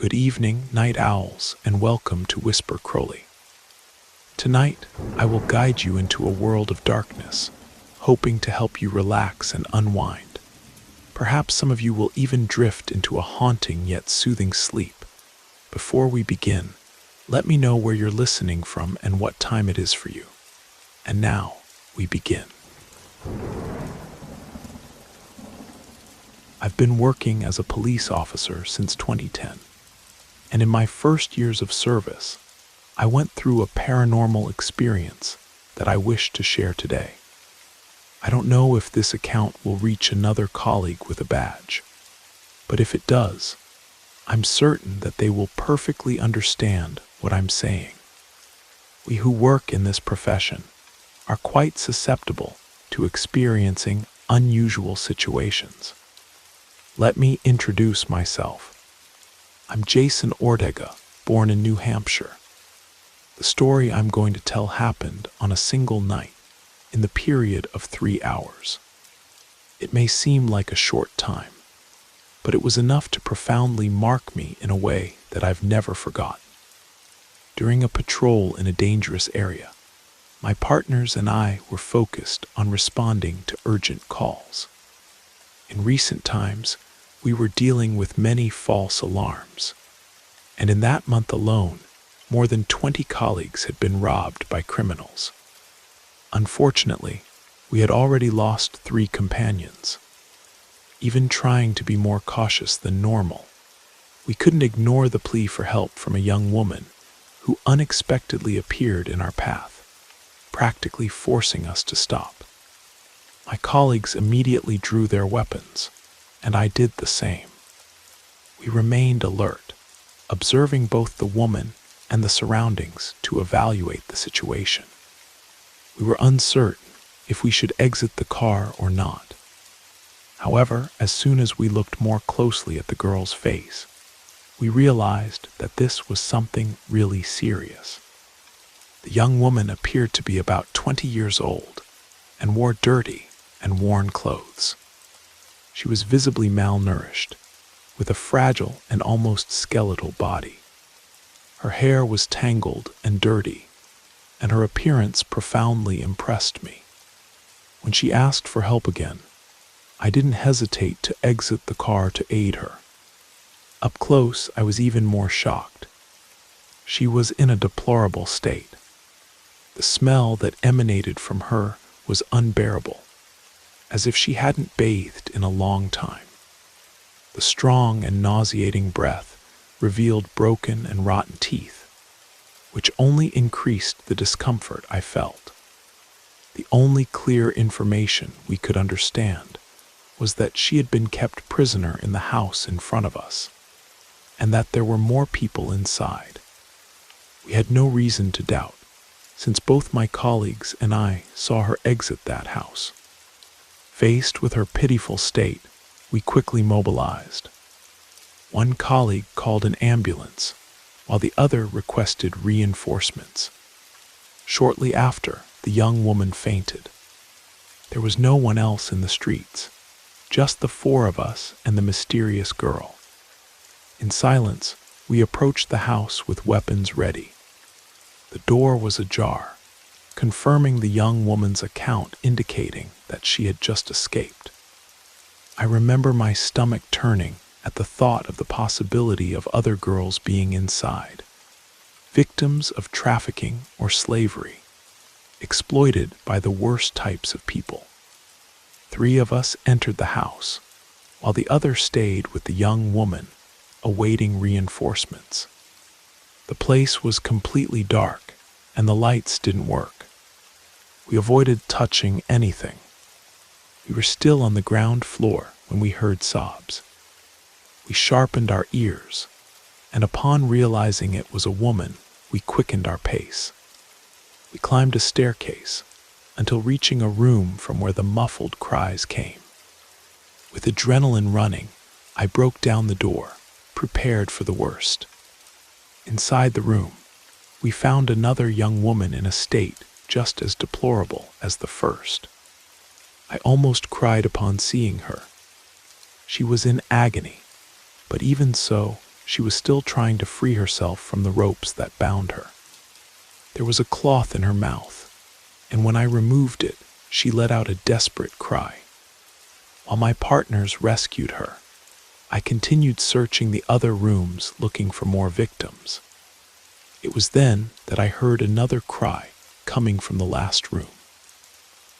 Good evening, night owls, and welcome to Whisper Crowley. Tonight, I will guide you into a world of darkness, hoping to help you relax and unwind. Perhaps some of you will even drift into a haunting yet soothing sleep. Before we begin, let me know where you're listening from and what time it is for you. And now, we begin. I've been working as a police officer since 2010, and in my first years of service, I went through a paranormal experience that I wish to share today. I don't know if this account will reach another colleague with a badge, but if it does, I'm certain that they will perfectly understand what I'm saying. We who work in this profession are quite susceptible to experiencing unusual situations. Let me introduce myself. I'm Jason Ortega, born in New Hampshire. The story I'm going to tell happened on a single night in the period of 3 hours. It may seem like a short time, but it was enough to profoundly mark me in a way that I've never forgotten. During a patrol in a dangerous area, my partners and I were focused on responding to urgent calls. In recent times, we were dealing with many false alarms, and in that month alone, more than 20 colleagues had been robbed by criminals. Unfortunately, we had already lost 3 companions. Even trying to be more cautious than normal, we couldn't ignore the plea for help from a young woman who unexpectedly appeared in our path, practically forcing us to stop. My colleagues immediately drew their weapons, and I did the same. We remained alert, observing both the woman and the surroundings to evaluate the situation. We were uncertain if we should exit the car or not. However, as soon as we looked more closely at the girl's face, we realized that this was something really serious. The young woman appeared to be about 20 years old and wore dirty and worn clothes. She was visibly malnourished, with a fragile and almost skeletal body. Her hair was tangled and dirty, and her appearance profoundly impressed me. When she asked for help again, I didn't hesitate to exit the car to aid her. Up close, I was even more shocked. She was in a deplorable state. The smell that emanated from her was unbearable, as if she hadn't bathed in a long time. The strong and nauseating breath revealed broken and rotten teeth, which only increased the discomfort I felt. The only clear information we could understand was that she had been kept prisoner in the house in front of us, and that there were more people inside. We had no reason to doubt, since both my colleagues and I saw her exit that house. Faced with her pitiful state, we quickly mobilized. One colleague called an ambulance, while the other requested reinforcements. Shortly after, the young woman fainted. There was no one else in the streets, just the 4 of us and the mysterious girl. In silence, we approached the house with weapons ready. The door was ajar, confirming the young woman's account indicating that she had just escaped. I remember my stomach turning at the thought of the possibility of other girls being inside, victims of trafficking or slavery, exploited by the worst types of people. 3 of us entered the house, while the other stayed with the young woman, awaiting reinforcements. The place was completely dark, and the lights didn't work. We avoided touching anything. We were still on the ground floor when we heard sobs. We sharpened our ears, and upon realizing it was a woman, we quickened our pace. We climbed a staircase until reaching a room from where the muffled cries came. With adrenaline running, I broke down the door, prepared for the worst. Inside the room, we found another young woman in a state just as deplorable as the first. I almost cried upon seeing her. She was in agony, but even so, she was still trying to free herself from the ropes that bound her. There was a cloth in her mouth, and when I removed it, she let out a desperate cry. While my partners rescued her, I continued searching the other rooms looking for more victims. It was then that I heard another cry coming from the last room.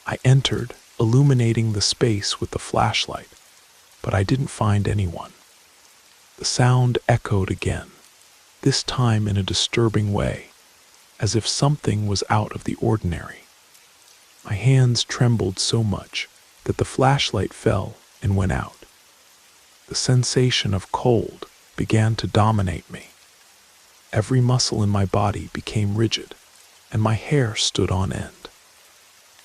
I entered, illuminating the space with the flashlight, but I didn't find anyone. The sound echoed again, this time in a disturbing way, as if something was out of the ordinary. My hands trembled so much that the flashlight fell and went out. The sensation of cold began to dominate me. Every muscle in my body became rigid, and my hair stood on end.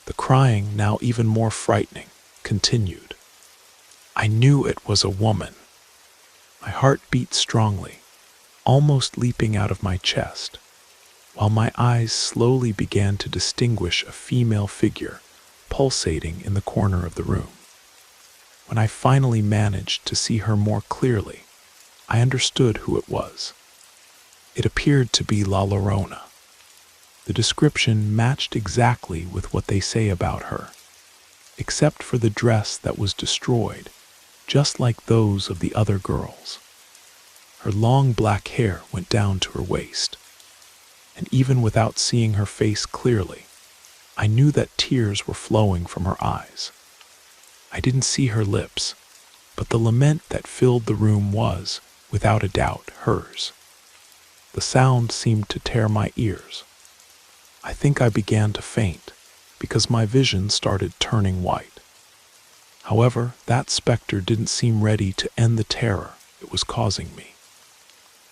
The crying, now even more frightening, continued. I knew it was a woman. My heart beat strongly, almost leaping out of my chest, while my eyes slowly began to distinguish a female figure pulsating in the corner of the room. When I finally managed to see her more clearly, I understood who it was. It appeared to be La Llorona. The description matched exactly with what they say about her, except for the dress that was destroyed, just like those of the other girls. Her long black hair went down to her waist, and even without seeing her face clearly, I knew that tears were flowing from her eyes. I didn't see her lips, but the lament that filled the room was, without a doubt, hers. The sound seemed to tear my ears. I think I began to faint, because my vision started turning white. However, that specter didn't seem ready to end the terror it was causing me.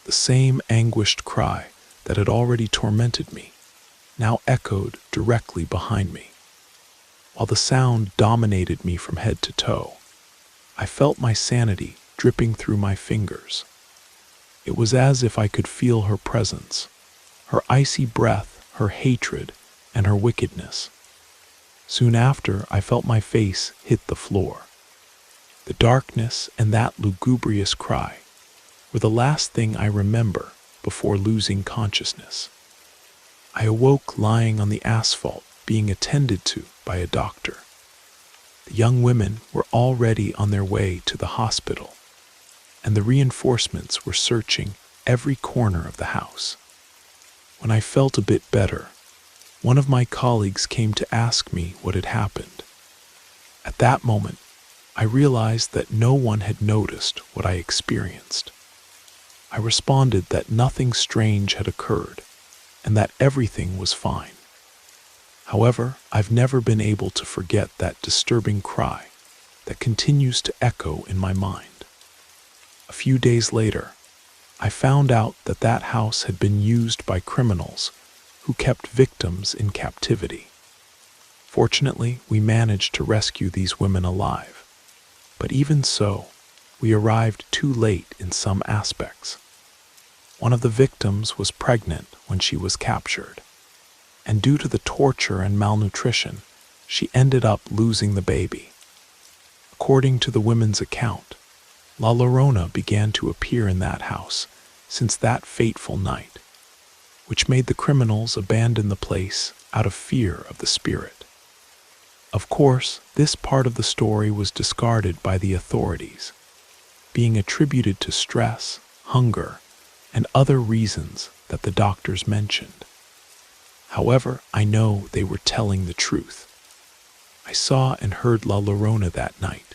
The same anguished cry that had already tormented me now echoed directly behind me. While the sound dominated me from head to toe, I felt my sanity dripping through my fingers. It was as if I could feel her presence, her icy breath, her hatred, and her wickedness. Soon after, I felt my face hit the floor. The darkness and that lugubrious cry were the last thing I remember before losing consciousness. I awoke lying on the asphalt, being attended to by a doctor. The young women were already on their way to the hospital, and the reinforcements were searching every corner of the house. When I felt a bit better, one of my colleagues came to ask me what had happened. At that moment, I realized that no one had noticed what I experienced. I responded that nothing strange had occurred, and that everything was fine. However, I've never been able to forget that disturbing cry that continues to echo in my mind. A few days later, I found out that that house had been used by criminals who kept victims in captivity. Fortunately, we managed to rescue these women alive, but even so, we arrived too late in some aspects. One of the victims was pregnant when she was captured, and due to the torture and malnutrition, she ended up losing the baby. According to the women's account, La Llorona began to appear in that house since that fateful night, which made the criminals abandon the place out of fear of the spirit. Of course, this part of the story was discarded by the authorities, being attributed to stress, hunger, and other reasons that the doctors mentioned. However, I know they were telling the truth. I saw and heard La Llorona that night,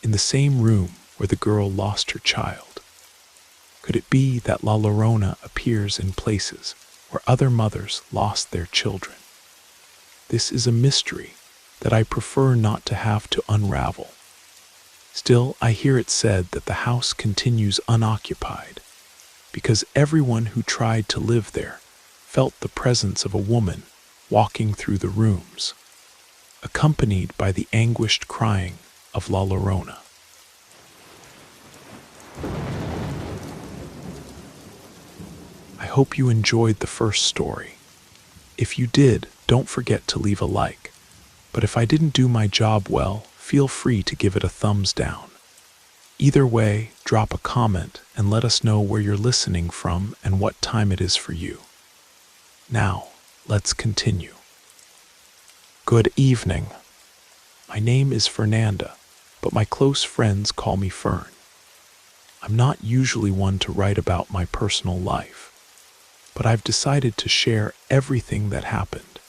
in the same room where the girl lost her child. Could it be that La Llorona appears in places where other mothers lost their children? This is a mystery that I prefer not to have to unravel. Still, I hear it said that the house continues unoccupied because everyone who tried to live there felt the presence of a woman walking through the rooms, accompanied by the anguished crying of La Llorona. I hope you enjoyed the first story. If you did, don't forget to leave a like. But if I didn't do my job well, feel free to give it a thumbs down. Either way, drop a comment and let us know where you're listening from and what time it is for you. Now, let's continue. Good evening. My name is Fernanda, but my close friends call me Fern. I'm not usually one to write about my personal life, but I've decided to share everything that happened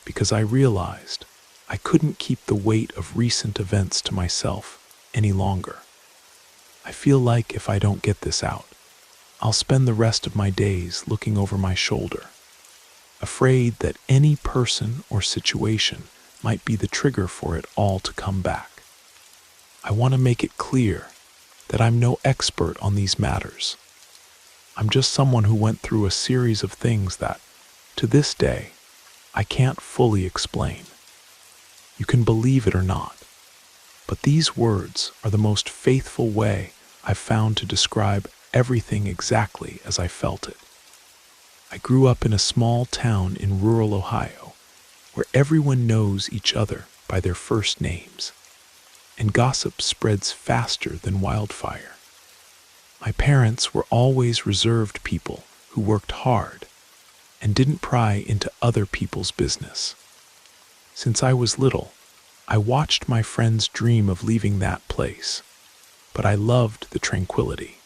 because I realized I couldn't keep the weight of recent events to myself any longer. I feel like if I don't get this out, I'll spend the rest of my days looking over my shoulder, afraid that any person or situation might be the trigger for it all to come back. I want to make it clear that I'm no expert on these matters. I'm just someone who went through a series of things that, to this day, I can't fully explain. You can believe it or not, but these words are the most faithful way I've found to describe everything exactly as I felt it. I grew up in a small town in rural Ohio, where everyone knows each other by their first names, and gossip spreads faster than wildfire. My parents were always reserved people who worked hard and didn't pry into other people's business. Since I was little, I watched my friends dream of leaving that place, but I loved the tranquility.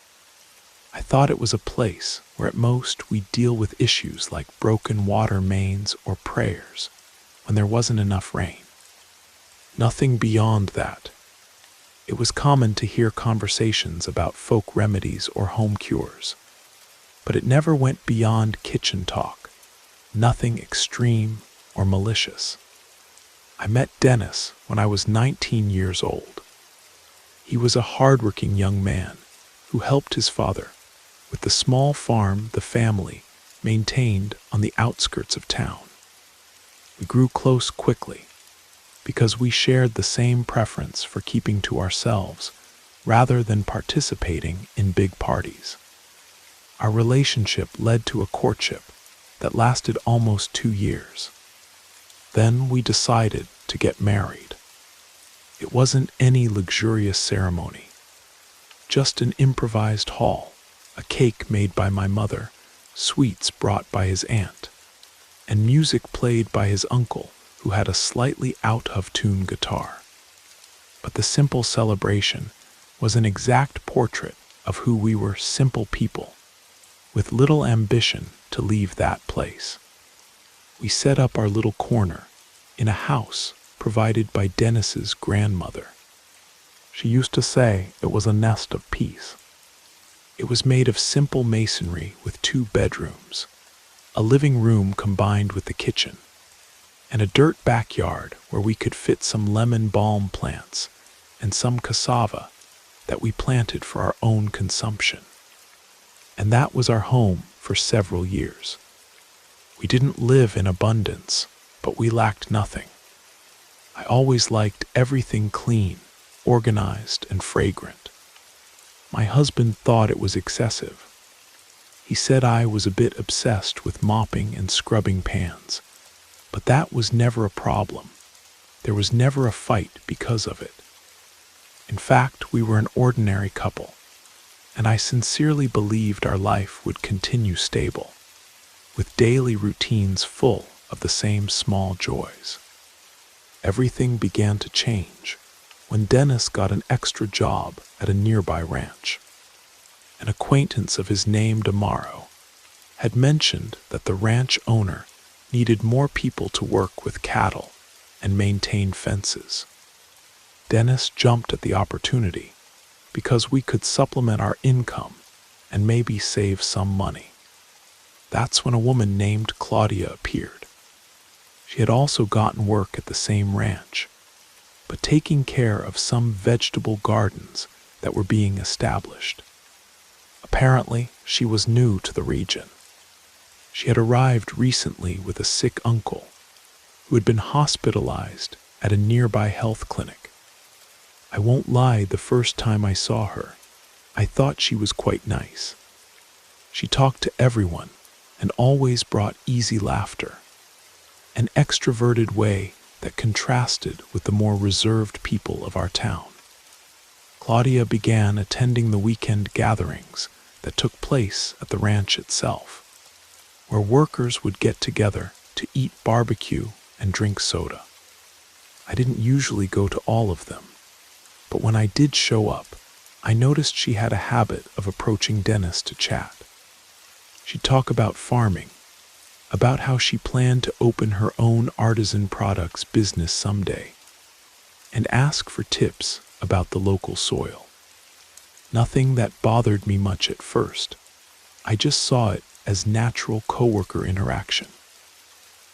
I thought it was a place where at most we'd deal with issues like broken water mains or prayers when there wasn't enough rain. Nothing beyond that. It was common to hear conversations about folk remedies or home cures, but it never went beyond kitchen talk, nothing extreme or malicious. I met Dennis when I was 19 years old. He was a hardworking young man who helped his father with the small farm the family maintained on the outskirts of town. We grew close quickly because we shared the same preference for keeping to ourselves rather than participating in big parties. Our relationship led to a courtship that lasted almost 2 years. Then we decided to get married. It wasn't any luxurious ceremony, just an improvised hall, a cake made by my mother, sweets brought by his aunt, and music played by his uncle, who had a slightly out-of-tune guitar. But the simple celebration was an exact portrait of who we were, simple people, with little ambition to leave that place. We set up our little corner in a house provided by Dennis's grandmother. She used to say it was a nest of peace. It was made of simple masonry with 2 bedrooms, a living room combined with the kitchen, and a dirt backyard where we could fit some lemon balm plants and some cassava that we planted for our own consumption. And that was our home for several years. We didn't live in abundance, but we lacked nothing. I always liked everything clean, organized, and fragrant. My husband thought it was excessive. He said I was a bit obsessed with mopping and scrubbing pans, but that was never a problem. There was never a fight because of it. In fact, we were an ordinary couple, and I sincerely believed our life would continue stable, with daily routines full of the same small joys. Everything began to change when Dennis got an extra job at a nearby ranch. An acquaintance of his named Amaro had mentioned that the ranch owner needed more people to work with cattle and maintain fences. Dennis jumped at the opportunity because we could supplement our income and maybe save some money. That's when a woman named Claudia appeared. She had also gotten work at the same ranch, but taking care of some vegetable gardens that were being established. Apparently, she was new to the region. She had arrived recently with a sick uncle who had been hospitalized at a nearby health clinic. I won't lie, the first time I saw her, I thought she was quite nice. She talked to everyone and always brought easy laughter, an extroverted way that contrasted with the more reserved people of our town. Claudia began attending the weekend gatherings that took place at the ranch itself, where workers would get together to eat barbecue and drink soda. I didn't usually go to all of them, but when I did show up, I noticed she had a habit of approaching Dennis to chat. She'd talk about farming, about how she planned to open her own artisan products business someday, and ask for tips about the local soil. Nothing that bothered me much at first. I just saw it as natural coworker interaction.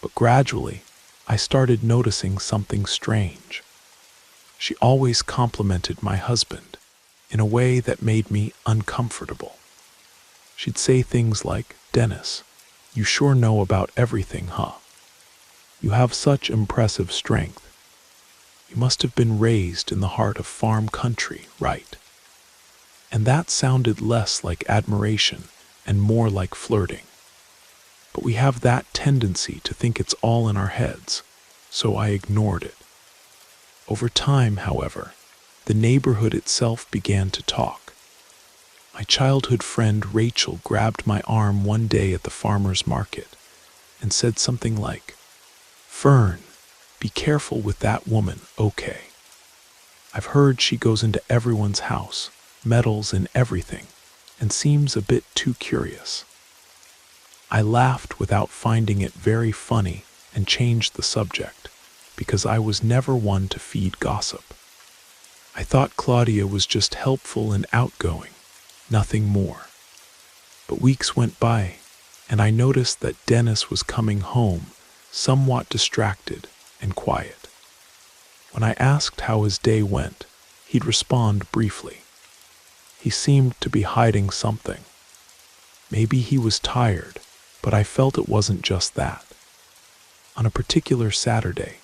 But gradually, I started noticing something strange. She always complimented my husband in a way that made me uncomfortable. She'd say things like, "Dennis, you sure know about everything, huh? You have such impressive strength. You must have been raised in the heart of farm country, right?" And that sounded less like admiration and more like flirting. But we have that tendency to think it's all in our heads, so I ignored it. Over time, however, the neighborhood itself began to talk. My childhood friend Rachel grabbed my arm one day at the farmer's market and said something like, "Fern, be careful with that woman, okay? I've heard she goes into everyone's house, meddles in everything, and seems a bit too curious." I laughed without finding it very funny and changed the subject, because I was never one to feed gossip. I thought Claudia was just helpful and outgoing, nothing more. But weeks went by, and I noticed that Dennis was coming home somewhat distracted and quiet. When I asked how his day went, he'd respond briefly. He seemed to be hiding something. Maybe he was tired, but I felt it wasn't just that. On a particular Saturday,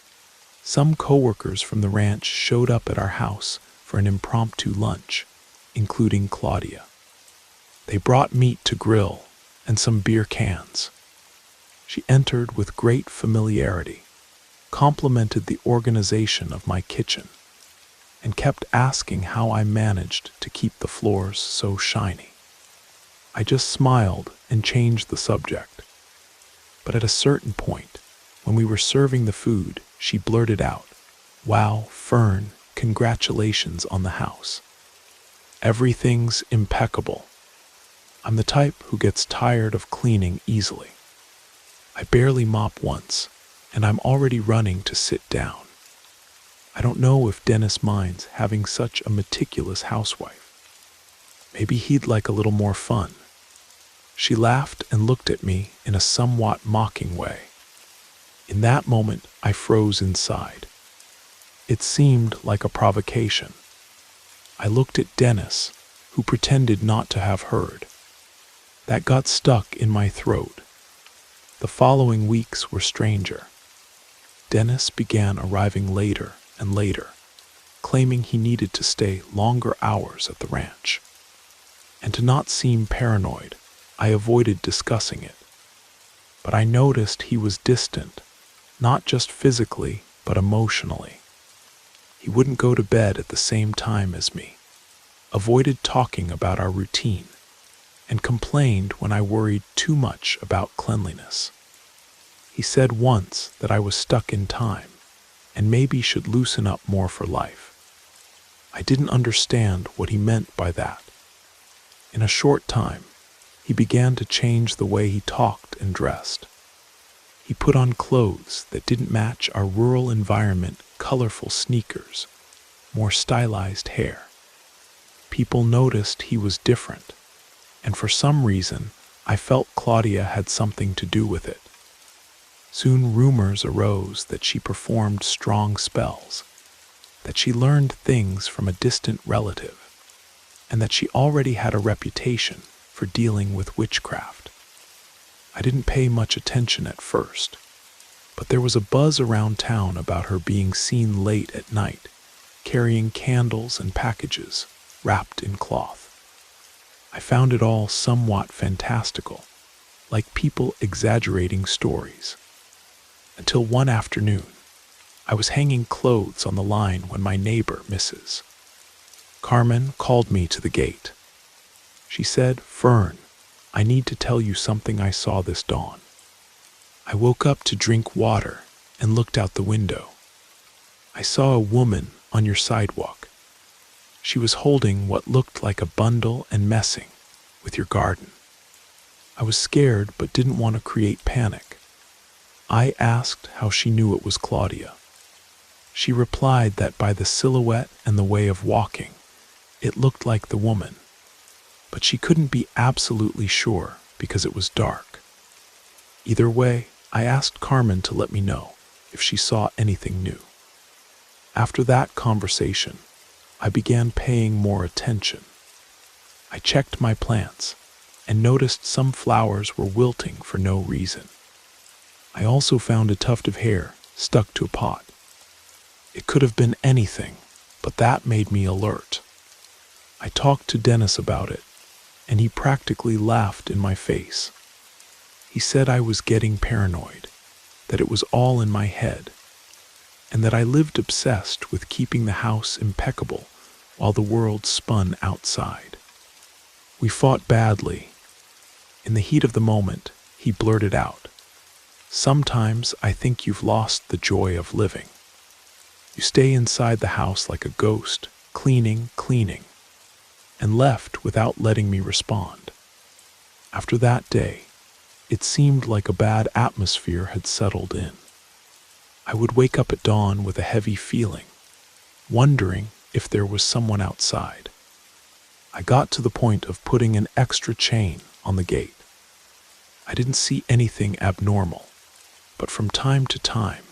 some coworkers from the ranch showed up at our house for an impromptu lunch, including Claudia. They brought meat to grill and some beer cans. She entered with great familiarity, complimented the organization of my kitchen, and kept asking how I managed to keep the floors so shiny. I just smiled and changed the subject. But at a certain point, when we were serving the food, she blurted out, "Wow, Fern, congratulations on the house. Everything's impeccable. I'm the type who gets tired of cleaning easily. I barely mop once, and I'm already running to sit down. I don't know if Dennis minds having such a meticulous housewife. Maybe he'd like a little more fun." She laughed and looked at me in a somewhat mocking way. In that moment, I froze inside. It seemed like a provocation. I looked at Dennis, who pretended not to have heard. That got stuck in my throat. The following weeks were stranger. Dennis began arriving later and later, claiming he needed to stay longer hours at the ranch. And to not seem paranoid, I avoided discussing it. But I noticed he was distant, not just physically, but emotionally. He wouldn't go to bed at the same time as me, avoided talking about our routine, and complained when I worried too much about cleanliness. He said once that I was stuck in time, and maybe should loosen up more for life. I didn't understand what he meant by that. In a short time, he began to change the way he talked and dressed. He put on clothes that didn't match our rural environment, colorful sneakers, more stylized hair. People noticed he was different, and for some reason, I felt Claudia had something to do with it. Soon rumors arose that she performed strong spells, that she learned things from a distant relative, and that she already had a reputation for dealing with witchcraft. I didn't pay much attention at first, but there was a buzz around town about her being seen late at night, carrying candles and packages wrapped in cloth. I found it all somewhat fantastical, like people exaggerating stories. Until one afternoon, I was hanging clothes on the line when my neighbor, Mrs. Carmen called me to the gate. She said, "Fern, I need to tell you something I saw this dawn." I woke up to drink water and looked out the window. I saw a woman on your sidewalk. She was holding what looked like a bundle and messing with your garden. I was scared but didn't want to create panic. I asked how she knew it was Claudia. She replied that by the silhouette and the way of walking, it looked like the woman. But she couldn't be absolutely sure because it was dark. Either way, I asked Carmen to let me know if she saw anything new. After that conversation, I began paying more attention. I checked my plants and noticed some flowers were wilting for no reason. I also found a tuft of hair stuck to a pot. It could have been anything, but that made me alert. I talked to Dennis about it, and he practically laughed in my face. He said I was getting paranoid, that it was all in my head, and that I lived obsessed with keeping the house impeccable while the world spun outside. We fought badly. In the heat of the moment, he blurted out, "Sometimes I think you've lost the joy of living. You stay inside the house like a ghost, cleaning, and left without letting me respond." After that day, it seemed like a bad atmosphere had settled in. I would wake up at dawn with a heavy feeling, wondering if there was someone outside. I got to the point of putting an extra chain on the gate. I didn't see anything abnormal, but from time to time,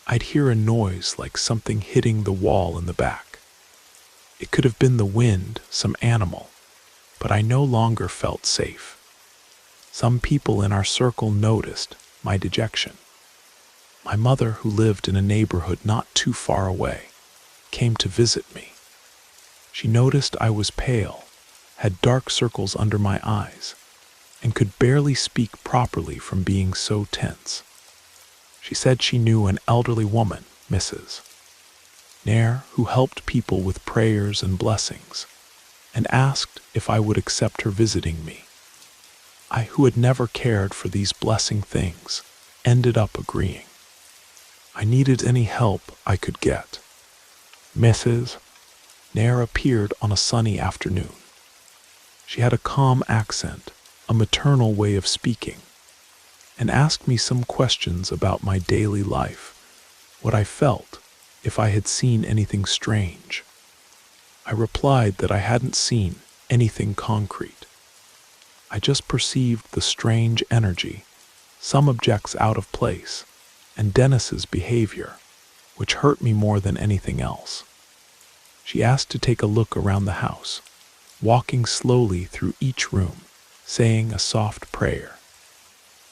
I'd hear a noise like something hitting the wall in the back. It could have been the wind, some animal, but I no longer felt safe. Some people in our circle noticed my dejection. My mother, who lived in a neighborhood not too far away, came to visit me. She noticed I was pale, had dark circles under my eyes, and could barely speak properly from being so tense. She said she knew an elderly woman, Mrs. Nair, who helped people with prayers and blessings, and asked if I would accept her visiting me. I, who had never cared for these blessing things, ended up agreeing. I needed any help I could get. Mrs. Nair appeared on a sunny afternoon. She had a calm accent, a maternal way of speaking, and asked me some questions about my daily life, what I felt, if I had seen anything strange. I replied that I hadn't seen anything concrete. I just perceived the strange energy, some objects out of place, and Dennis's behavior, which hurt me more than anything else. She asked to take a look around the house, walking slowly through each room, saying a soft prayer.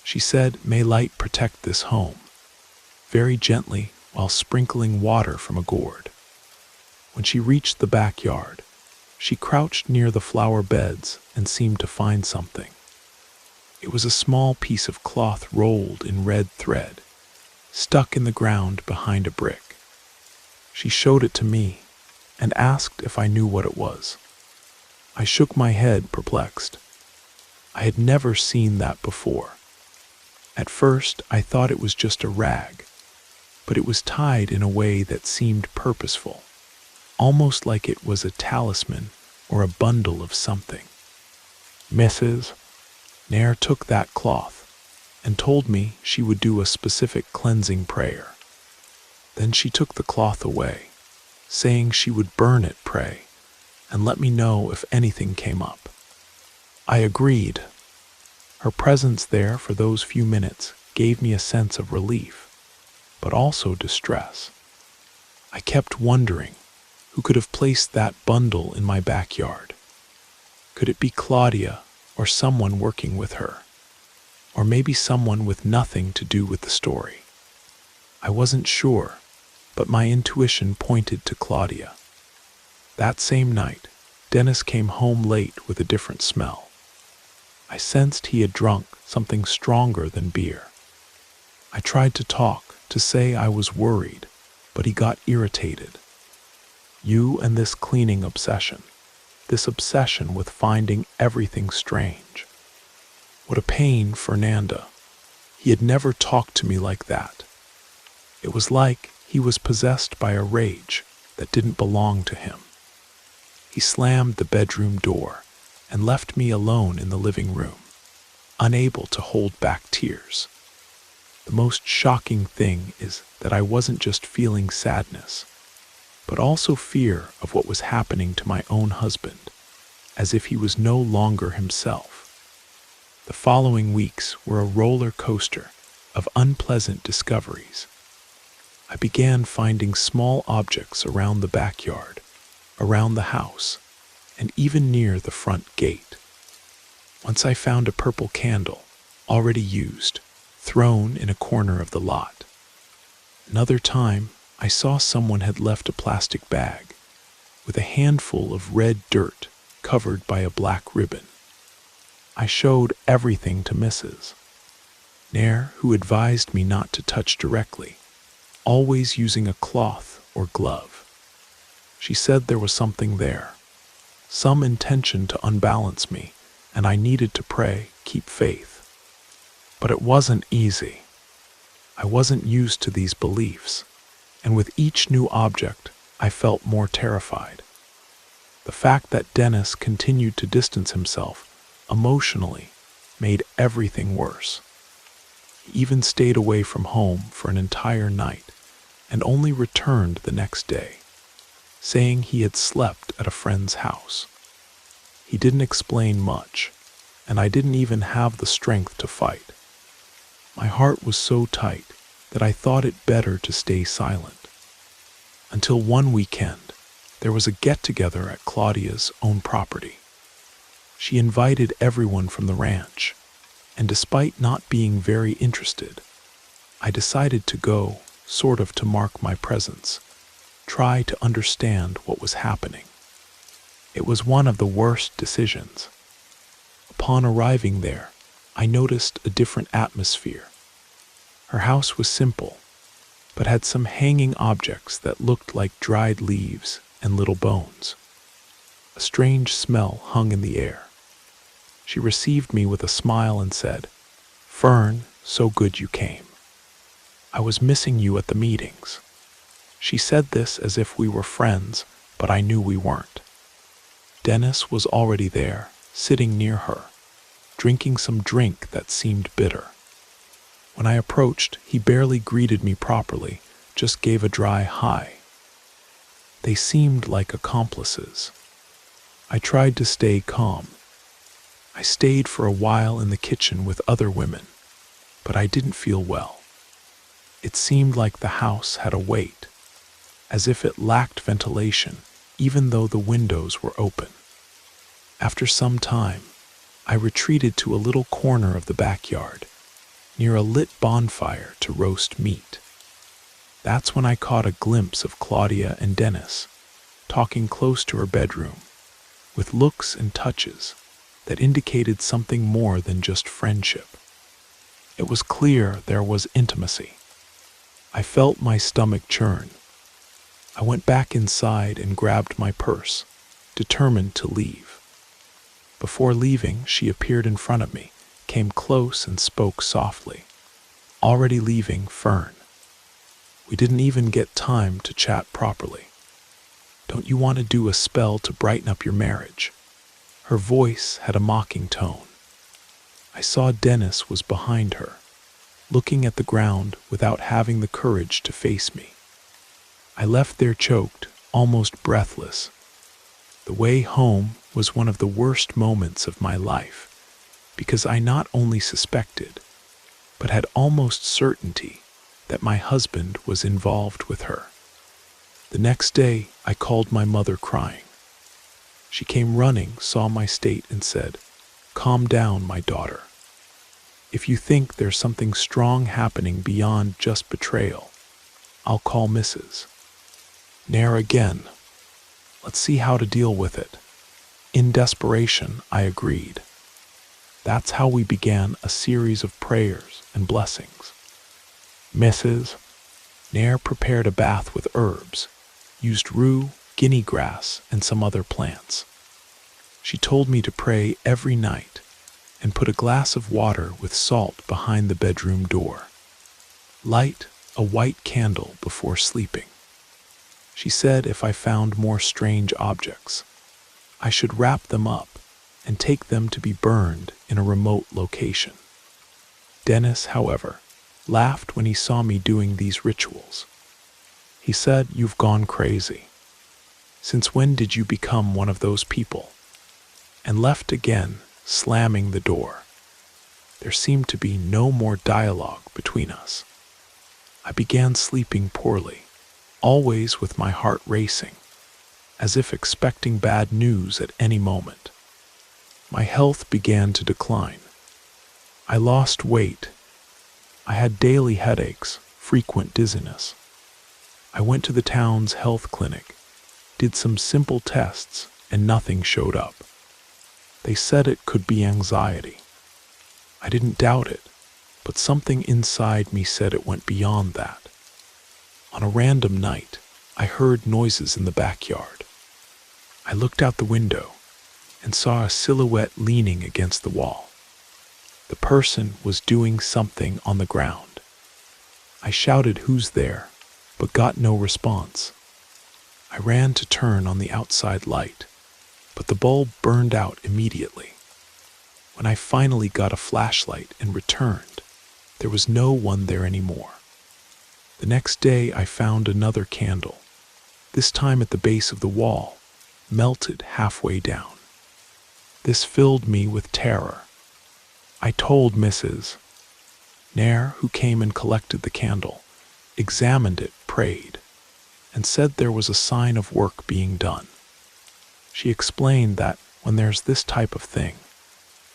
She said, "May light protect this home," very gently while sprinkling water from a gourd. When she reached the backyard, she crouched near the flower beds and seemed to find something. It was a small piece of cloth rolled in red thread, stuck in the ground behind a brick. She showed it to me and asked if I knew what it was. I shook my head, perplexed. I had never seen that before. At first, I thought it was just a rag, but it was tied in a way that seemed purposeful, almost like it was a talisman or a bundle of something. Mrs. Nair took that cloth and told me she would do a specific cleansing prayer. Then she took the cloth away, saying she would burn it, pray, and let me know if anything came up. I agreed. Her presence there for those few minutes gave me a sense of relief, but also distress. I kept wondering who could have placed that bundle in my backyard. Could it be Claudia or someone working with her? Or maybe someone with nothing to do with the story? I wasn't sure, but my intuition pointed to Claudia. That same night, Dennis came home late with a different smell. I sensed he had drunk something stronger than beer. I tried to talk, to say I was worried, but he got irritated. You and this cleaning obsession. This obsession with finding everything strange. What a pain, Fernanda. He had never talked to me like that. It was like he was possessed by a rage that didn't belong to him. He slammed the bedroom door and left me alone in the living room, unable to hold back tears. The most shocking thing is that I wasn't just feeling sadness, but also fear of what was happening to my own husband, as if he was no longer himself. The following weeks were a roller coaster of unpleasant discoveries. I began finding small objects around the backyard, around the house, and even near the front gate. Once I found a purple candle, already used, thrown in a corner of the lot. Another time, I saw someone had left a plastic bag with a handful of red dirt covered by a black ribbon. I showed everything to Mrs. Nair, who advised me not to touch directly, always using a cloth or glove. She said there was something there, some intention to unbalance me, and I needed to pray, keep faith. But it wasn't easy. I wasn't used to these beliefs, and with each new object, I felt more terrified. The fact that Dennis continued to distance himself emotionally made everything worse. He even stayed away from home for an entire night and only returned the next day, saying he had slept at a friend's house. He didn't explain much, and I didn't even have the strength to fight. My heart was so tight that I thought it better to stay silent. Until one weekend, there was a get-together at Claudia's own property. She invited everyone from the ranch, and despite not being very interested, I decided to go, sort of to mark my presence, try to understand what was happening. It was one of the worst decisions. Upon arriving there, I noticed a different atmosphere. Her house was simple, but had some hanging objects that looked like dried leaves and little bones. A strange smell hung in the air. She received me with a smile and said, "Fern, so good you came. I was missing you at the meetings." She said this as if we were friends, but I knew we weren't. Dennis was already there, sitting near her, drinking some drink that seemed bitter. When I approached, he barely greeted me properly, just gave a dry hi. They seemed like accomplices. I tried to stay calm. I stayed for a while in the kitchen with other women, but I didn't feel well. It seemed like the house had a weight, as if it lacked ventilation, even though the windows were open. After some time, I retreated to a little corner of the backyard, near a lit bonfire to roast meat. That's when I caught a glimpse of Claudia and Dennis, talking close to her bedroom, with looks and touches that indicated something more than just friendship. It was clear there was intimacy. I felt my stomach churn. I went back inside and grabbed my purse, determined to leave. Before leaving, she appeared in front of me, came close and spoke softly. "Already leaving, Fern. We didn't even get time to chat properly. Don't you want to do a spell to brighten up your marriage?" Her voice had a mocking tone. I saw Dennis was behind her, looking at the ground without having the courage to face me. I left there choked, almost breathless. The way home was one of the worst moments of my life, because I not only suspected, but had almost certainty that my husband was involved with her. The next day, I called my mother crying. She came running, saw my state, and said, "Calm down, my daughter. If you think there's something strong happening beyond just betrayal, I'll call Mrs. Nair again. Let's see how to deal with it." In desperation, I agreed. That's how we began a series of prayers and blessings. Mrs. Nair prepared a bath with herbs, used rue, guinea grass and some other plants. She told me to pray every night and put a glass of water with salt behind the bedroom door. Light a white candle before sleeping. She said if I found more strange objects, I should wrap them up and take them to be burned in a remote location. Dennis, however, laughed when he saw me doing these rituals. He said, "You've gone crazy. Since when did you become one of those people?" And left again, slamming the door. There seemed to be no more dialogue between us. I began sleeping poorly, always with my heart racing, as if expecting bad news at any moment. My health began to decline. I lost weight. I had daily headaches, frequent dizziness. I went to the town's health clinic, did some simple tests, and nothing showed up. They said it could be anxiety. I didn't doubt it, but something inside me said it went beyond that. On a random night, I heard noises in the backyard. I looked out the window and saw a silhouette leaning against the wall. The person was doing something on the ground. I shouted, "Who's there?" but got no response. I ran to turn on the outside light, but the bulb burned out immediately. When I finally got a flashlight and returned, there was no one there anymore. The next day I found another candle, this time at the base of the wall, melted halfway down. This filled me with terror. I told Mrs. Nair, who came and collected the candle, examined it, prayed, and said there was a sign of work being done. She explained that when there's this type of thing,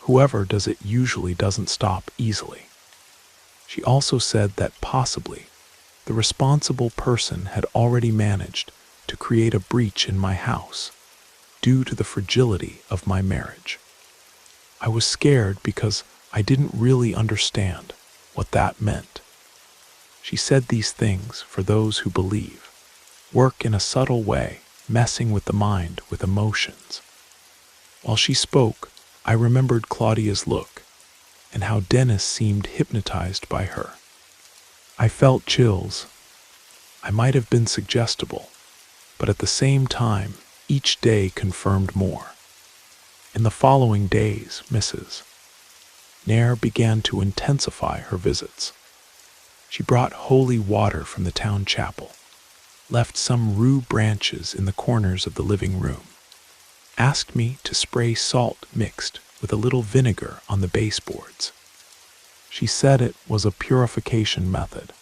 whoever does it usually doesn't stop easily. She also said that possibly the responsible person had already managed to create a breach in my house due to the fragility of my marriage. I was scared because I didn't really understand what that meant. She said these things for those who believe work in a subtle way, messing with the mind with emotions. While she spoke, I remembered Claudia's look and how Dennis seemed hypnotized by her. I felt chills. I might have been suggestible, but at the same time, each day confirmed more. In the following days, Mrs. Nair began to intensify her visits. She brought holy water from the town chapel, left some rue branches in the corners of the living room, asked me to spray salt mixed with a little vinegar on the baseboards. She said it was a purification method.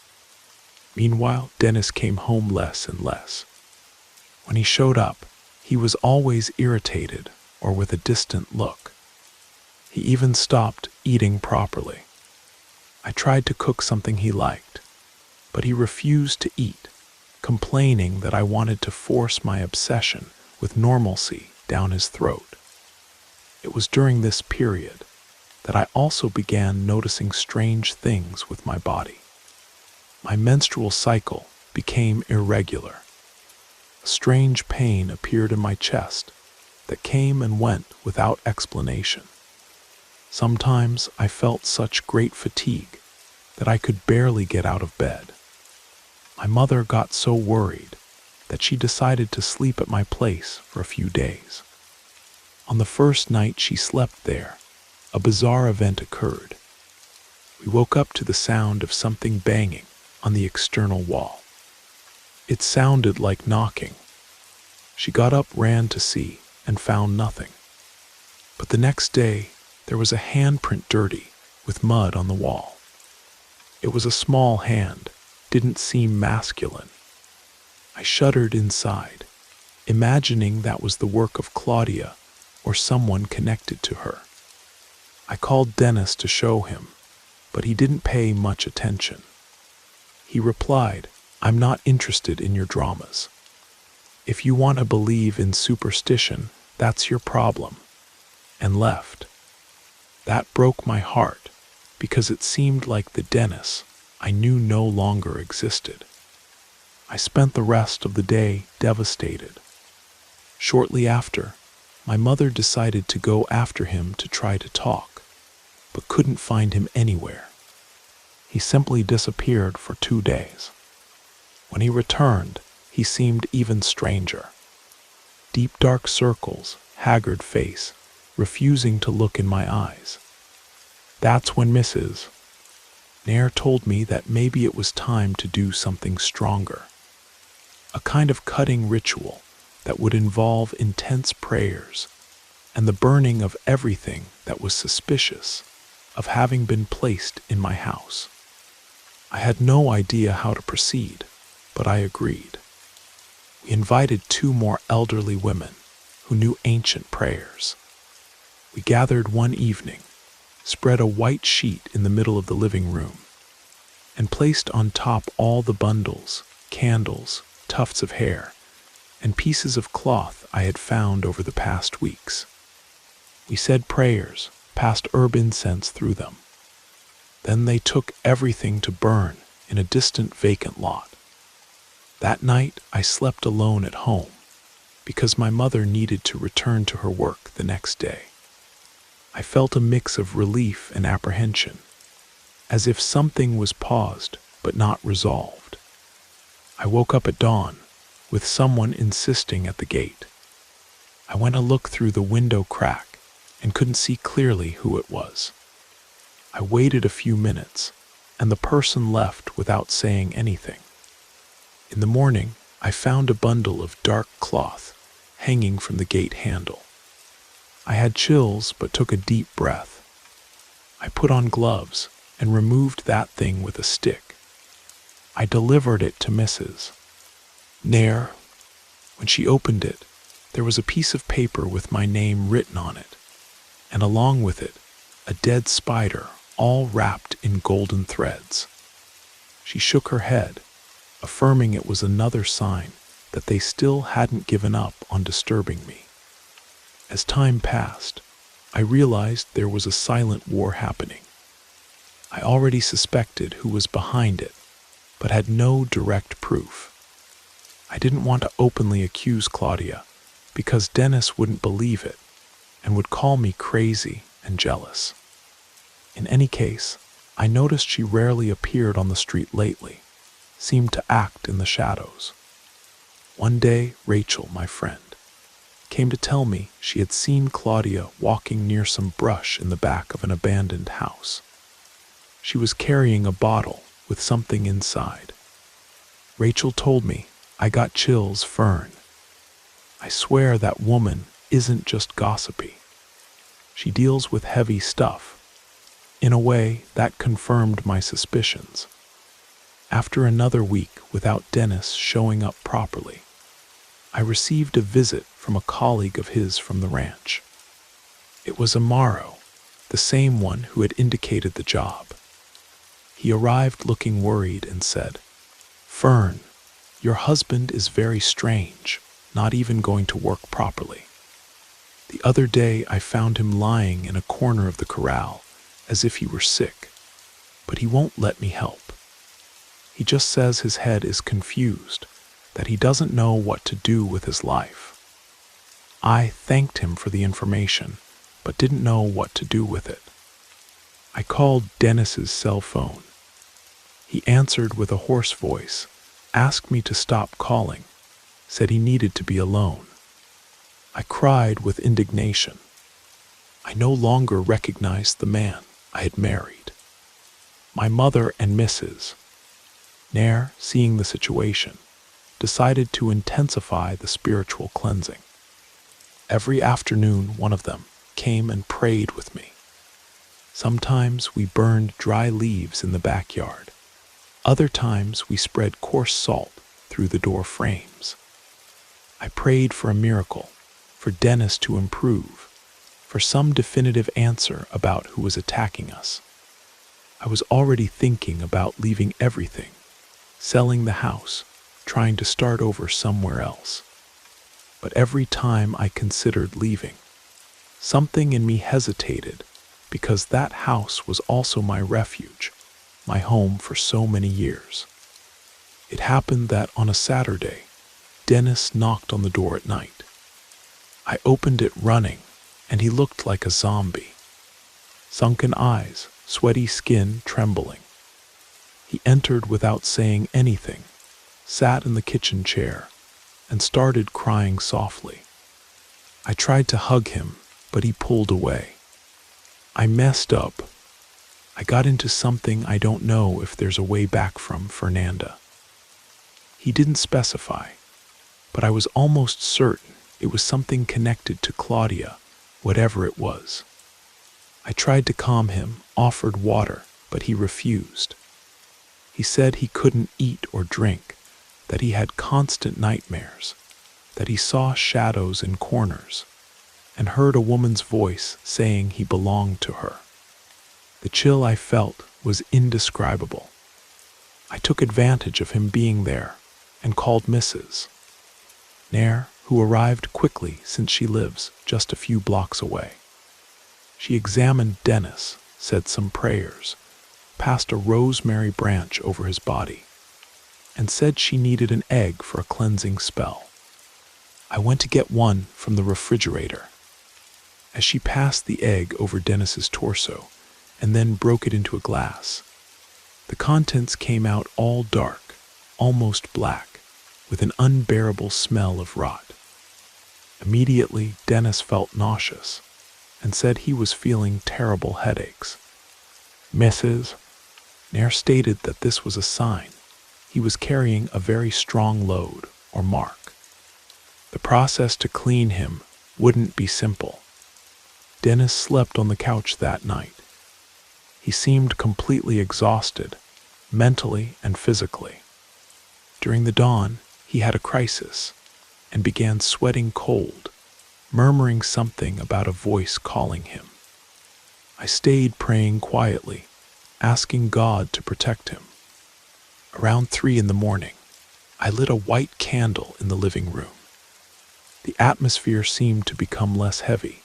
Meanwhile, Dennis came home less and less. When he showed up, he was always irritated or with a distant look. He even stopped eating properly. I tried to cook something he liked, but he refused to eat, complaining that I wanted to force my obsession with normalcy down his throat. It was during this period that I also began noticing strange things with my body. My menstrual cycle became irregular. A strange pain appeared in my chest that came and went without explanation. Sometimes I felt such great fatigue that I could barely get out of bed. My mother got so worried that she decided to sleep at my place for a few days. On the first night she slept there, a bizarre event occurred. We woke up to the sound of something banging on the external wall. It sounded like knocking. She got up, ran to see, and found nothing. But the next day, there was a handprint dirty with mud on the wall. It was a small hand, didn't seem masculine. I shuddered inside, imagining that was the work of Claudia or someone connected to her. I called Dennis to show him, but he didn't pay much attention. He replied, "I'm not interested in your dramas. If you want to believe in superstition, that's your problem," and left. That broke my heart because it seemed like the Dennis I knew no longer existed. I spent the rest of the day devastated. Shortly after, my mother decided to go after him to try to talk, but couldn't find him anywhere. He simply disappeared for 2 days. When he returned, he seemed even stranger. Deep dark circles, haggard face, refusing to look in my eyes. That's when Mrs. Nair told me that maybe it was time to do something stronger. A kind of cutting ritual that would involve intense prayers and the burning of everything that was suspicious of having been placed in my house. I had no idea how to proceed, but I agreed. We invited 2 more elderly women who knew ancient prayers. We gathered one evening, spread a white sheet in the middle of the living room, and placed on top all the bundles, candles, tufts of hair, and pieces of cloth I had found over the past weeks. We said prayers, passed herb incense through them. Then they took everything to burn in a distant vacant lot. That night I slept alone at home because my mother needed to return to her work the next day. I felt a mix of relief and apprehension, as if something was paused but not resolved. I woke up at dawn with someone insisting at the gate. I went a look through the window crack and couldn't see clearly who it was. I waited a few minutes, and the person left without saying anything. In the morning, I found a bundle of dark cloth hanging from the gate handle. I had chills but took a deep breath. I put on gloves and removed that thing with a stick. I delivered it to Mrs. Nair. When she opened it, there was a piece of paper with my name written on it, and along with it, a dead spider all wrapped in golden threads. She shook her head, affirming it was another sign that they still hadn't given up on disturbing me. As time passed, I realized there was a silent war happening. I already suspected who was behind it, but had no direct proof. I didn't want to openly accuse Claudia because Dennis wouldn't believe it and would call me crazy and jealous. In any case, I noticed she rarely appeared on the street lately, seemed to act in the shadows. One day, Rachel, my friend, came to tell me she had seen Claudia walking near some brush in the back of an abandoned house. She was carrying a bottle with something inside. Rachel told me I got chills, Fern. I swear that woman isn't just gossipy. She deals with heavy stuff. In a way, that confirmed my suspicions. After another week without Dennis showing up properly, I received a visit from a colleague of his from the ranch. It was Amaro, the same one who had indicated the job. He arrived looking worried and said, "Fern, your husband is very strange, not even going to work properly. The other day I found him lying in a corner of the corral as if he were sick, but he won't let me help. He just says his head is confused, that he doesn't know what to do with his life." I thanked him for the information, but didn't know what to do with it. I called Dennis's cell phone. He answered with a hoarse voice, asked me to stop calling, said he needed to be alone. I cried with indignation. I no longer recognized the man I had married. My mother and Mrs. Nair, seeing the situation, decided to intensify the spiritual cleansing. Every afternoon, one of them came and prayed with me. Sometimes we burned dry leaves in the backyard. Other times we spread coarse salt through the door frames. I prayed for a miracle, for Dennis to improve, for some definitive answer about who was attacking us. I was already thinking about leaving everything, selling the house, trying to start over somewhere else. But every time I considered leaving, something in me hesitated because that house was also my refuge, my home for so many years. It happened that on a Saturday, Dennis knocked on the door at night. I opened it running, and he looked like a zombie. Sunken eyes, sweaty skin trembling. He entered without saying anything, sat in the kitchen chair, and started crying softly. I tried to hug him, but he pulled away. I messed up. I got into something I don't know if there's a way back from, Fernanda. He didn't specify, but I was almost certain it was something connected to Claudia, whatever it was. I tried to calm him, offered water, but he refused. He said he couldn't eat or drink, that he had constant nightmares, that he saw shadows in corners, and heard a woman's voice saying he belonged to her. The chill I felt was indescribable. I took advantage of him being there and called Mrs. Nair, who arrived quickly since she lives just a few blocks away. She examined Dennis, said some prayers, passed a rosemary branch over his body, and said she needed an egg for a cleansing spell. I went to get one from the refrigerator. As she passed the egg over Dennis's torso and then broke it into a glass, the contents came out all dark, almost black, with an unbearable smell of rot. Immediately, Dennis felt nauseous and said he was feeling terrible headaches. Mrs. Nair stated that this was a sign he was carrying a very strong load or mark. The process to clean him wouldn't be simple. Dennis slept on the couch that night. He seemed completely exhausted, mentally and physically. During the dawn, he had a crisis and began sweating cold, murmuring something about a voice calling him. I stayed praying quietly, asking God to protect him. Around 3 a.m, I lit a white candle in the living room. The atmosphere seemed to become less heavy,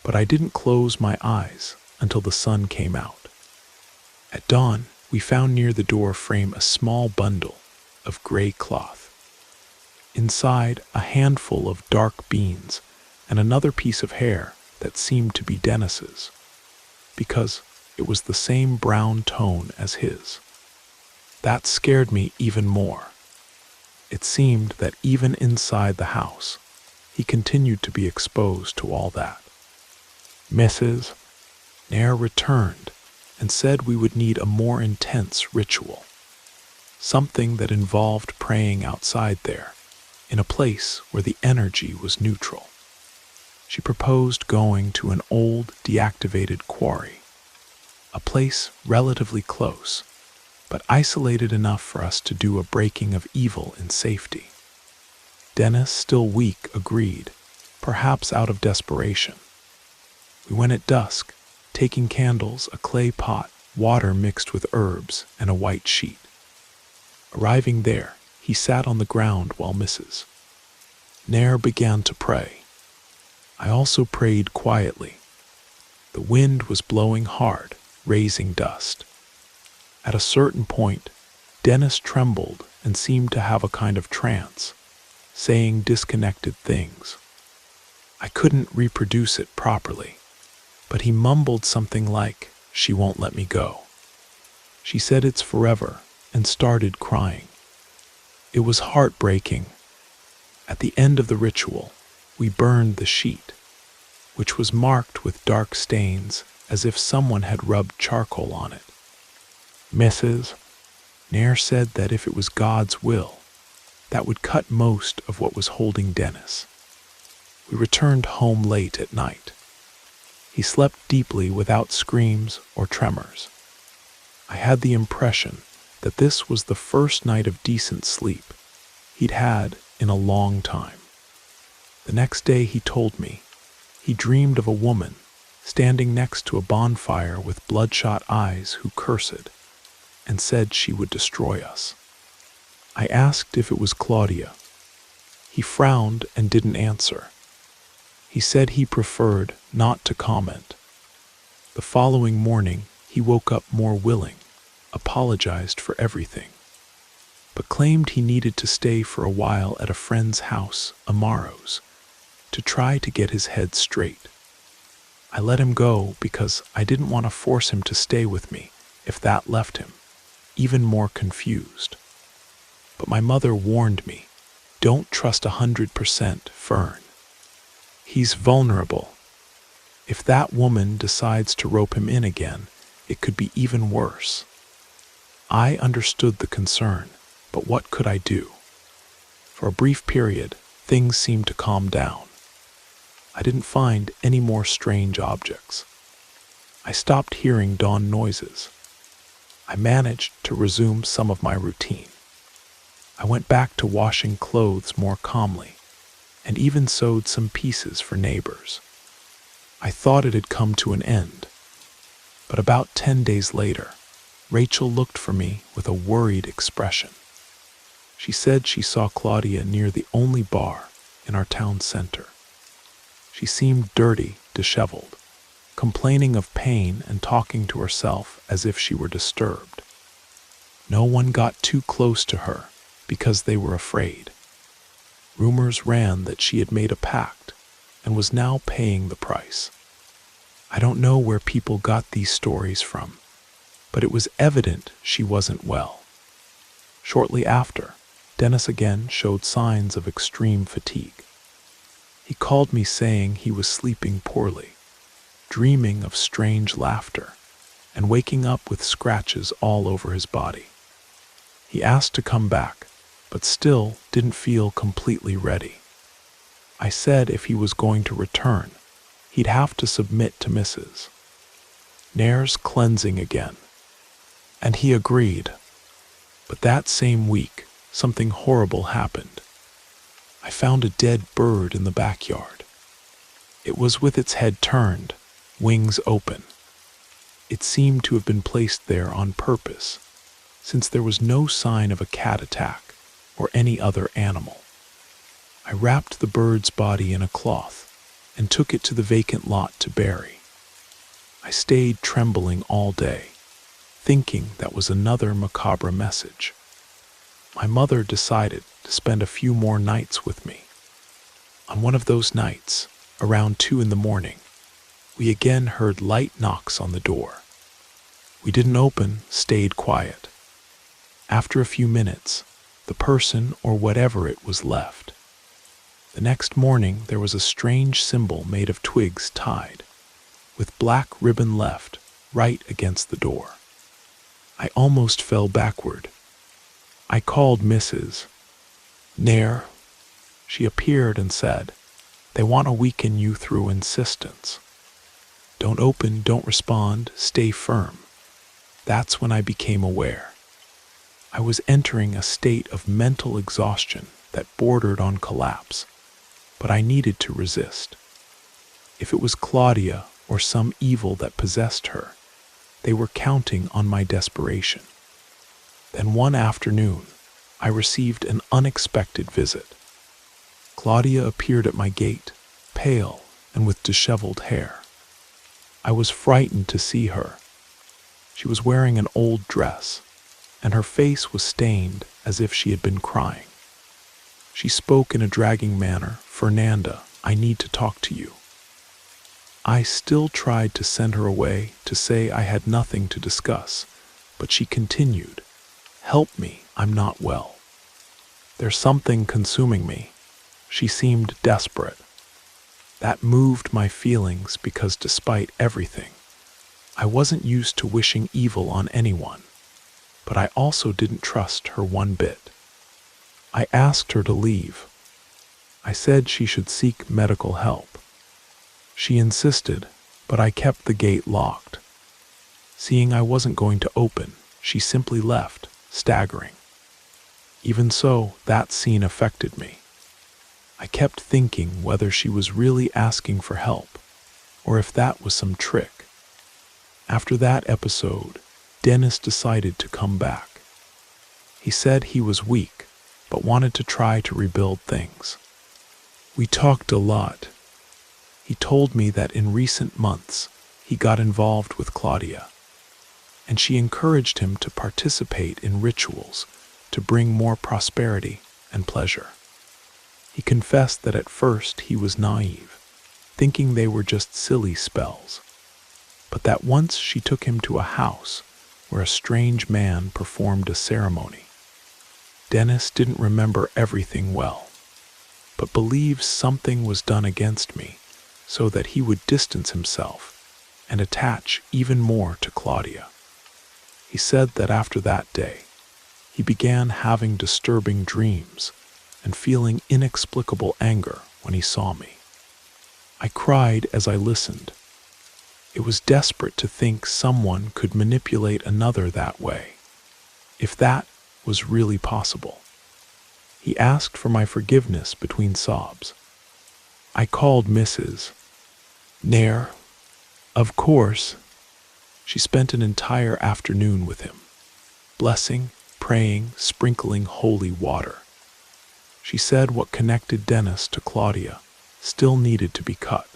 but I didn't close my eyes until the sun came out. At dawn, we found near the door frame a small bundle of gray cloth. Inside, a handful of dark beans and another piece of hair that seemed to be Dennis's, because it was the same brown tone as his. That scared me even more. It seemed that even inside the house, he continued to be exposed to all that. Mrs. Nair returned and said we would need a more intense ritual, something that involved praying outside there, in a place where the energy was neutral. She proposed going to an old, deactivated quarry, a place relatively close, but isolated enough for us to do a breaking of evil in safety. Dennis, still weak, agreed, perhaps out of desperation. We went at dusk, taking candles, a clay pot, water mixed with herbs, and a white sheet. Arriving there, he sat on the ground while Mrs. Nair began to pray. I also prayed quietly. The wind was blowing hard, raising dust. At a certain point, Dennis trembled and seemed to have a kind of trance, saying disconnected things. I couldn't reproduce it properly, but he mumbled something like, "She won't let me go." She said it's forever and started crying. It was heartbreaking. At the end of the ritual, we burned the sheet, which was marked with dark stains as if someone had rubbed charcoal on it. Mrs. Nair said that if it was God's will, that would cut most of what was holding Dennis. We returned home late at night. He slept deeply without screams or tremors. I had the impression that this was the first night of decent sleep he'd had in a long time. The next day, he told me, he dreamed of a woman standing next to a bonfire with bloodshot eyes who cursed and said she would destroy us. I asked if it was Claudia. He frowned and didn't answer. He said he preferred not to comment. The following morning, he woke up more willing, apologized for everything, but claimed he needed to stay for a while at a friend's house, Amaro's, to try to get his head straight. I let him go because I didn't want to force him to stay with me if that left him even more confused. But my mother warned me, don't trust 100% Fern. He's vulnerable. If that woman decides to rope him in again, it could be even worse. I understood the concern, but what could I do? For a brief period, things seemed to calm down. I didn't find any more strange objects. I stopped hearing dawn noises. I managed to resume some of my routine. I went back to washing clothes more calmly, and even sewed some pieces for neighbors. I thought it had come to an end, but about 10 days later, Rachel looked for me with a worried expression. She said she saw Claudia near the only bar in our town center. She seemed dirty, disheveled, complaining of pain and talking to herself as if she were disturbed. No one got too close to her because they were afraid. Rumors ran that she had made a pact and was now paying the price. I don't know where people got these stories from, but it was evident she wasn't well. Shortly after, Dennis again showed signs of extreme fatigue. He called me saying he was sleeping poorly, dreaming of strange laughter, and waking up with scratches all over his body. He asked to come back, but still didn't feel completely ready. I said if he was going to return, he'd have to submit to Mrs. Nair's cleansing again, and he agreed. But that same week, something horrible happened. I found a dead bird in the backyard. It was with its head turned, wings open. It seemed to have been placed there on purpose, since there was no sign of a cat attack or any other animal. I wrapped the bird's body in a cloth and took it to the vacant lot to bury. I stayed trembling all day, thinking that was another macabre message. My mother decided to spend a few more nights with me. On one of those nights, around 2 a.m, we again heard light knocks on the door. We didn't open, stayed quiet. After a few minutes, the person or whatever it was left. The next morning there was a strange symbol made of twigs tied, with black ribbon left right against the door. I almost fell backward. I called Mrs. Nair. She appeared and said, "They want to weaken you through insistence. Don't open, don't respond, stay firm." That's when I became aware. I was entering a state of mental exhaustion that bordered on collapse, but I needed to resist. If it was Claudia or some evil that possessed her, they were counting on my desperation. Then one afternoon, I received an unexpected visit. Claudia appeared at my gate, pale and with disheveled hair. I was frightened to see her. She was wearing an old dress, and her face was stained as if she had been crying. She spoke in a dragging manner, "Fernanda, I need to talk to you." I still tried to send her away to say I had nothing to discuss, but she continued, "Help me, I'm not well. There's something consuming me." She seemed desperate. That moved my feelings because despite everything, I wasn't used to wishing evil on anyone, but I also didn't trust her one bit. I asked her to leave. I said she should seek medical help. She insisted, but I kept the gate locked. Seeing I wasn't going to open, she simply left, staggering. Even so, that scene affected me. I kept thinking whether she was really asking for help, or if that was some trick. After that episode, Dennis decided to come back. He said he was weak, but wanted to try to rebuild things. We talked a lot. He told me that in recent months, he got involved with Claudia, and she encouraged him to participate in rituals to bring more prosperity and pleasure. He confessed that at first he was naive, thinking they were just silly spells, but that once she took him to a house where a strange man performed a ceremony. Dennis didn't remember everything well, but believes something was done against me so that he would distance himself and attach even more to Claudia. He said that after that day, he began having disturbing dreams and feeling inexplicable anger when he saw me. I cried as I listened. It was desperate to think someone could manipulate another that way, if that was really possible. He asked for my forgiveness between sobs. I called Mrs. Nair. Of course, she spent an entire afternoon with him, blessing, praying, sprinkling holy water. She said what connected Dennis to Claudia still needed to be cut.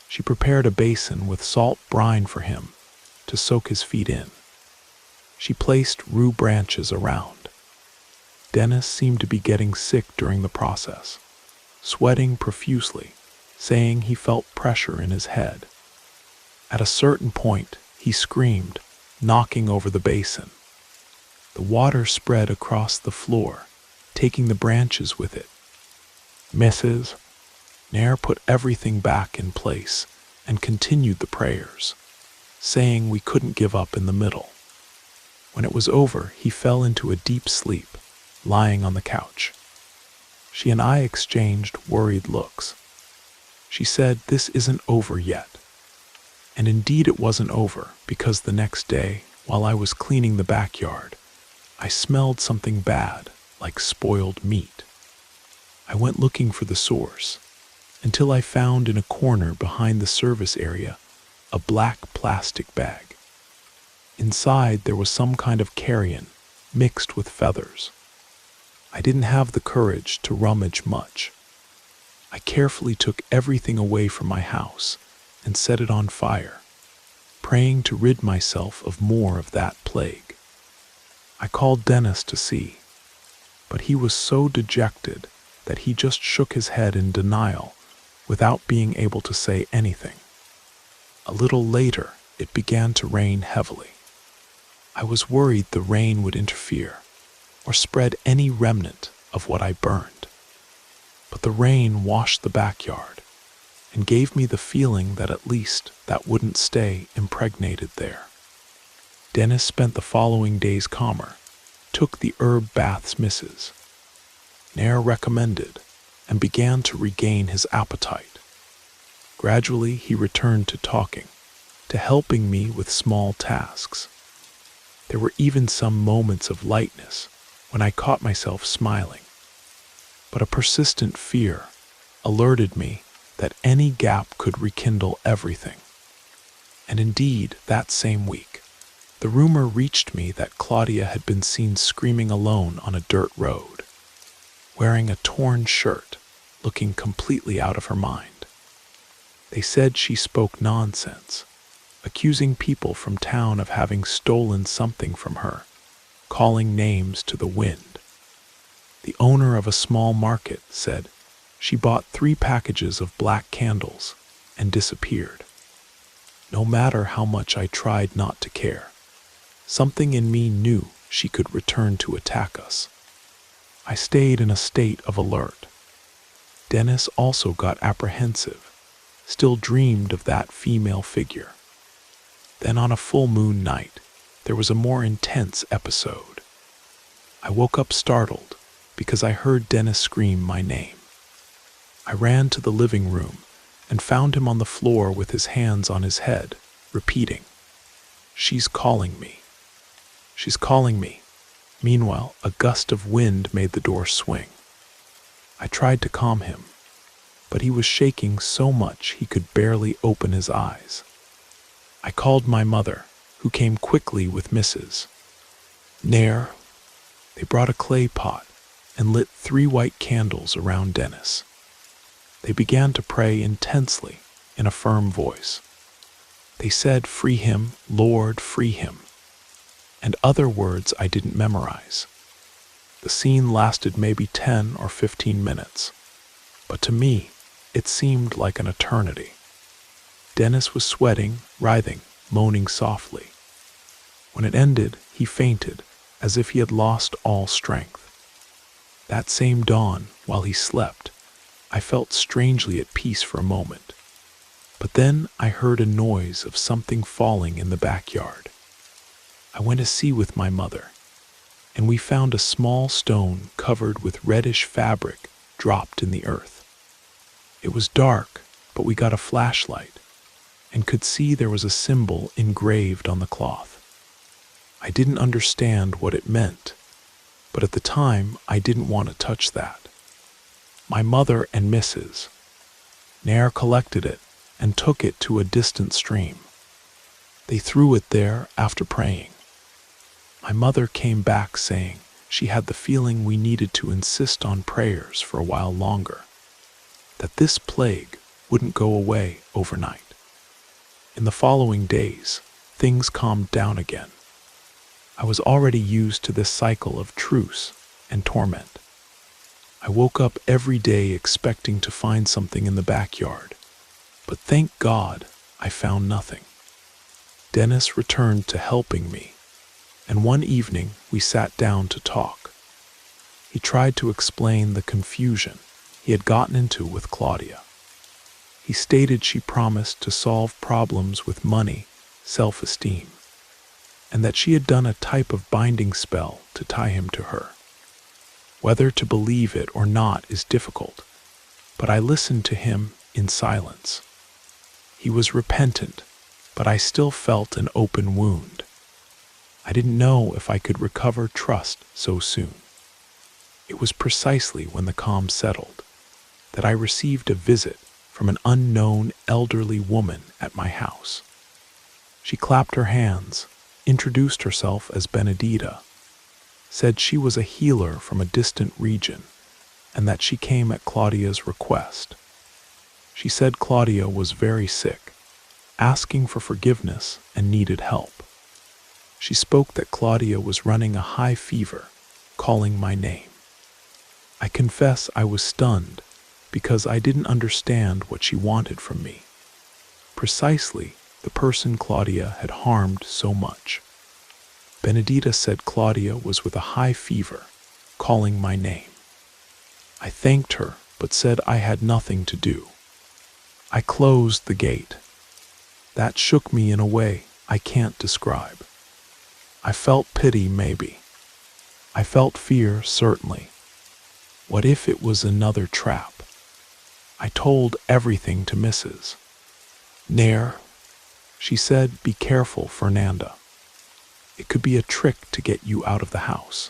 She prepared a basin with salt brine for him to soak his feet in. She placed rue branches around. Dennis seemed to be getting sick during the process, sweating profusely, saying he felt pressure in his head. At a certain point, he screamed, knocking over the basin. The water spread across the floor, taking the branches with it. Mrs. Nair put everything back in place and continued the prayers, saying we couldn't give up in the middle. When it was over, he fell into a deep sleep, lying on the couch. She and I exchanged worried looks. She said, "This isn't over yet." And indeed it wasn't over, because the next day, while I was cleaning the backyard, I smelled something bad, like spoiled meat. I went looking for the source, until I found in a corner behind the service area a black plastic bag. Inside there was some kind of carrion mixed with feathers. I didn't have the courage to rummage much. I carefully took everything away from my house and set it on fire, praying to rid myself of more of that plague. I called Dennis to see, but he was so dejected that he just shook his head in denial without being able to say anything. A little later, it began to rain heavily. I was worried the rain would interfere or spread any remnant of what I burned. But the rain washed the backyard and gave me the feeling that at least that wouldn't stay impregnated there. Dennis spent the following days calmer, took the herb baths Mrs. Nair recommended, and began to regain his appetite. Gradually he returned to talking, to helping me with small tasks. There were even some moments of lightness when I caught myself smiling. But a persistent fear alerted me that any gap could rekindle everything. And indeed, that same week, the rumor reached me that Claudia had been seen screaming alone on a dirt road, wearing a torn shirt, looking completely out of her mind. They said she spoke nonsense, accusing people from town of having stolen something from her, calling names to the wind. The owner of a small market said she bought 3 packages of black candles and disappeared. No matter how much I tried not to care, something in me knew she could return to attack us. I stayed in a state of alert. Dennis also got apprehensive, still dreamed of that female figure. Then on a full moon night, there was a more intense episode. I woke up startled because I heard Dennis scream my name. I ran to the living room and found him on the floor with his hands on his head, repeating, "She's calling me. She's calling me." Meanwhile, a gust of wind made the door swing. I tried to calm him, but he was shaking so much he could barely open his eyes. I called my mother, who came quickly with Mrs. Nair. They brought a clay pot and lit 3 white candles around Dennis. They began to pray intensely in a firm voice. They said, "Free him, Lord, free him," and other words I didn't memorize. The scene lasted maybe 10 or 15 minutes, but to me, it seemed like an eternity. Dennis was sweating, writhing, moaning softly. When it ended, he fainted, as if he had lost all strength. That same dawn, while he slept, I felt strangely at peace for a moment. But then I heard a noise of something falling in the backyard. I went to see with my mother, and we found a small stone covered with reddish fabric dropped in the earth. It was dark, but we got a flashlight and could see there was a symbol engraved on the cloth. I didn't understand what it meant, but at the time I didn't want to touch that. My mother and Mrs. Nair collected it and took it to a distant stream. They threw it there after praying. My mother came back saying she had the feeling we needed to insist on prayers for a while longer, that this plague wouldn't go away overnight. In the following days, things calmed down again. I was already used to this cycle of truce and torment. I woke up every day expecting to find something in the backyard, but thank God I found nothing. Dennis returned to helping me, and one evening we sat down to talk. He tried to explain the confusion he had gotten into with Claudia. He stated she promised to solve problems with money, self-esteem, and that she had done a type of binding spell to tie him to her. Whether to believe it or not is difficult, but I listened to him in silence. He was repentant, but I still felt an open wound. I didn't know if I could recover trust so soon. It was precisely when the calm settled that I received a visit from an unknown elderly woman at my house. She clapped her hands, introduced herself as Benedita, said she was a healer from a distant region, and that she came at Claudia's request. She said Claudia was very sick, asking for forgiveness and needed help. She spoke that Claudia was running a high fever, calling my name. I confess I was stunned because I didn't understand what she wanted from me. Precisely the person Claudia had harmed so much. Benedita said Claudia was with a high fever, calling my name. I thanked her, but said I had nothing to do. I closed the gate. That shook me in a way I can't describe. I felt pity, maybe. I felt fear, certainly. What if it was another trap? I told everything to Mrs. Nair. She said, "Be careful, Fernanda. It could be a trick to get you out of the house."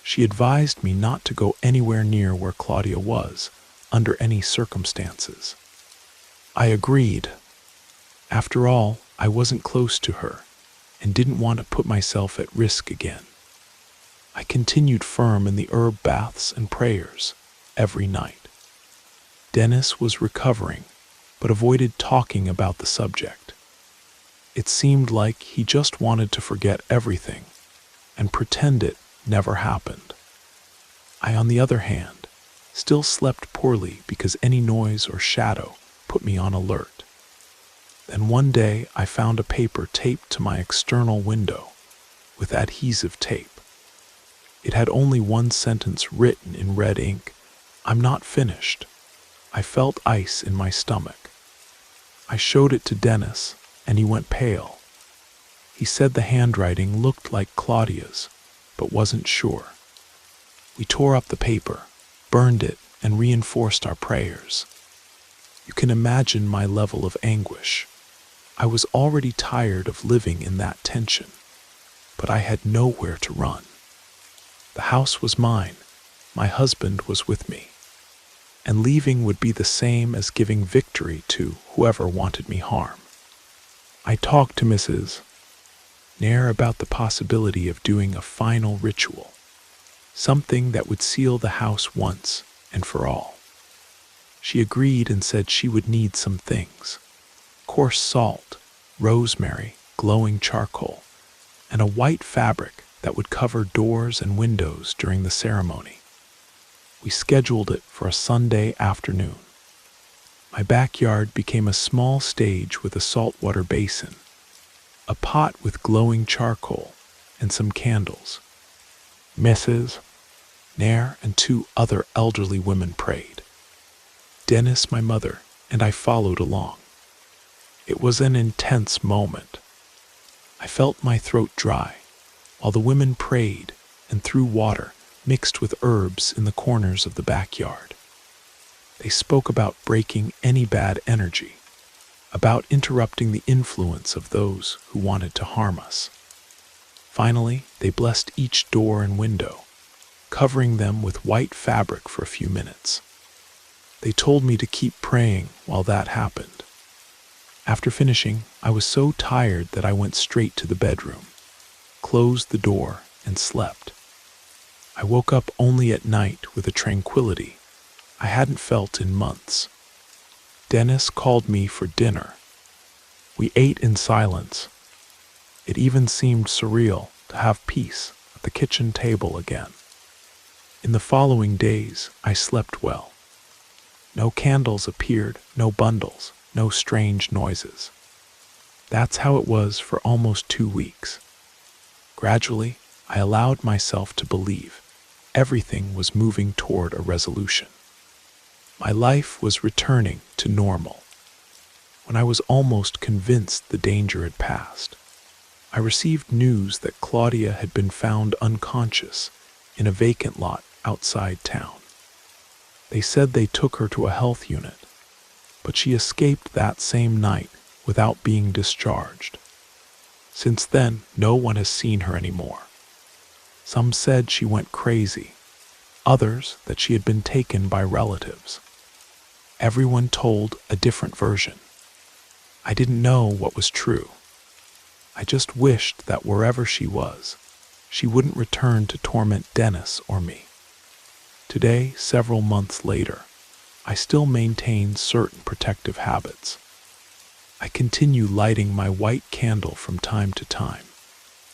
She advised me not to go anywhere near where Claudia was, under any circumstances. I agreed. After all, I wasn't close to her, and didn't want to put myself at risk again. I continued firm in the herb baths and prayers every night. Dennis was recovering, but avoided talking about the subject. It seemed like he just wanted to forget everything and pretend it never happened. I, on the other hand, still slept poorly because any noise or shadow put me on alert. Then one day I found a paper taped to my external window with adhesive tape. It had only one sentence written in red ink: "I'm not finished." I felt ice in my stomach. I showed it to Dennis, and he went pale. He said the handwriting looked like Claudia's, but wasn't sure. We tore up the paper, burned it, and reinforced our prayers. You can imagine my level of anguish. I was already tired of living in that tension, but I had nowhere to run. The house was mine, my husband was with me, and leaving would be the same as giving victory to whoever wanted me harm. I talked to Mrs. Nair about the possibility of doing a final ritual, something that would seal the house once and for all. She agreed and said she would need some things: coarse salt, rosemary, glowing charcoal, and a white fabric that would cover doors and windows during the ceremony. We scheduled it for a Sunday afternoon. My backyard became a small stage with a saltwater basin, a pot with glowing charcoal, and some candles. Mrs. Nair and two other elderly women prayed. Dennis, my mother, and I followed along. It was an intense moment. I felt my throat dry while the women prayed and threw water mixed with herbs in the corners of the backyard. They spoke about breaking any bad energy, about interrupting the influence of those who wanted to harm us. Finally, they blessed each door and window, covering them with white fabric for a few minutes. They told me to keep praying while that happened. After finishing, I was so tired that I went straight to the bedroom, closed the door, and slept. I woke up only at night with a tranquility I hadn't felt in months. Dennis called me for dinner. We ate in silence. It even seemed surreal to have peace at the kitchen table again. In the following days, I slept well. No candles appeared, no bundles, no strange noises. That's how it was for almost 2 weeks. Gradually, I allowed myself to believe everything was moving toward a resolution. My life was returning to normal. When I was almost convinced the danger had passed, I received news that Claudia had been found unconscious in a vacant lot outside town. They said they took her to a health unit, but she escaped that same night without being discharged. Since then, no one has seen her anymore. Some said she went crazy, others that she had been taken by relatives. Everyone told a different version. I didn't know what was true. I just wished that wherever she was, she wouldn't return to torment Dennis or me. Today, several months later, I still maintain certain protective habits. I continue lighting my white candle from time to time,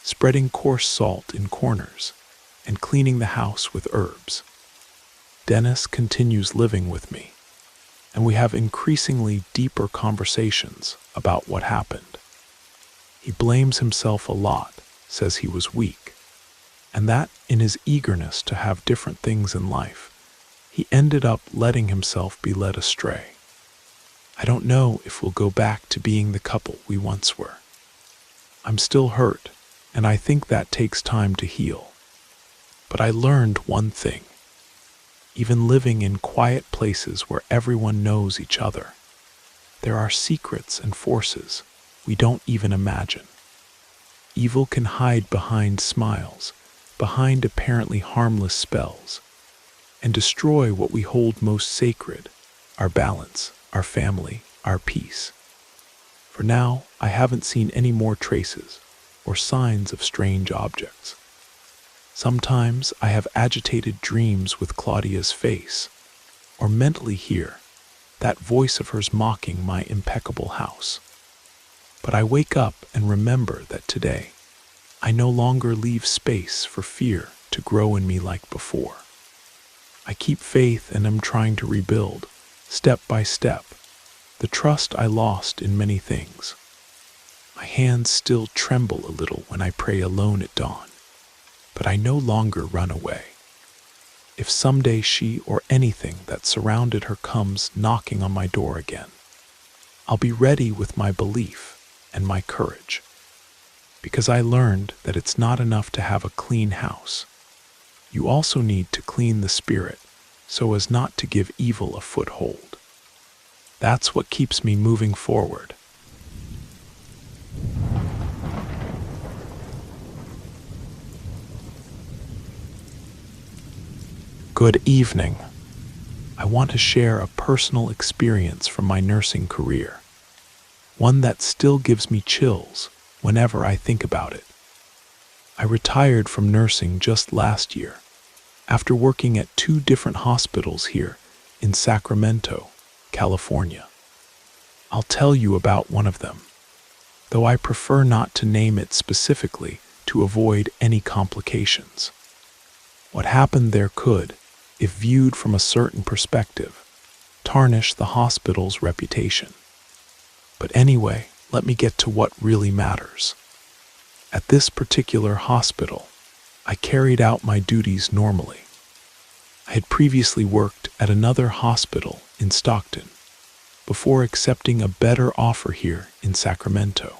spreading coarse salt in corners, and cleaning the house with herbs. Dennis continues living with me, and we have increasingly deeper conversations about what happened. He blames himself a lot, says he was weak, and that in his eagerness to have different things in life, he ended up letting himself be led astray. I don't know if we'll go back to being the couple we once were. I'm still hurt, and I think that takes time to heal. But I learned one thing. Even living in quiet places where everyone knows each other, there are secrets and forces we don't even imagine. Evil can hide behind smiles, behind apparently harmless spells, and destroy what we hold most sacred, our balance, our family, our peace. For now, I haven't seen any more traces or signs of strange objects. Sometimes I have agitated dreams with Claudia's face, or mentally hear that voice of hers mocking my impeccable house. But I wake up and remember that today, I no longer leave space for fear to grow in me like before. I keep faith and am trying to rebuild, step by step, the trust I lost in many things. My hands still tremble a little when I pray alone at dawn, but I no longer run away. If someday she or anything that surrounded her comes knocking on my door again, I'll be ready with my belief and my courage, because I learned that it's not enough to have a clean house. You also need to clean the spirit so as not to give evil a foothold. That's what keeps me moving forward. Good evening. I want to share a personal experience from my nursing career, one that still gives me chills whenever I think about it. I retired from nursing just last year, after working at 2 different hospitals here in Sacramento, California. I'll tell you about one of them, though I prefer not to name it specifically to avoid any complications. What happened there could, if viewed from a certain perspective, tarnish the hospital's reputation. But anyway, let me get to what really matters. At this particular hospital, I carried out my duties normally. I had previously worked at another hospital in Stockton before accepting a better offer here in Sacramento.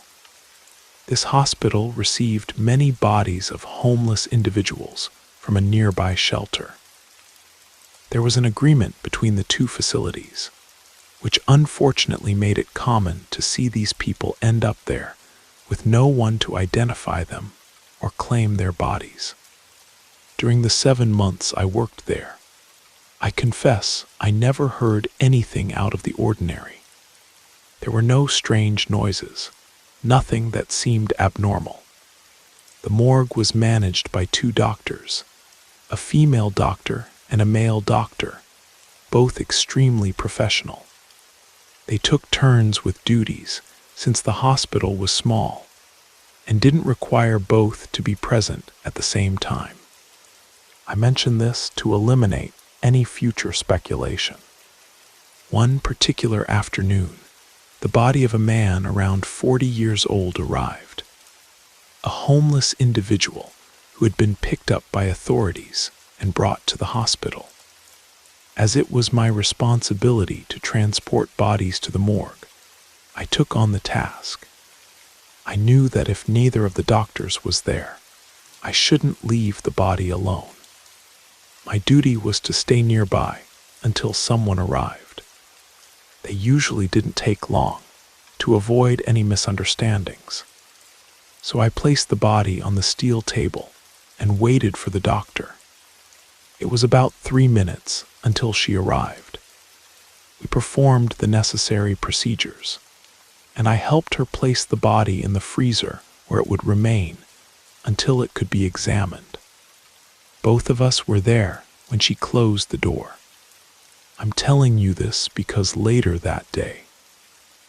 This hospital received many bodies of homeless individuals from a nearby shelter. There was an agreement between the two facilities, which unfortunately made it common to see these people end up there with no one to identify them or claim their bodies. During the 7 months I worked there, I confess I never heard anything out of the ordinary. There were no strange noises, nothing that seemed abnormal. The morgue was managed by 2 doctors, a female doctor and a male doctor, both extremely professional. They took turns with duties since the hospital was small and didn't require both to be present at the same time. I mention this to eliminate any future speculation. One particular afternoon, the body of a man around 40 years old arrived. A homeless individual who had been picked up by authorities and brought to the hospital. As it was my responsibility to transport bodies to the morgue, I took on the task. I knew that if neither of the doctors was there, I shouldn't leave the body alone. My duty was to stay nearby until someone arrived. They usually didn't take long, to avoid any misunderstandings. So I placed the body on the steel table and waited for the doctor. It was about 3 minutes until she arrived. We performed the necessary procedures, and I helped her place the body in the freezer where it would remain until it could be examined. Both of us were there when she closed the door. I'm telling you this because later that day,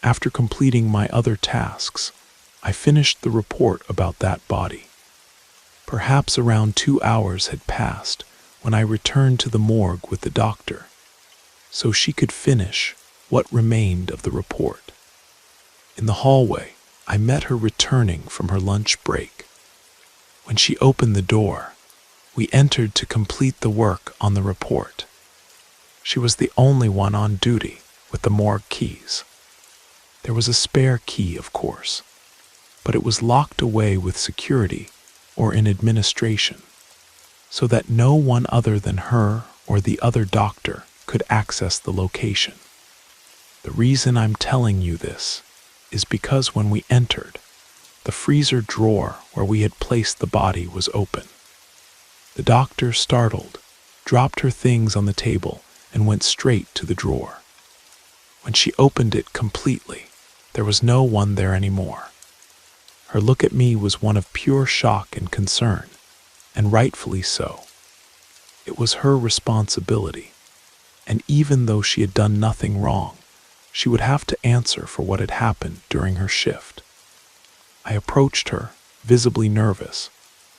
after completing my other tasks, I finished the report about that body. Perhaps around 2 hours had passed when I returned to the morgue with the doctor, so she could finish what remained of the report. In the hallway, I met her returning from her lunch break. When she opened the door, we entered to complete the work on the report. She was the only one on duty with the morgue keys. There was a spare key, of course, but it was locked away with security or in administration, so that no one other than her or the other doctor could access the location. The reason I'm telling you this is because when we entered, the freezer drawer where we had placed the body was open. The doctor, startled, dropped her things on the table and went straight to the drawer. When she opened it completely, there was no one there anymore. Her look at me was one of pure shock and concern, and rightfully so. It was her responsibility, and even though she had done nothing wrong, she would have to answer for what had happened during her shift. I approached her, visibly nervous,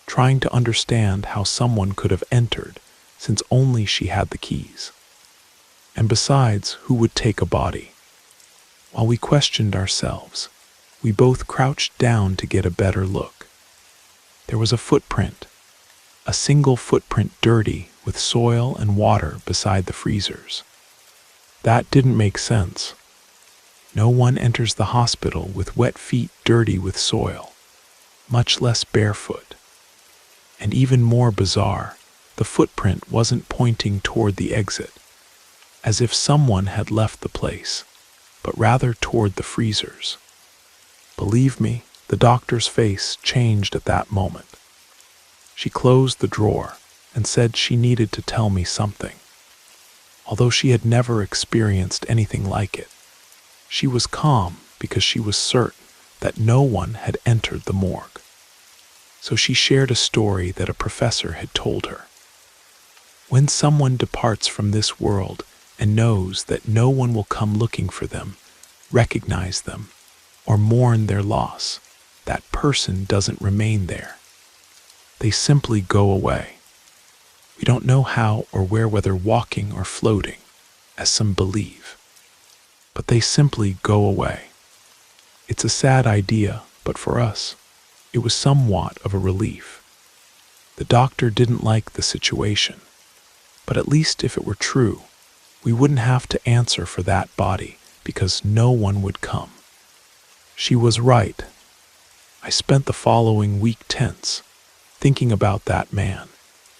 trying to understand how someone could have entered since only she had the keys. And besides, who would take a body? While we questioned ourselves, we both crouched down to get a better look. There was a footprint, a single footprint dirty with soil and water beside the freezers. That didn't make sense. No one enters the hospital with wet feet dirty with soil, much less barefoot. And even more bizarre, the footprint wasn't pointing toward the exit, as if someone had left the place, but rather toward the freezers. Believe me, the doctor's face changed at that moment. She closed the drawer and said she needed to tell me something. Although she had never experienced anything like it, she was calm because she was certain that no one had entered the morgue. So she shared a story that a professor had told her. When someone departs from this world and knows that no one will come looking for them, recognize them, or mourn their loss, that person doesn't remain there. They simply go away. We don't know how or where, whether walking or floating, as some believe. But they simply go away. It's a sad idea, but for us, it was somewhat of a relief. The doctor didn't like the situation, but at least if it were true, we wouldn't have to answer for that body because no one would come. She was right. I spent the following week tense, thinking about that man,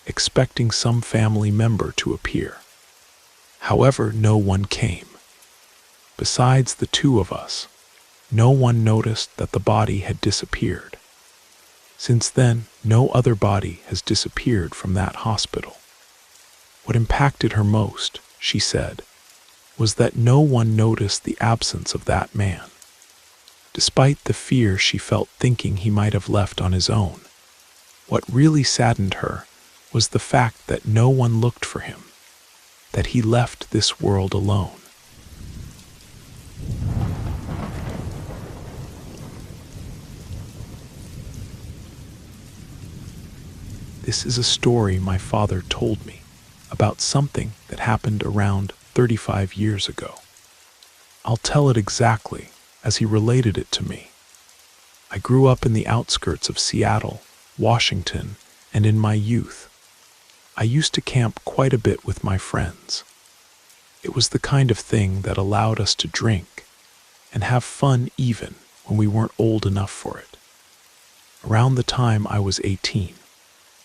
expecting some family member to appear. However, no one came. Besides the two of us, no one noticed that the body had disappeared. Since then, no other body has disappeared from that hospital. What impacted her most, she said, was that no one noticed the absence of that man. Despite the fear she felt thinking he might have left on his own, what really saddened her was the fact that no one looked for him, that he left this world alone. This is a story my father told me about something that happened around 35 years ago. I'll tell it exactly as he related it to me. I grew up in the outskirts of Seattle, Washington, and in my youth, I used to camp quite a bit with my friends. It was the kind of thing that allowed us to drink and have fun even when we weren't old enough for it. Around the time I was 18,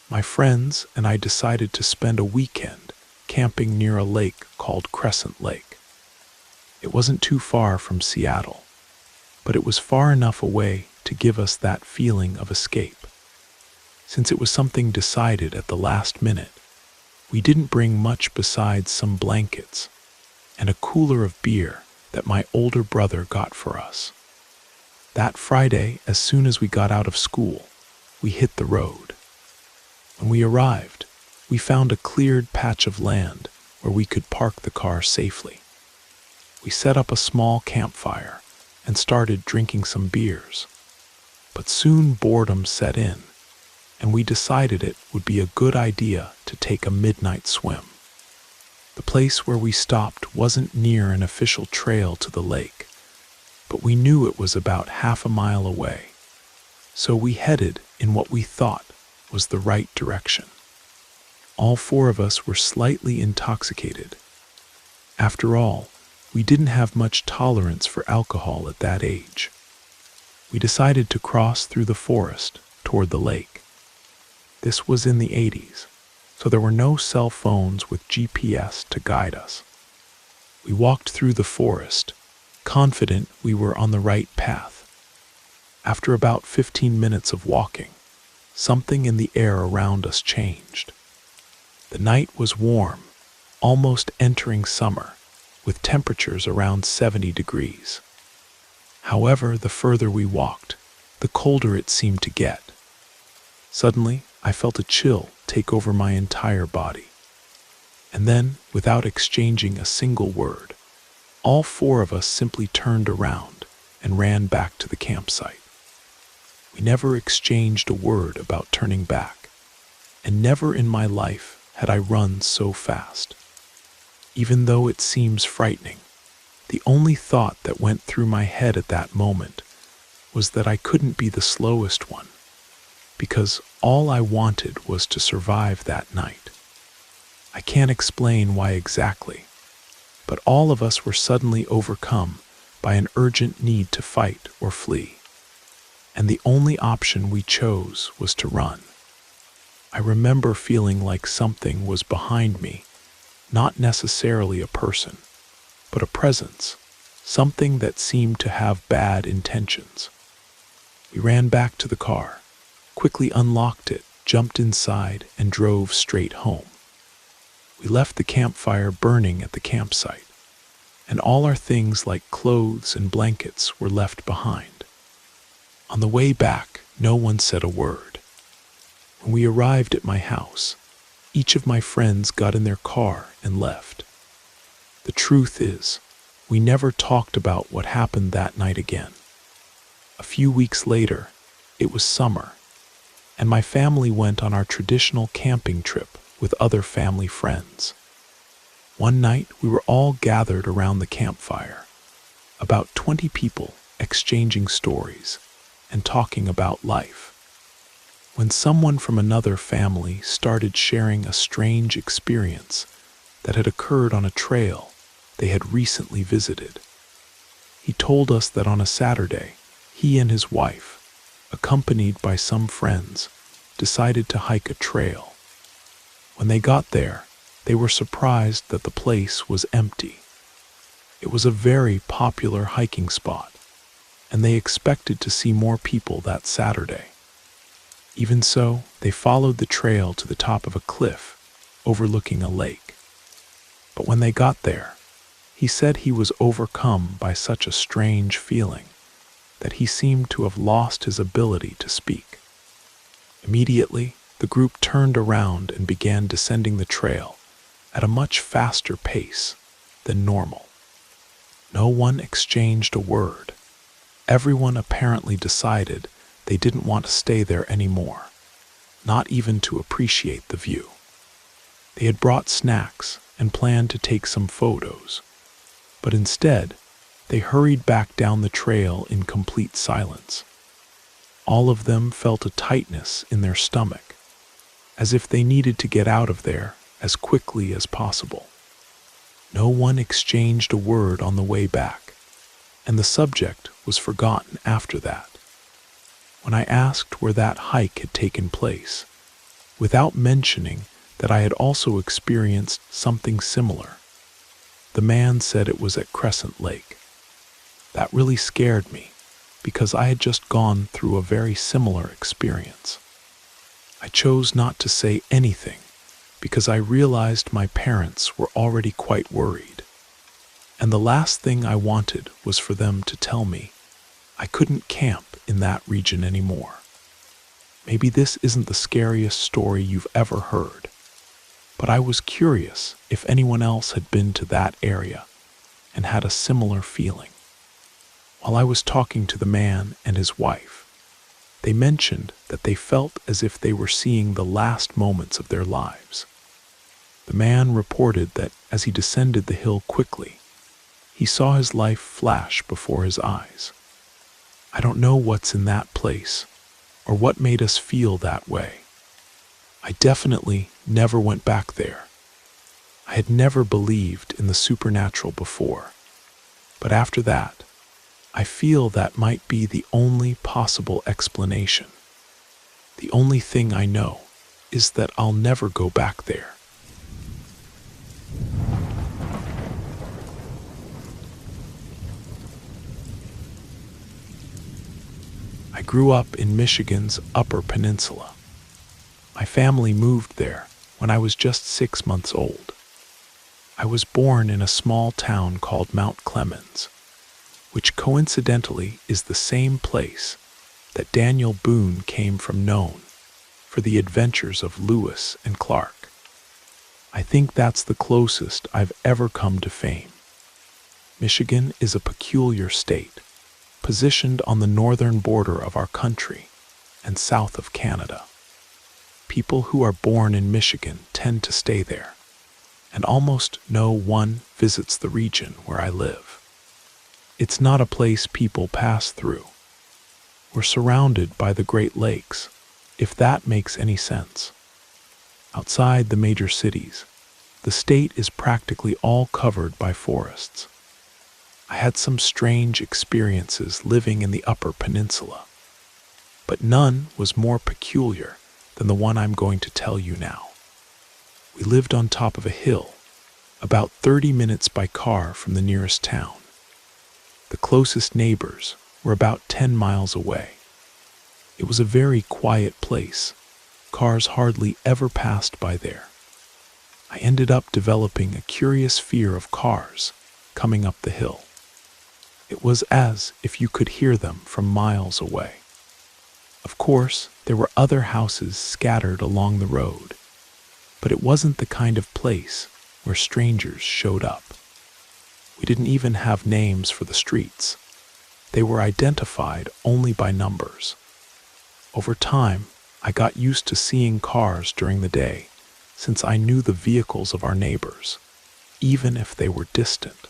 my friends and I decided to spend a weekend camping near a lake called Crescent Lake. It wasn't too far from Seattle, but it was far enough away to give us that feeling of escape. Since it was something decided at the last minute, we didn't bring much besides some blankets and a cooler of beer that my older brother got for us. That Friday, as soon as we got out of school, we hit the road. When we arrived, we found a cleared patch of land where we could park the car safely. We set up a small campfire and started drinking some beers. But soon boredom set in, and we decided it would be a good idea to take a midnight swim. The place where we stopped wasn't near an official trail to the lake, but we knew it was about half a mile away, so we headed in what we thought was the right direction. All four of us were slightly intoxicated. After all, we didn't have much tolerance for alcohol at that age. We decided to cross through the forest toward the lake. This was in the 80s, so there were no cell phones with GPS to guide us. We walked through the forest, confident we were on the right path. After about 15 minutes of walking, something in the air around us changed. The night was warm, almost entering summer, with temperatures around 70 degrees. However, the further we walked, the colder it seemed to get. Suddenly, I felt a chill take over my entire body. And then, without exchanging a single word, all four of us simply turned around and ran back to the campsite. We never exchanged a word about turning back, and never in my life had I run so fast. Even though it seems frightening, the only thought that went through my head at that moment was that I couldn't be the slowest one, because all I wanted was to survive that night. I can't explain why exactly, but all of us were suddenly overcome by an urgent need to fight or flee, and the only option we chose was to run. I remember feeling like something was behind me, not necessarily a person, but a presence, something that seemed to have bad intentions. We ran back to the car, quickly unlocked it, jumped inside, and drove straight home. We left the campfire burning at the campsite, and all our things like clothes and blankets were left behind. On the way back, no one said a word. When we arrived at my house, each of my friends got in their car and left. The truth is, we never talked about what happened that night again. A few weeks later, it was summer, and my family went on our traditional camping trip with other family friends. One night, we were all gathered around the campfire, about 20 people exchanging stories and talking about life, when someone from another family started sharing a strange experience that had occurred on a trail they had recently visited. He told us that on a Saturday, he and his wife, accompanied by some friends, decided to hike a trail. When they got there, they were surprised that the place was empty. It was a very popular hiking spot, and they expected to see more people that Saturday. Even so, they followed the trail to the top of a cliff overlooking a lake. But when they got there, he said he was overcome by such a strange feeling that he seemed to have lost his ability to speak. Immediately, the group turned around and began descending the trail at a much faster pace than normal. No one exchanged a word. Everyone apparently decided they didn't want to stay there anymore, not even to appreciate the view. They had brought snacks and planned to take some photos, but instead, they hurried back down the trail in complete silence. All of them felt a tightness in their stomach, as if they needed to get out of there as quickly as possible. No one exchanged a word on the way back, and the subject was forgotten after that. When I asked where that hike had taken place, without mentioning that I had also experienced something similar, the man said it was at Crescent Lake. That really scared me, because I had just gone through a very similar experience. I chose not to say anything because I realized my parents were already quite worried, and the last thing I wanted was for them to tell me I couldn't camp in that region anymore. Maybe this isn't the scariest story you've ever heard, but I was curious if anyone else had been to that area and had a similar feeling. While I was talking to the man and his wife, they mentioned that they felt as if they were seeing the last moments of their lives. The man reported that as he descended the hill quickly, he saw his life flash before his eyes. I don't know what's in that place or what made us feel that way. I definitely never went back there. I had never believed in the supernatural before, but after that, I feel that might be the only possible explanation. The only thing I know is that I'll never go back there. I grew up in Michigan's Upper Peninsula. My family moved there when I was just 6 months old. I was born in a small town called Mount Clemens, which coincidentally is the same place that Daniel Boone came from, known for the adventures of Lewis and Clark. I think that's the closest I've ever come to fame. Michigan is a peculiar state, positioned on the northern border of our country and south of Canada. People who are born in Michigan tend to stay there, and almost no one visits the region where I live. It's not a place people pass through. We're surrounded by the Great Lakes, if that makes any sense. Outside the major cities, the state is practically all covered by forests. I had some strange experiences living in the Upper Peninsula, but none was more peculiar than the one I'm going to tell you now. We lived on top of a hill, about 30 minutes by car from the nearest town. The closest neighbors were about 10 miles away. It was a very quiet place. Cars hardly ever passed by there. I ended up developing a curious fear of cars coming up the hill. It was as if you could hear them from miles away. Of course, there were other houses scattered along the road, but it wasn't the kind of place where strangers showed up. We didn't even have names for the streets. They were identified only by numbers. Over time, I got used to seeing cars during the day, since I knew the vehicles of our neighbors, even if they were distant.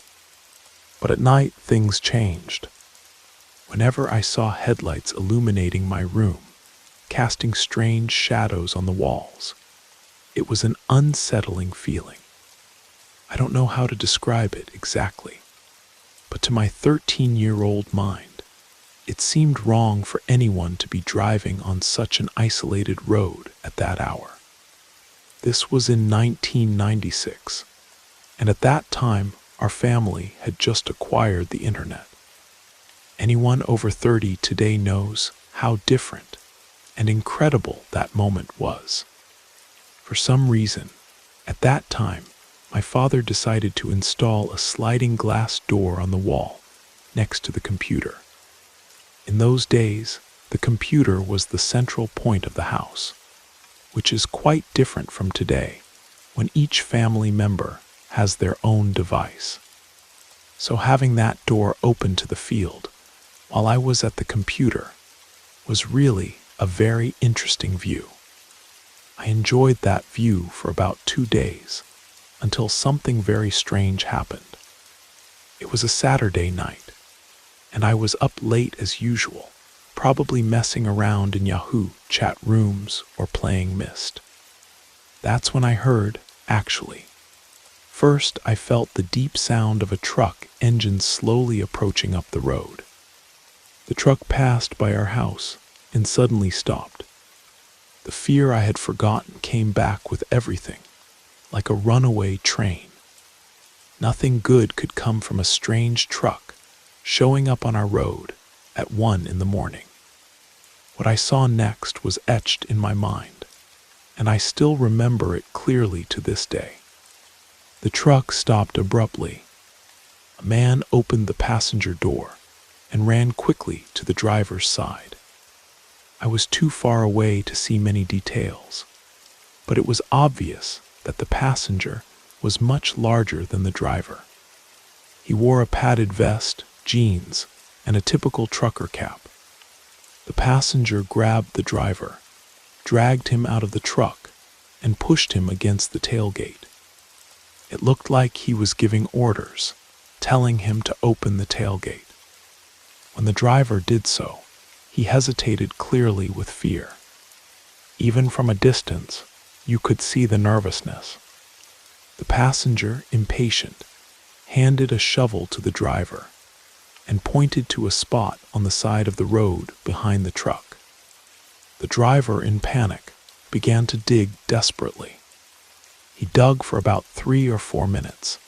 But at night, things changed. Whenever I saw headlights illuminating my room, casting strange shadows on the walls, it was an unsettling feeling. I don't know how to describe it exactly, but to my 13-year-old mind, it seemed wrong for anyone to be driving on such an isolated road at that hour. This was in 1996, and at that time, our family had just acquired the internet. Anyone over 30 today knows how different and incredible that moment was. For some reason, at that time, my father decided to install a sliding glass door on the wall next to the computer. In those days, the computer was the central point of the house, which is quite different from today, when each family member has their own device. So having that door open to the field while I was at the computer was really a very interesting view. I enjoyed that view for about 2 days until something very strange happened. It was a Saturday night, and I was up late as usual, probably messing around in Yahoo chat rooms or playing Myst. That's when I heard, actually. First, I felt the deep sound of a truck engine slowly approaching up the road. The truck passed by our house and suddenly stopped. The fear I had forgotten came back with everything, like a runaway train. Nothing good could come from a strange truck showing up on our road at 1 in the morning. What I saw next was etched in my mind, and I still remember it clearly to this day. The truck stopped abruptly. A man opened the passenger door and ran quickly to the driver's side. I was too far away to see many details, but it was obvious that the passenger was much larger than the driver. He wore a padded vest, jeans, and a typical trucker cap. The passenger grabbed the driver, dragged him out of the truck, and pushed him against the tailgate. It looked like he was giving orders, telling him to open the tailgate. When the driver did so, he hesitated clearly with fear. Even from a distance, you could see the nervousness. The passenger, impatient, handed a shovel to the driver and pointed to a spot on the side of the road behind the truck. The driver, in panic, began to dig desperately. He dug for about 3 or 4 minutes.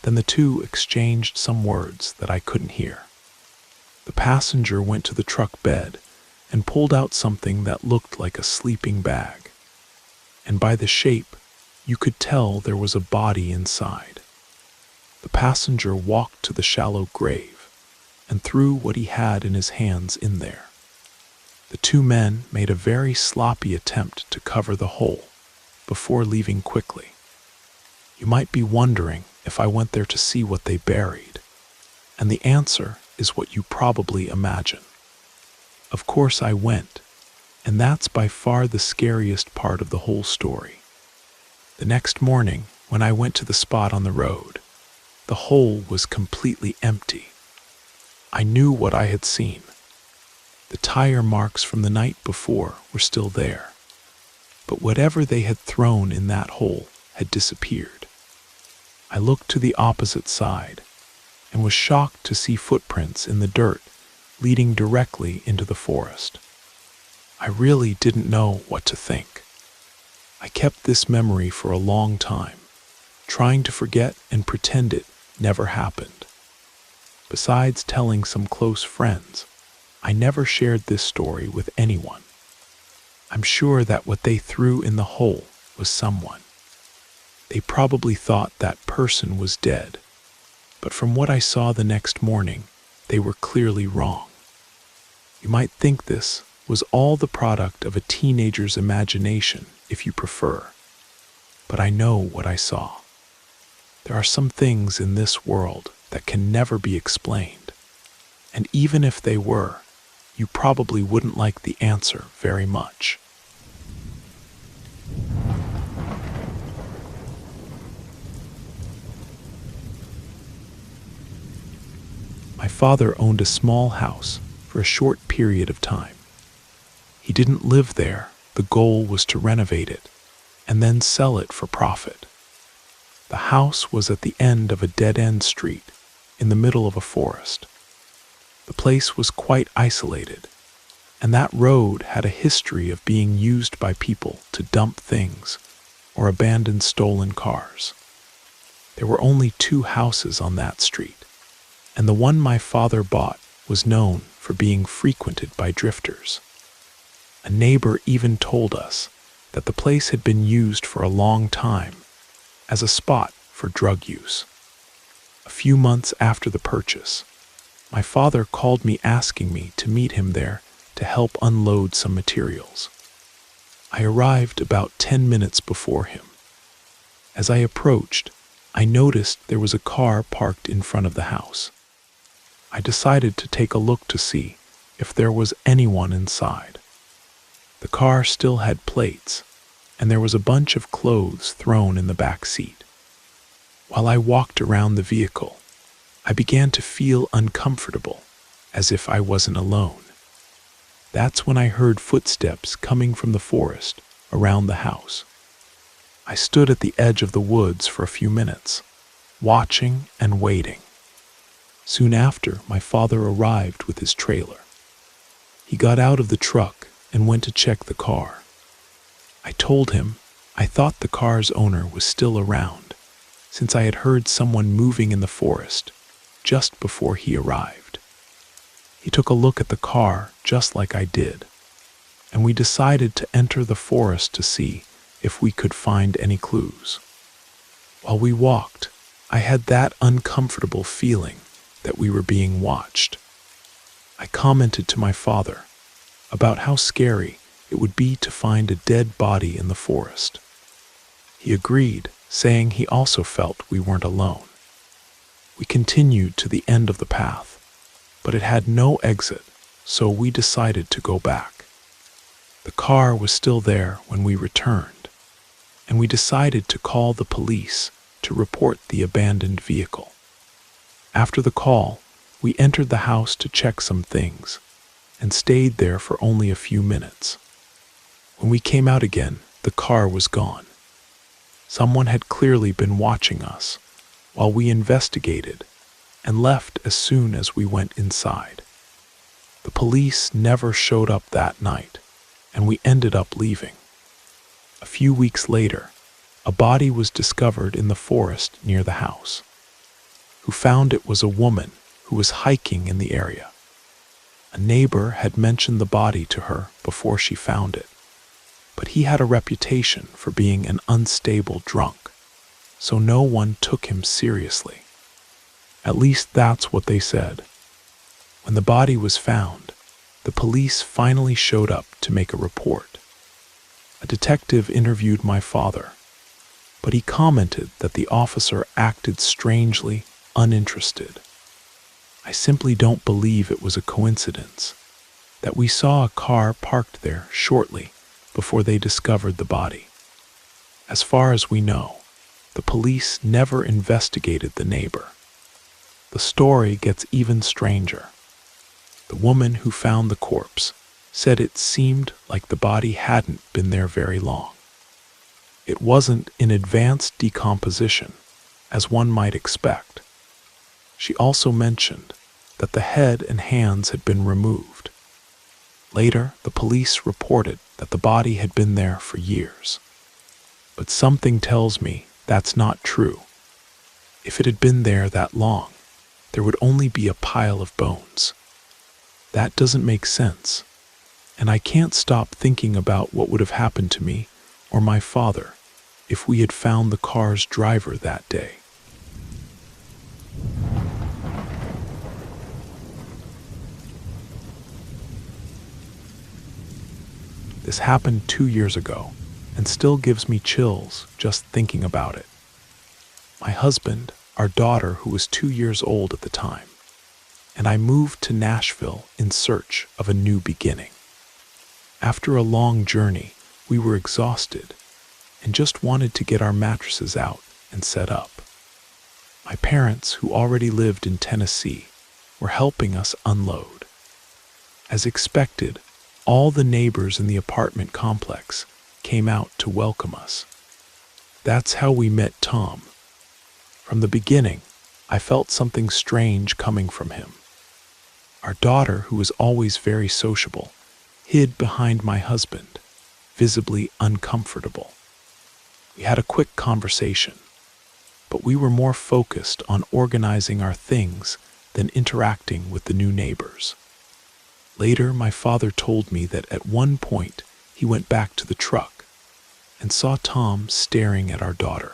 Then the two exchanged some words that I couldn't hear. The passenger went to the truck bed and pulled out something that looked like a sleeping bag. And by the shape, you could tell there was a body inside. The passenger walked to the shallow grave and threw what he had in his hands in there. The two men made a very sloppy attempt to cover the hole before leaving quickly. You might be wondering if I went there to see what they buried, and the answer is what you probably imagine. Of course I went, and that's by far the scariest part of the whole story. The next morning, when I went to the spot on the road, the hole was completely empty. I knew what I had seen. The tire marks from the night before were still there, but whatever they had thrown in that hole had disappeared. I looked to the opposite side and was shocked to see footprints in the dirt leading directly into the forest. I really didn't know what to think. I kept this memory for a long time, trying to forget and pretend it never happened. Besides telling some close friends, I never shared this story with anyone. I'm sure that what they threw in the hole was someone. They probably thought that person was dead, but from what I saw the next morning, they were clearly wrong. You might think this was all the product of a teenager's imagination, if you prefer, but I know what I saw. There are some things in this world that can never be explained, and even if they were, you probably wouldn't like the answer very much. My father owned a small house for a short period of time. He didn't live there. The goal was to renovate it and then sell it for profit. The house was at the end of a dead-end street in the middle of a forest. The place was quite isolated, and that road had a history of being used by people to dump things or abandon stolen cars. There were only 2 houses on that street, and the one my father bought was known for being frequented by drifters. A neighbor even told us that the place had been used for a long time as a spot for drug use. A few months after the purchase, my father called me asking me to meet him there to help unload some materials. I arrived about 10 minutes before him. As I approached, I noticed there was a car parked in front of the house. I decided to take a look to see if there was anyone inside. The car still had plates, and there was a bunch of clothes thrown in the back seat. While I walked around the vehicle, I began to feel uncomfortable, as if I wasn't alone. That's when I heard footsteps coming from the forest around the house. I stood at the edge of the woods for a few minutes, watching and waiting. Soon after, my father arrived with his trailer. He got out of the truck and went to check the car. I told him I thought the car's owner was still around, since I had heard someone moving in the forest just before he arrived. He took a look at the car just like I did, and we decided to enter the forest to see if we could find any clues. While we walked, I had that uncomfortable feeling that we were being watched. I commented to my father about how scary it would be to find a dead body in the forest. He agreed, saying he also felt we weren't alone. We continued to the end of the path, but it had no exit, so we decided to go back. The car was still there when we returned, and we decided to call the police to report the abandoned vehicle. After the call, we entered the house to check some things and stayed there for only a few minutes. When we came out again, the car was gone. Someone had clearly been watching us while we investigated and left as soon as we went inside. The police never showed up that night, and we ended up leaving. A few weeks later, a body was discovered in the forest near the house. Who found it was a woman who was hiking in the area. A neighbor had mentioned the body to her before she found it, but he had a reputation for being an unstable drunk, so no one took him seriously. At least that's what they said. When the body was found, the police finally showed up to make a report. A detective interviewed my father, but he commented that the officer acted strangely uninterested. I simply don't believe it was a coincidence that we saw a car parked there shortly before they discovered the body. As far as we know, the police never investigated the neighbor. The story gets even stranger. The woman who found the corpse said it seemed like the body hadn't been there very long. It wasn't in advanced decomposition, as one might expect. She also mentioned that the head and hands had been removed. Later, the police reported that the body had been there for years. But something tells me that's not true. If it had been there that long, there would only be a pile of bones. That doesn't make sense, and I can't stop thinking about what would have happened to me or my father if we had found the car's driver that day. This happened 2 years ago and still gives me chills just thinking about it. My husband, our daughter who was 2 years old at the time, and I moved to Nashville in search of a new beginning. After a long journey, we were exhausted and just wanted to get our mattresses out and set up. My parents, who already lived in Tennessee, were helping us unload. As expected, all the neighbors in the apartment complex came out to welcome us. That's how we met Tom. From the beginning, I felt something strange coming from him. Our daughter, who was always very sociable, hid behind my husband, visibly uncomfortable. We had a quick conversation, but we were more focused on organizing our things than interacting with the new neighbors. Later, my father told me that at one point he went back to the truck and saw Tom staring at our daughter.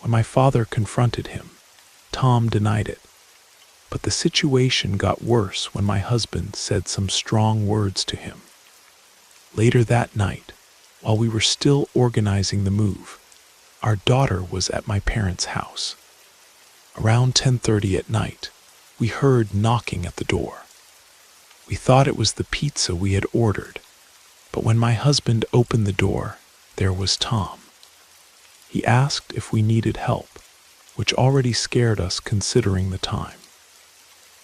When my father confronted him, Tom denied it. But the situation got worse when my husband said some strong words to him. Later that night, while we were still organizing the move, our daughter was at my parents' house. Around 10:30 at night, we heard knocking at the door. We thought it was the pizza we had ordered, but when my husband opened the door, there was Tom. He asked if we needed help, which already scared us considering the time.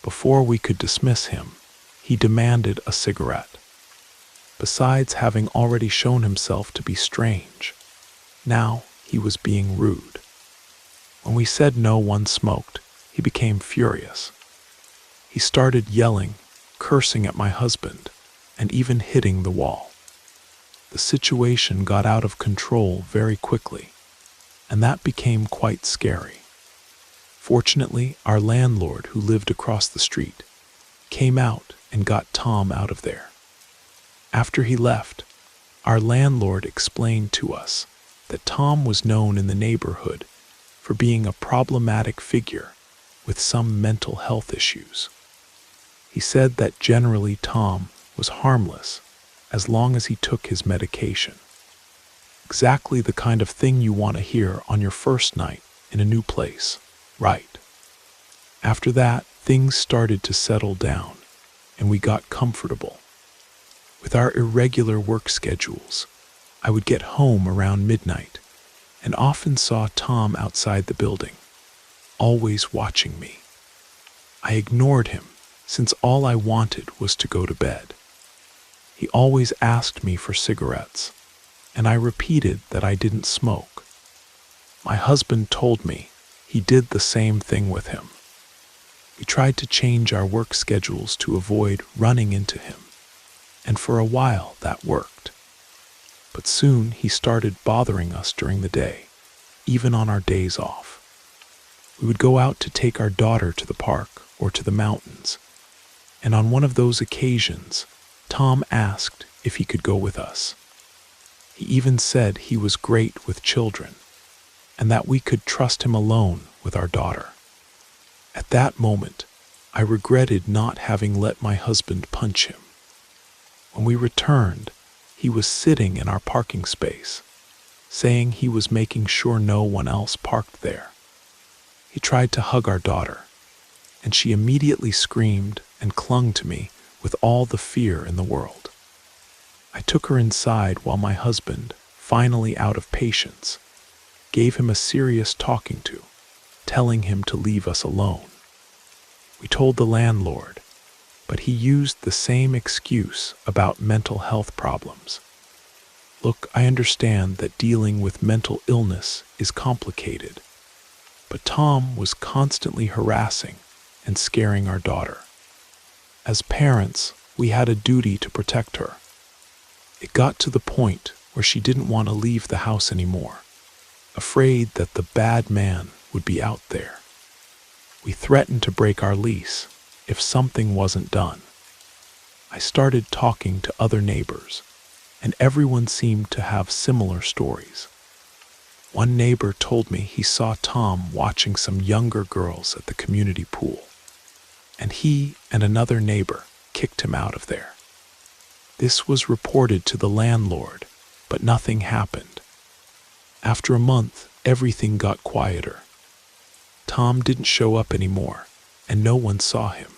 Before we could dismiss him, he demanded a cigarette. Besides having already shown himself to be strange, now he was being rude. When we said no one smoked, he became furious. He started yelling, cursing at my husband, and even hitting the wall. The situation got out of control very quickly, and that became quite scary. Fortunately, our landlord, who lived across the street, came out and got Tom out of there. After he left, our landlord explained to us that Tom was known in the neighborhood for being a problematic figure with some mental health issues. He said that generally Tom was harmless as long as he took his medication. Exactly the kind of thing you want to hear on your first night in a new place, right? After that, things started to settle down, and we got comfortable. With our irregular work schedules, I would get home around midnight and often saw Tom outside the building, always watching me. I ignored him since all I wanted was to go to bed. He always asked me for cigarettes, and I repeated that I didn't smoke. My husband told me he did the same thing with him. We tried to change our work schedules to avoid running into him, and for a while that worked. But soon he started bothering us during the day, even on our days off. We would go out to take our daughter to the park or to the mountains, and on one of those occasions, Tom asked if he could go with us. He even said he was great with children, and that we could trust him alone with our daughter. At that moment, I regretted not having let my husband punch him. When we returned, he was sitting in our parking space, saying he was making sure no one else parked there. He tried to hug our daughter, and she immediately screamed and clung to me with all the fear in the world. I took her inside while my husband, finally out of patience, gave him a serious talking to, telling him to leave us alone. We told the landlord, but he used the same excuse about mental health problems. Look, I understand that dealing with mental illness is complicated, but Tom was constantly harassing and scaring our daughter. As parents, we had a duty to protect her. It got to the point where she didn't want to leave the house anymore, afraid that the bad man would be out there. We threatened to break our lease if something wasn't done. I started talking to other neighbors, and everyone seemed to have similar stories. One neighbor told me he saw Tom watching some younger girls at the community pool, and he and another neighbor kicked him out of there. This was reported to the landlord, but nothing happened. After a month, everything got quieter. Tom didn't show up anymore, and no one saw him.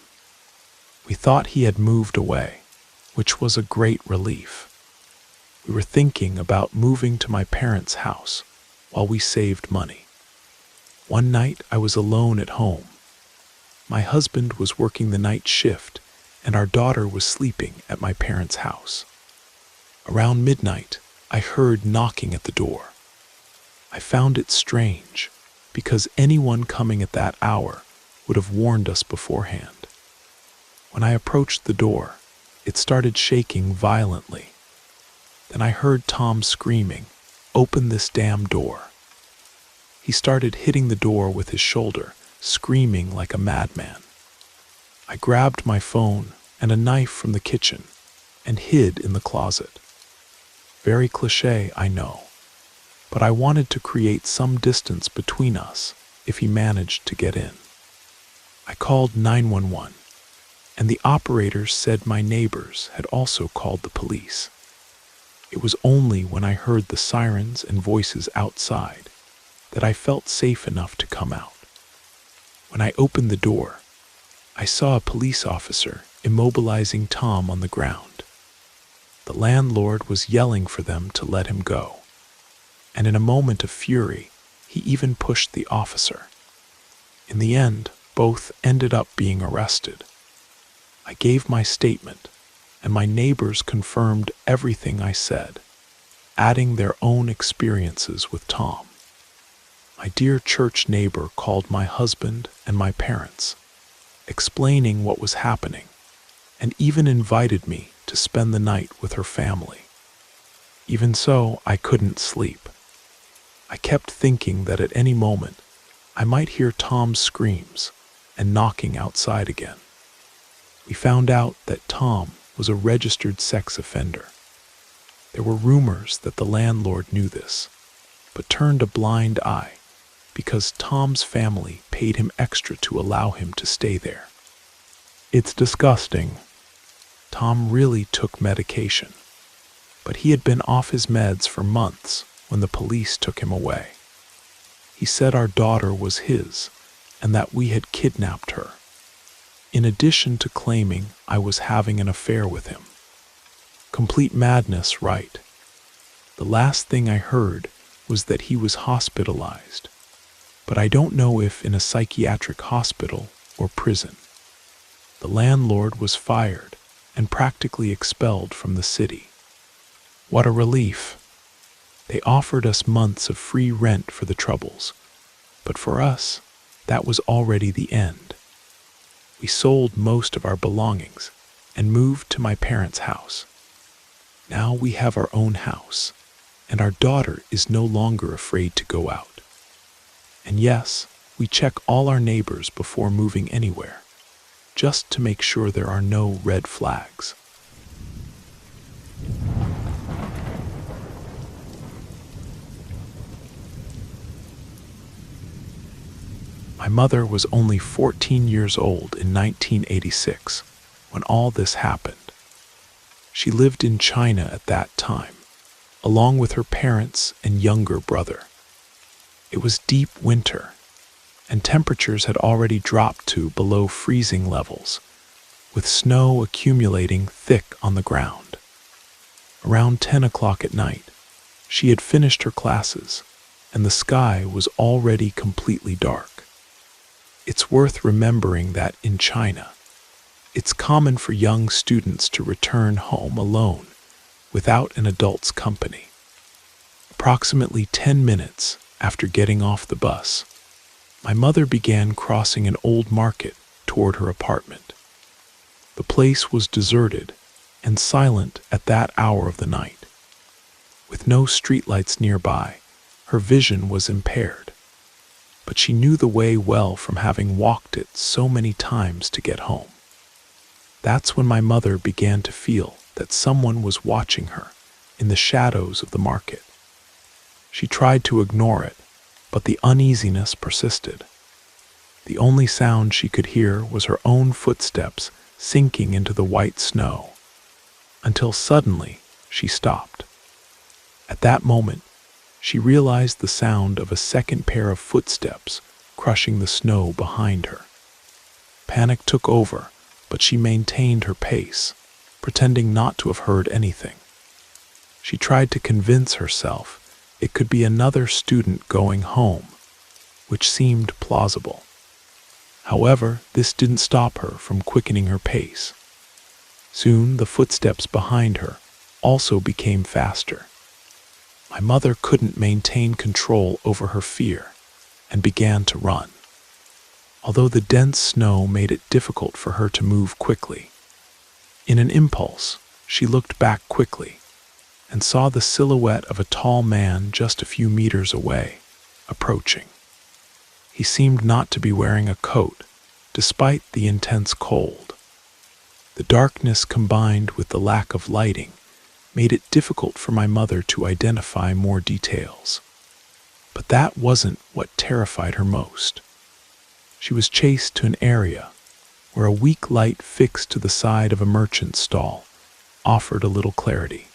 We thought he had moved away, which was a great relief. We were thinking about moving to my parents' house while we saved money. One night I was alone at home. My husband was working the night shift, and our daughter was sleeping at my parents' house. Around midnight, I heard knocking at the door. I found it strange, because anyone coming at that hour would have warned us beforehand. When I approached the door, it started shaking violently. Then I heard Tom screaming, "Open this damn door." He started hitting the door with his shoulder, screaming like a madman. I grabbed my phone and a knife from the kitchen and hid in the closet. Very cliché, I know, but I wanted to create some distance between us if he managed to get in. I called 911, and the operator said my neighbors had also called the police. It was only when I heard the sirens and voices outside that I felt safe enough to come out. When I opened the door, I saw a police officer immobilizing Tom on the ground. The landlord was yelling for them to let him go, and in a moment of fury, he even pushed the officer. In the end, both ended up being arrested. I gave my statement, and my neighbors confirmed everything I said, adding their own experiences with Tom. My dear church neighbor called my husband and my parents, explaining what was happening, and even invited me to spend the night with her family. Even so, I couldn't sleep. I kept thinking that at any moment, I might hear Tom's screams and knocking outside again. We found out that Tom was a registered sex offender. There were rumors that the landlord knew this, but turned a blind eye because Tom's family paid him extra to allow him to stay there. It's disgusting. Tom really took medication, but he had been off his meds for months when the police took him away. He said our daughter was his and that we had kidnapped her, in addition to claiming I was having an affair with him. Complete madness, right? The last thing I heard was that he was hospitalized, but I don't know if in a psychiatric hospital or prison. The landlord was fired and practically expelled from the city. What a relief. They offered us months of free rent for the troubles, but for us, that was already the end. We sold most of our belongings and moved to my parents' house. Now we have our own house, and our daughter is no longer afraid to go out. And yes, we check all our neighbors before moving anywhere, just to make sure there are no red flags. My mother was only 14 years old in 1986 when all this happened. She lived in China at that time, along with her parents and younger brother. It was deep winter, and temperatures had already dropped to below freezing levels, with snow accumulating thick on the ground. Around 10 o'clock at night, she had finished her classes, and the sky was already completely dark. It's worth remembering that in China, it's common for young students to return home alone without an adult's company. Approximately 10 minutes after getting off the bus, my mother began crossing an old market toward her apartment. The place was deserted and silent at that hour of the night. With no streetlights nearby, her vision was impaired, but she knew the way well from having walked it so many times to get home. That's when my mother began to feel that someone was watching her in the shadows of the market. She tried to ignore it, but the uneasiness persisted. The only sound she could hear was her own footsteps sinking into the white snow, until suddenly she stopped. At that moment, she realized the sound of a second pair of footsteps crushing the snow behind her. Panic took over, but she maintained her pace, pretending not to have heard anything. She tried to convince herself it could be another student going home, which seemed plausible. However, this didn't stop her from quickening her pace. Soon, the footsteps behind her also became faster. My mother couldn't maintain control over her fear and began to run. Although the dense snow made it difficult for her to move quickly, in an impulse, she looked back quickly and saw the silhouette of a tall man just a few meters away, approaching. He seemed not to be wearing a coat, despite the intense cold. The darkness combined with the lack of lighting made it difficult for my mother to identify more details. But that wasn't what terrified her most. She was chased to an area where a weak light fixed to the side of a merchant's stall offered a little clarity.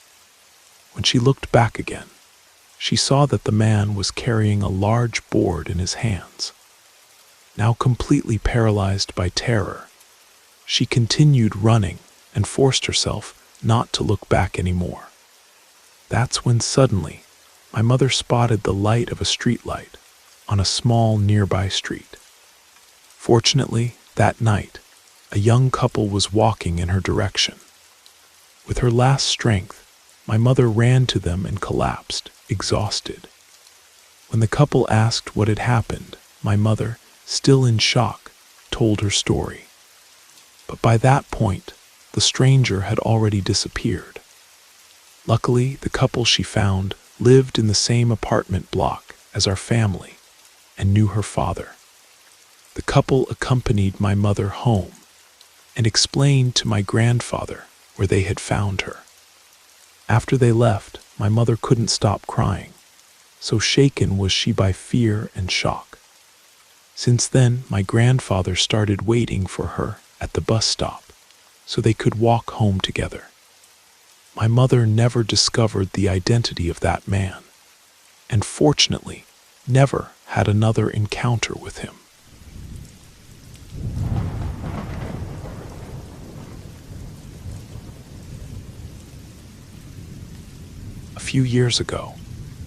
When she looked back again, she saw that the man was carrying a large board in his hands. Now completely paralyzed by terror, she continued running and forced herself not to look back anymore. That's when suddenly my mother spotted the light of a streetlight on a small nearby street. Fortunately, that night, a young couple was walking in her direction. With her last strength, my mother ran to them and collapsed, exhausted. When the couple asked what had happened, my mother, still in shock, told her story. But by that point, the stranger had already disappeared. Luckily, the couple she found lived in the same apartment block as our family and knew her father. The couple accompanied my mother home and explained to my grandfather where they had found her. After they left, my mother couldn't stop crying, so shaken was she by fear and shock. Since then, my grandfather started waiting for her at the bus stop so they could walk home together. My mother never discovered the identity of that man, and fortunately, never had another encounter with him. A few years ago,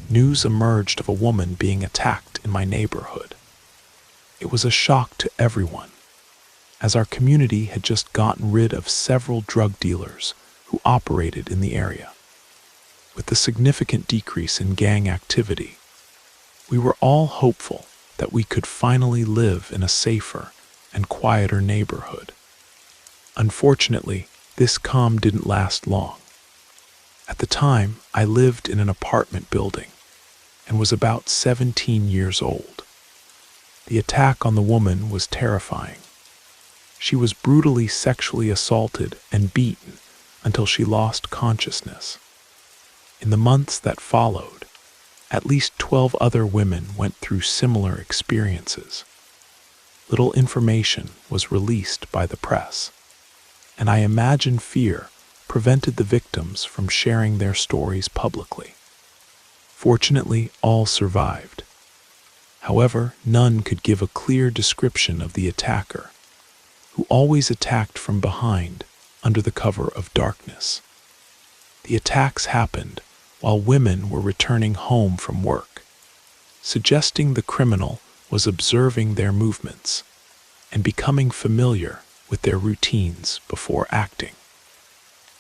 news emerged of a woman being attacked in my neighborhood. It was a shock to everyone, as our community had just gotten rid of several drug dealers who operated in the area. With the significant decrease in gang activity, we were all hopeful that we could finally live in a safer and quieter neighborhood. Unfortunately, this calm didn't last long. At the time, I lived in an apartment building and was about 17 years old. The attack on the woman was terrifying. She was brutally sexually assaulted and beaten until she lost consciousness. In the months that followed, at least 12 other women went through similar experiences. Little information was released by the press, and I imagine fear prevented the victims from sharing their stories publicly. Fortunately, all survived. However, none could give a clear description of the attacker, who always attacked from behind under the cover of darkness. The attacks happened while women were returning home from work, suggesting the criminal was observing their movements and becoming familiar with their routines before acting.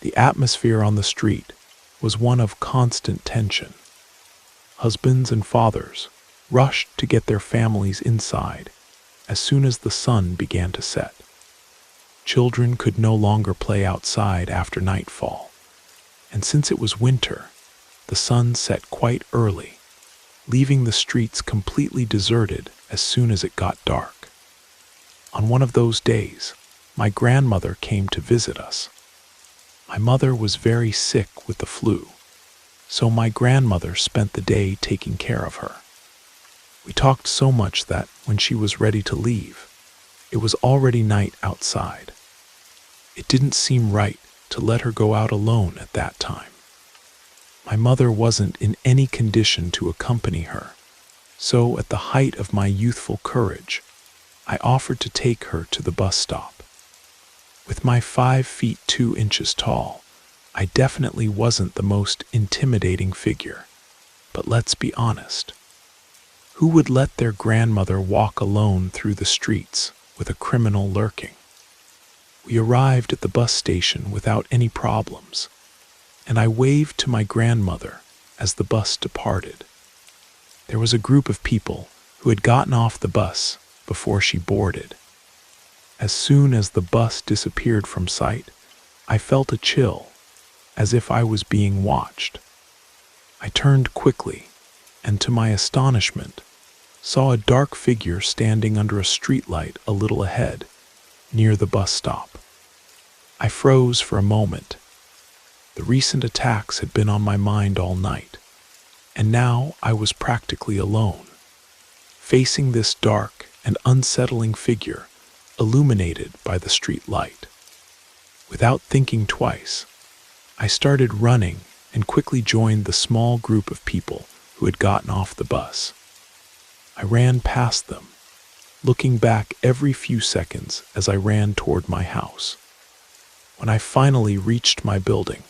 The atmosphere on the street was one of constant tension. Husbands and fathers rushed to get their families inside as soon as the sun began to set. Children could no longer play outside after nightfall, and since it was winter, the sun set quite early, leaving the streets completely deserted as soon as it got dark. On one of those days, my grandmother came to visit us. My mother was very sick with the flu, so my grandmother spent the day taking care of her. We talked so much that when she was ready to leave, it was already night outside. It didn't seem right to let her go out alone at that time. My mother wasn't in any condition to accompany her, so at the height of my youthful courage, I offered to take her to the bus stop. With my 5 feet 2 inches tall, I definitely wasn't the most intimidating figure. But let's be honest. Who would let their grandmother walk alone through the streets with a criminal lurking. We arrived at the bus station without any problems, and I waved to my grandmother as the bus departed. There was a group of people who had gotten off the bus before she boarded. As soon as the bus disappeared from sight, I felt a chill, as if I was being watched. I turned quickly, and to my astonishment, saw a dark figure standing under a streetlight a little ahead, near the bus stop. I froze for a moment. The recent attacks had been on my mind all night, and now I was practically alone, facing this dark and unsettling figure illuminated by the street light. Without thinking twice, I started running and quickly joined the small group of people who had gotten off the bus. I ran past them, looking back every few seconds as I ran toward my house. When I finally reached my building,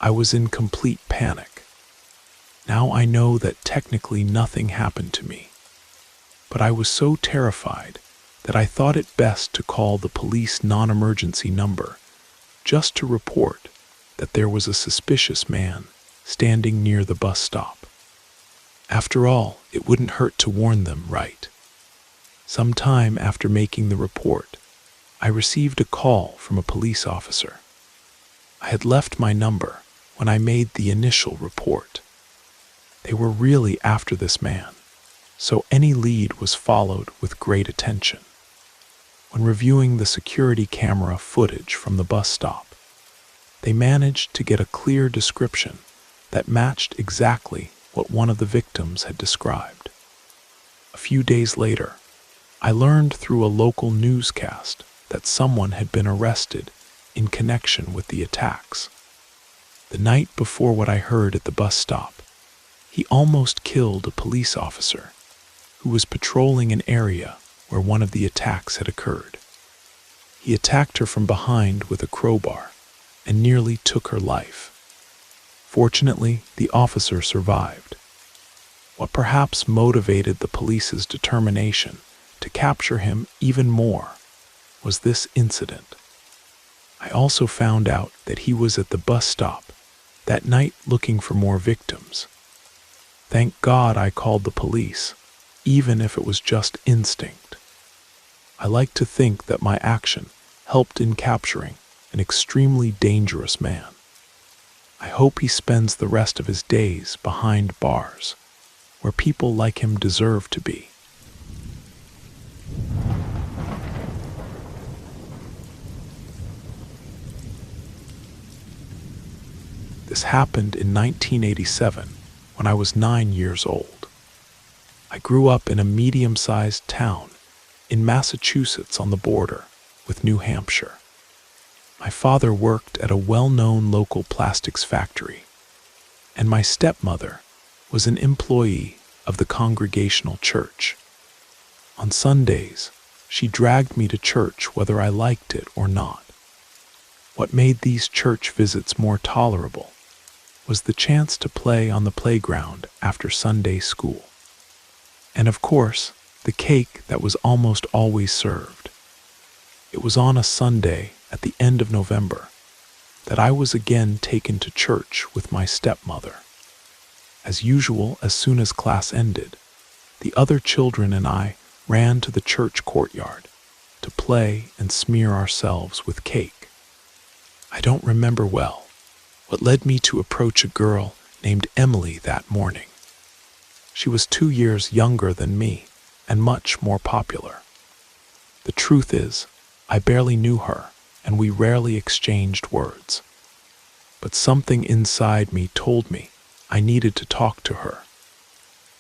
I was in complete panic. Now I know that technically nothing happened to me, but I was so terrified that I thought it best to call the police non-emergency number just to report that there was a suspicious man standing near the bus stop. After all, it wouldn't hurt to warn them, right? Some time after making the report, I received a call from a police officer. I had left my number when I made the initial report. They were really after this man, so any lead was followed with great attention. When reviewing the security camera footage from the bus stop, they managed to get a clear description that matched exactly what one of the victims had described. A few days later, I learned through a local newscast that someone had been arrested in connection with the attacks. The night before what I heard at the bus stop, he almost killed a police officer who was patrolling an area where one of the attacks had occurred. He attacked her from behind with a crowbar and nearly took her life. Fortunately, the officer survived. What perhaps motivated the police's determination to capture him even more was this incident. I also found out that he was at the bus stop that night looking for more victims. Thank God I called the police, even if it was just instinct. I like to think that my action helped in capturing an extremely dangerous man. I hope he spends the rest of his days behind bars, where people like him deserve to be. This happened in 1987, when I was 9 years old. I grew up in a medium-sized town in Massachusetts on the border with New Hampshire. My father worked at a well-known local plastics factory, and my stepmother was an employee of the Congregational Church. On Sundays, she dragged me to church whether I liked it or not. What made these church visits more tolerable was the chance to play on the playground after Sunday school. And of course, the cake that was almost always served. It was on a Sunday at the end of November that I was again taken to church with my stepmother. As usual, as soon as class ended, the other children and I ran to the church courtyard to play and smear ourselves with cake. I don't remember well what led me to approach a girl named Emily that morning. She was 2 years younger than me and much more popular. The truth is, I barely knew her, and we rarely exchanged words. But something inside me told me I needed to talk to her.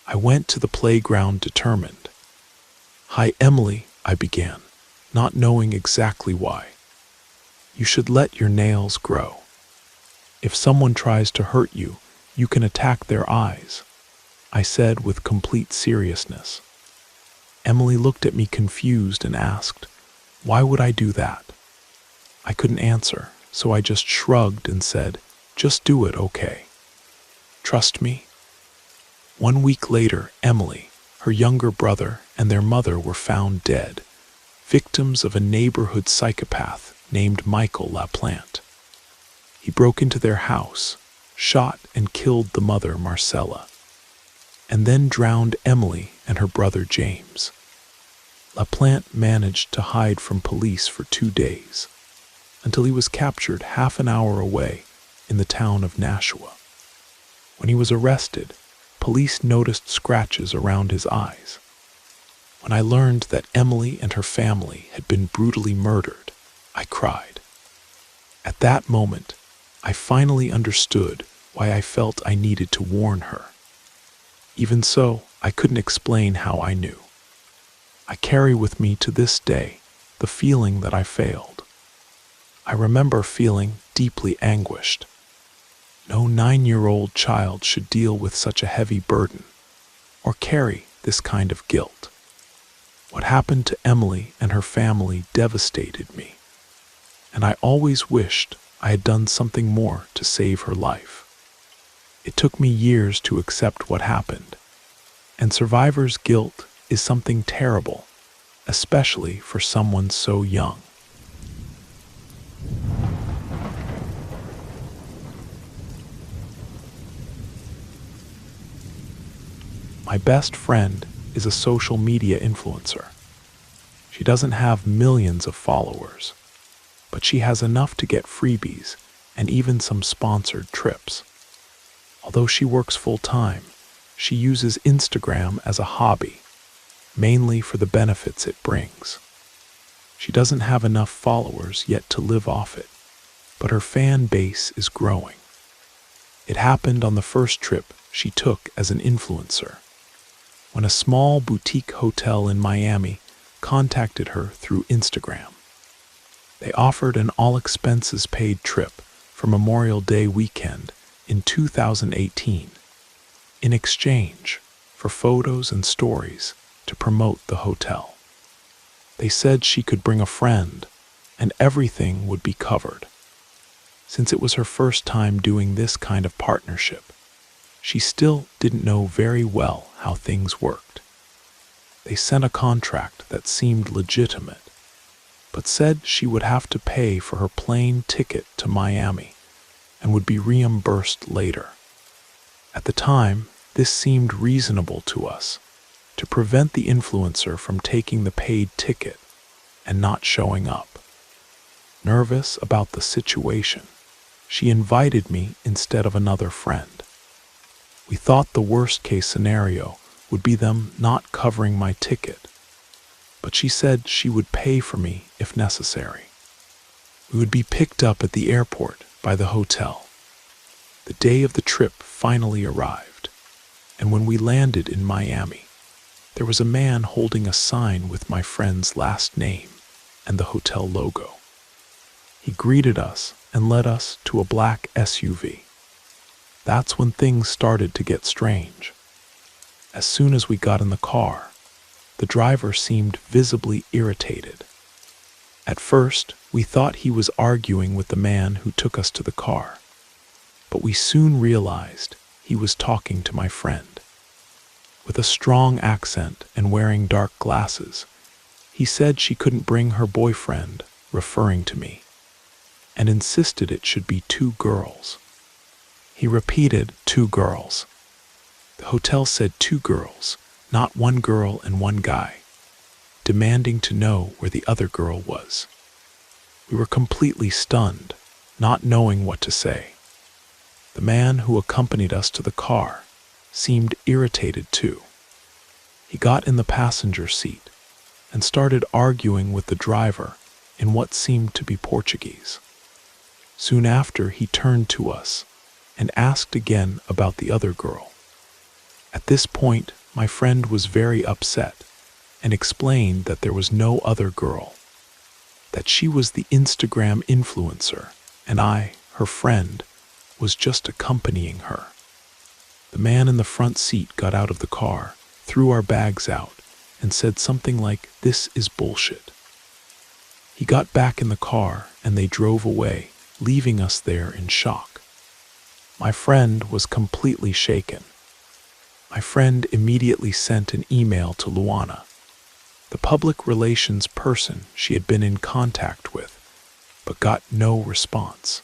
I went to the playground determined. "Hi, Emily," I began, not knowing exactly why. "You should let your nails grow. If someone tries to hurt you, you can attack their eyes," I said with complete seriousness. Emily looked at me confused and asked, "Why would I do that?" I couldn't answer, so I just shrugged and said, "Just do it, okay? Trust me." 1 week later, Emily, her younger brother, and their mother were found dead, victims of a neighborhood psychopath named Michael LaPlante. He broke into their house, shot and killed the mother, Marcella, and then drowned Emily and her brother James. LaPlante managed to hide from police for 2 days, until he was captured half an hour away in the town of Nashua. When he was arrested, police noticed scratches around his eyes. When I learned that Emily and her family had been brutally murdered, I cried. At that moment, I finally understood why I felt I needed to warn her. Even so, I couldn't explain how I knew. I carry with me to this day the feeling that I failed. I remember feeling deeply anguished. No 9-year-old child should deal with such a heavy burden or carry this kind of guilt. What happened to Emily and her family devastated me, and I always wished I had done something more to save her life. It took me years to accept what happened, and survivor's guilt is something terrible, especially for someone so young. My best friend is a social media influencer. She doesn't have millions of followers, but she has enough to get freebies and even some sponsored trips. Although she works full-time, she uses Instagram as a hobby, mainly for the benefits it brings. She doesn't have enough followers yet to live off it, but her fan base is growing. It happened on the first trip she took as an influencer, when a small boutique hotel in Miami contacted her through Instagram. They offered an all-expenses-paid trip for Memorial Day weekend in 2018 in exchange for photos and stories to promote the hotel. They said she could bring a friend and everything would be covered. Since it was her first time doing this kind of partnership, she still didn't know very well how things worked. They sent a contract that seemed legitimate, but said she would have to pay for her plane ticket to Miami and would be reimbursed later. At the time, this seemed reasonable to us, to prevent the influencer from taking the paid ticket and not showing up. Nervous about the situation, she invited me instead of another friend. We thought the worst-case scenario would be them not covering my ticket, but she said she would pay for me if necessary. We would be picked up at the airport by the hotel. The day of the trip finally arrived, and when we landed in Miami, there was a man holding a sign with my friend's last name and the hotel logo. He greeted us and led us to a black SUV. That's when things started to get strange. As soon as we got in the car, the driver seemed visibly irritated. At first, we thought he was arguing with the man who took us to the car, but we soon realized he was talking to my friend. With a strong accent and wearing dark glasses, he said she couldn't bring her boyfriend, referring to me, and insisted it should be 2 girls. He repeated 2 girls. The hotel said 2 girls, not 1 girl and 1 guy, demanding to know where the other girl was. We were completely stunned, not knowing what to say. The man who accompanied us to the car seemed irritated too. He got in the passenger seat and started arguing with the driver in what seemed to be Portuguese. Soon after, he turned to us and asked again about the other girl. At this point, my friend was very upset and explained that there was no other girl, that she was the Instagram influencer, and I, her friend, was just accompanying her. The man in the front seat got out of the car, threw our bags out, and said something like, "This is bullshit." He got back in the car and they drove away, leaving us there in shock. My friend was completely shaken. My friend immediately sent an email to Luana. the public relations person she had been in contact with, but got no response.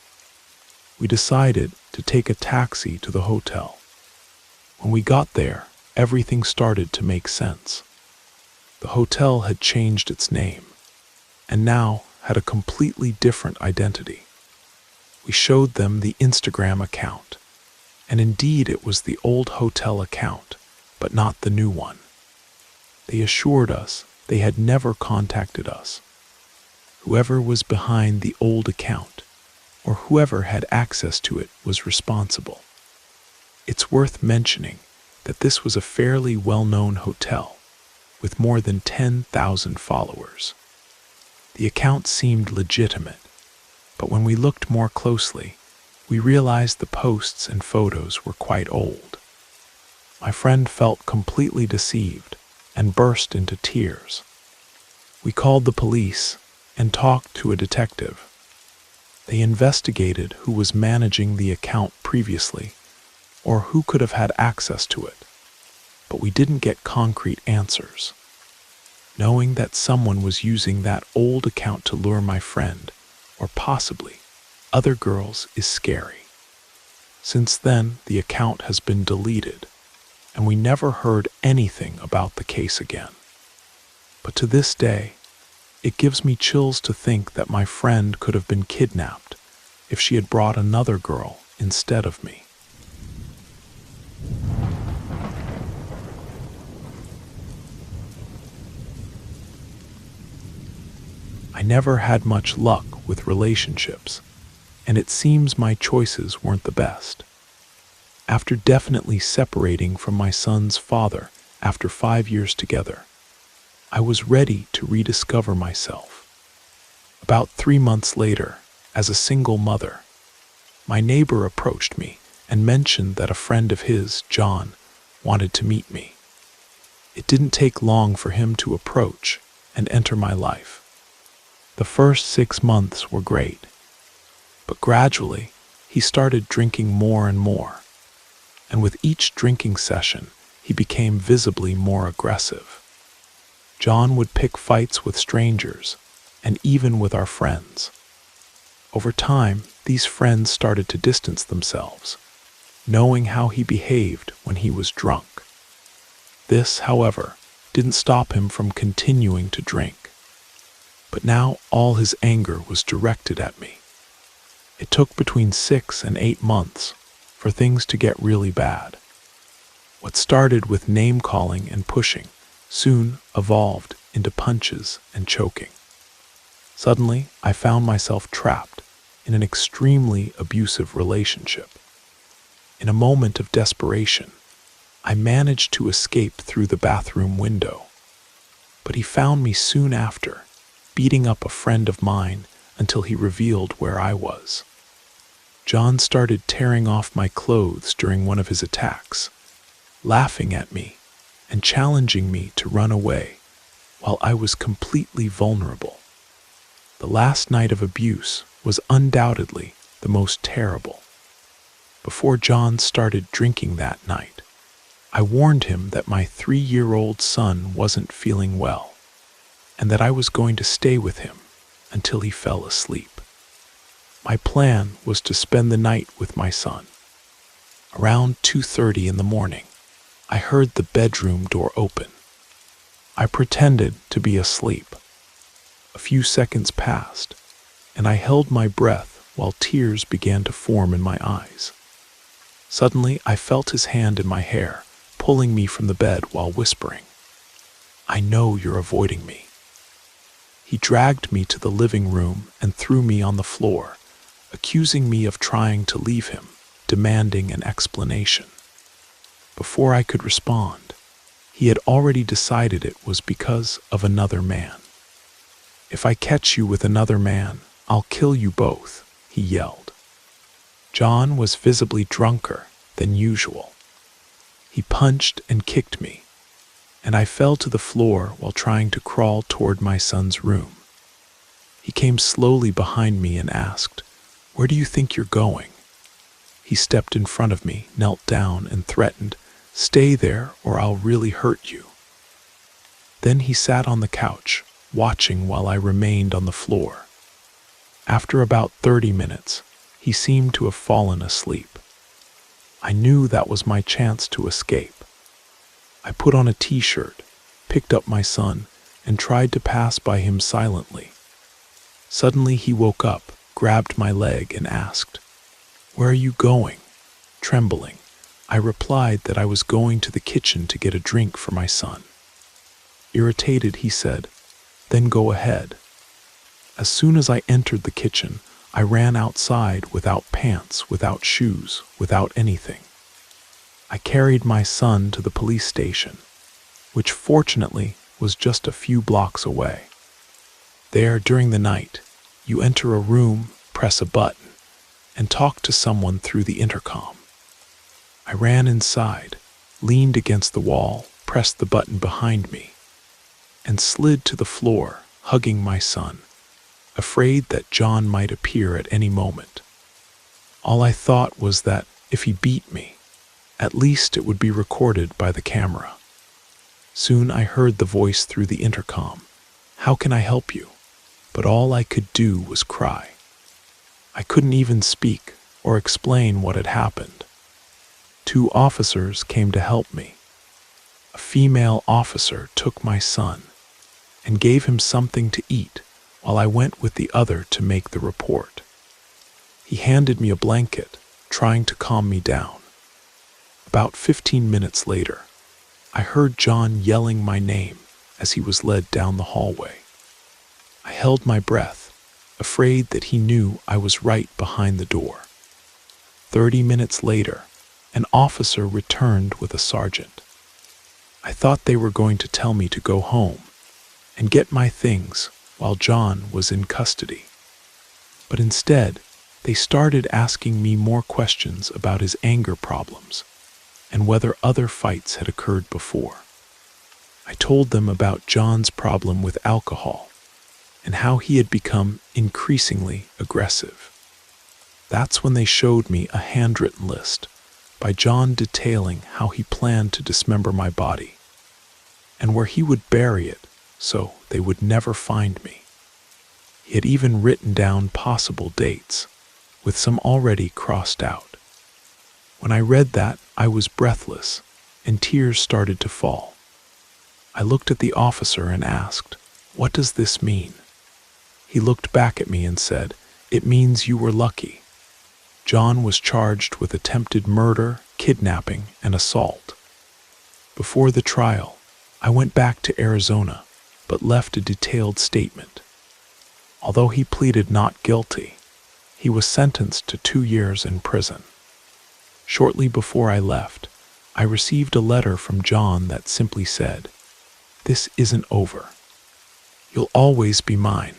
We decided to take a taxi to the hotel. When we got there, everything started to make sense. The hotel had changed its name, and now had a completely different identity. We showed them the Instagram account, and indeed it was the old hotel account, but not the new one. They assured us they had never contacted us. Whoever was behind the old account, or whoever had access to it, was responsible. It's worth mentioning that this was a fairly well-known hotel, with more than 10,000 followers. The account seemed legitimate, but when we looked more closely, we realized the posts and photos were quite old. My friend felt completely deceived and burst into tears. We called the police and talked to a detective. They investigated who was managing the account previously, or who could have had access to it, but we didn't get concrete answers. Knowing that someone was using that old account to lure my friend, or possibly other girls, is scary. Since then, the account has been deleted, and we never heard anything about the case again. But to this day, it gives me chills to think that my friend could have been kidnapped if she had brought another girl instead of me. I never had much luck with relationships, and it seems my choices weren't the best. After definitely separating from my son's father after 5 years together, I was ready to rediscover myself. About 3 months later, as a single mother, my neighbor approached me and mentioned that a friend of his, John, wanted to meet me. It didn't take long for him to approach and enter my life. The first 6 months were great, but gradually he started drinking more and more, and with each drinking session, he became visibly more aggressive. John would pick fights with strangers, and even with our friends. Over time, these friends started to distance themselves, knowing how he behaved when he was drunk. This, however, didn't stop him from continuing to drink. But now all his anger was directed at me. It took between 6 and 8 months for things to get really bad. What started with name-calling and pushing soon evolved into punches and choking. Suddenly, I found myself trapped in an extremely abusive relationship. In a moment of desperation, I managed to escape through the bathroom window, but he found me soon after, beating up a friend of mine until he revealed where I was. John started tearing off my clothes during one of his attacks, laughing at me and challenging me to run away while I was completely vulnerable. The last night of abuse was undoubtedly the most terrible. Before John started drinking that night, I warned him that my 3-year-old son wasn't feeling well, and that I was going to stay with him until he fell asleep. My plan was to spend the night with my son. Around 2:30 in the morning, I heard the bedroom door open. I pretended to be asleep. A few seconds passed, and I held my breath while tears began to form in my eyes. Suddenly, I felt his hand in my hair, pulling me from the bed while whispering, "I know you're avoiding me." He dragged me to the living room and threw me on the floor, accusing me of trying to leave him, demanding an explanation. Before I could respond, he had already decided it was because of another man. "If I catch you with another man, I'll kill you both," he yelled. John was visibly drunker than usual. He punched and kicked me, and I fell to the floor while trying to crawl toward my son's room. He came slowly behind me and asked, "Where do you think you're going?" He stepped in front of me, knelt down, and threatened, "Stay there or I'll really hurt you." Then he sat on the couch, watching while I remained on the floor. After about 30 minutes, he seemed to have fallen asleep. I knew that was my chance to escape. I put on a t-shirt, picked up my son, and tried to pass by him silently. Suddenly he woke up, grabbed my leg, and asked, "Where are you going?" Trembling, I replied that I was going to the kitchen to get a drink for my son. Irritated, he said, "Then go ahead." As soon as I entered the kitchen, I ran outside without pants, without shoes, without anything. I carried my son to the police station, which fortunately was just a few blocks away. There, during the night, you enter a room, press a button, and talk to someone through the intercom. I ran inside, leaned against the wall, pressed the button behind me, and slid to the floor, hugging my son, afraid that John might appear at any moment. All I thought was that if he beat me, at least it would be recorded by the camera. Soon I heard the voice through the intercom, "How can I help you?" But all I could do was cry. I couldn't even speak or explain what had happened. 2 officers came to help me. A female officer took my son and gave him something to eat while I went with the other to make the report. He handed me a blanket, trying to calm me down. About 15 minutes later, I heard John yelling my name as he was led down the hallway. I held my breath, afraid that he knew I was right behind the door. 30 minutes later, an officer returned with a sergeant. I thought they were going to tell me to go home and get my things while John was in custody. But instead, they started asking me more questions about his anger problems and whether other fights had occurred before. I told them about John's problem with alcohol and how he had become increasingly aggressive. That's when they showed me a handwritten list by John detailing how he planned to dismember my body and where he would bury it so they would never find me. He had even written down possible dates, with some already crossed out. When I read that, I was breathless, and tears started to fall. I looked at the officer and asked, "What does this mean?" He looked back at me and said, "It means you were lucky." John was charged with attempted murder, kidnapping, and assault. Before the trial, I went back to Arizona, but left a detailed statement. Although he pleaded not guilty, he was sentenced to 2 years in prison. Shortly before I left, I received a letter from John that simply said, "This isn't over. You'll always be mine."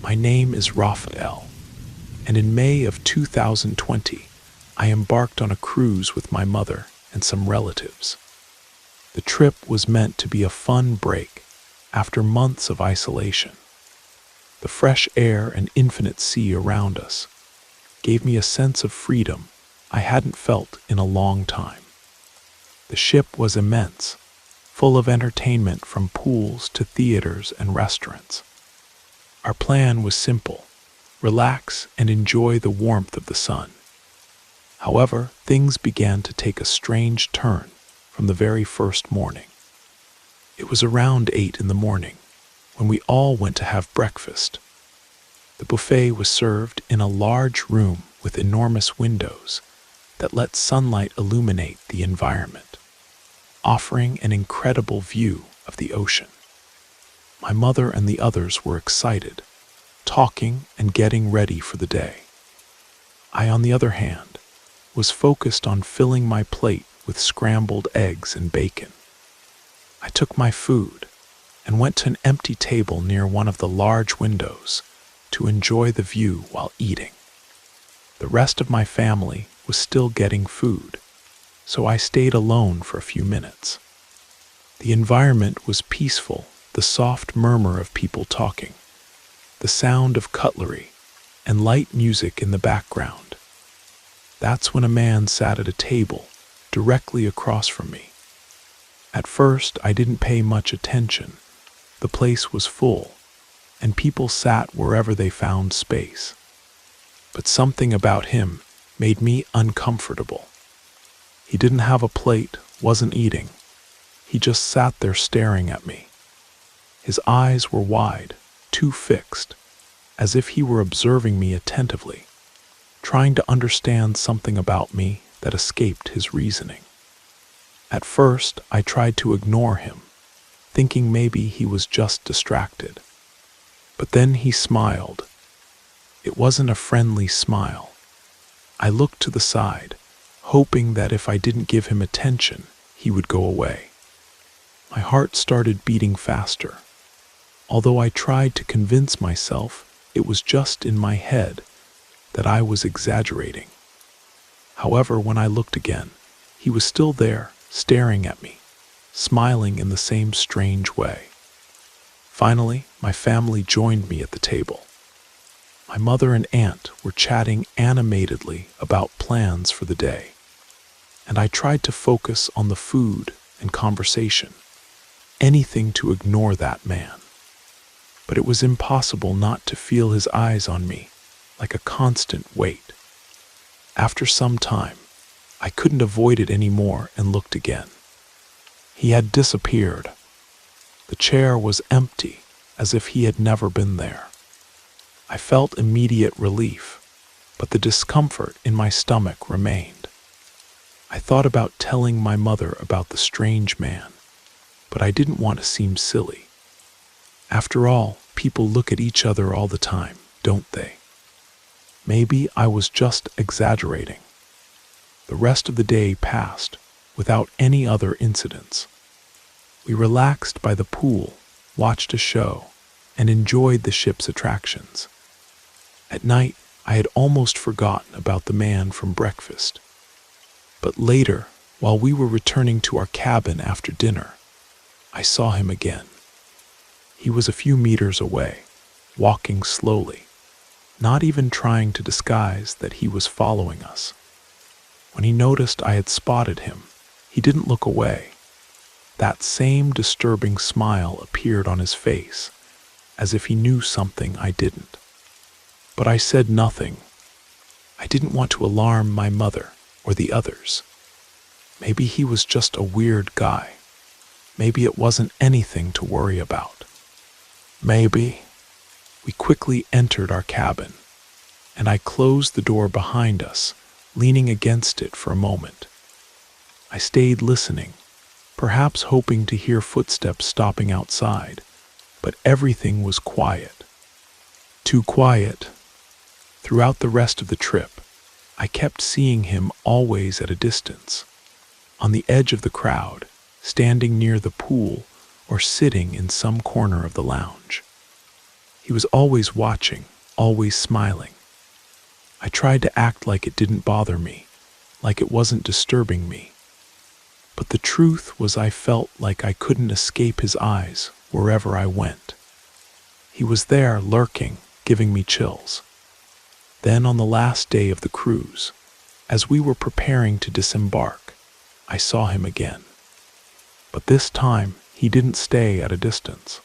My name is Raphael, and in May of 2020, I embarked on a cruise with my mother and some relatives. The trip was meant to be a fun break after months of isolation. The fresh air and infinite sea around us gave me a sense of freedom I hadn't felt in a long time. The ship was immense, full of entertainment from pools to theaters and restaurants. Our plan was simple: relax and enjoy the warmth of the sun. However, things began to take a strange turn from the very first morning. It was around 8 in the morning when we all went to have breakfast. The buffet was served in a large room with enormous windows that let sunlight illuminate the environment, offering an incredible view of the ocean. My mother and the others were excited, talking and getting ready for the day. I, on the other hand, was focused on filling my plate with scrambled eggs and bacon. I took my food and went to an empty table near one of the large windows to enjoy the view while eating. The rest of my family was still getting food, so I stayed alone for a few minutes. The environment was peaceful, the soft murmur of people talking, the sound of cutlery, and light music in the background That's when a man sat at a table directly across from me. At first, I didn't pay much attention. The place was full, and people sat wherever they found space. But something about him made me uncomfortable. He didn't have a plate, wasn't eating. He just sat there staring at me. His eyes were wide, too fixed, as if he were observing me attentively, trying to understand something about me that escaped his reasoning. At first, I tried to ignore him, thinking maybe he was just distracted. But then he smiled. It wasn't a friendly smile. I looked to the side, hoping that if I didn't give him attention, he would go away. My heart started beating faster. Although I tried to convince myself it was just in my head, that I was exaggerating. However, when I looked again, he was still there, staring at me, smiling in the same strange way. Finally, my family joined me at the table. My mother and aunt were chatting animatedly about plans for the day, and I tried to focus on the food and conversation, anything to ignore that man. But it was impossible not to feel his eyes on me, like a constant weight. After some time, I couldn't avoid it anymore and looked again. He had disappeared. The chair was empty, as if he had never been there. I felt immediate relief, but the discomfort in my stomach remained. I thought about telling my mother about the strange man, but I didn't want to seem silly. After all, people look at each other all the time, don't they? Maybe I was just exaggerating. The rest of the day passed without any other incidents. We relaxed by the pool, watched a show, and enjoyed the ship's attractions. At night, I had almost forgotten about the man from breakfast. But later, while we were returning to our cabin after dinner, I saw him again. He was a few meters away, walking slowly, not even trying to disguise that he was following us. When he noticed I had spotted him, he didn't look away. That same disturbing smile appeared on his face, as if he knew something I didn't. But I said nothing. I didn't want to alarm my mother or the others. Maybe he was just a weird guy. Maybe it wasn't anything to worry about. Maybe. We quickly entered our cabin, and I closed the door behind us, leaning against it for a moment. I stayed listening, perhaps hoping to hear footsteps stopping outside, but everything was quiet. Too quiet. Throughout the rest of the trip, I kept seeing him always at a distance, on the edge of the crowd, standing near the pool, or sitting in some corner of the lounge. He was always watching, always smiling. I tried to act like it didn't bother me, like it wasn't disturbing me. But the truth was I felt like I couldn't escape his eyes wherever I went. He was there, lurking, giving me chills. Then on the last day of the cruise, as we were preparing to disembark, I saw him again. But this time, he didn't stay at a distance.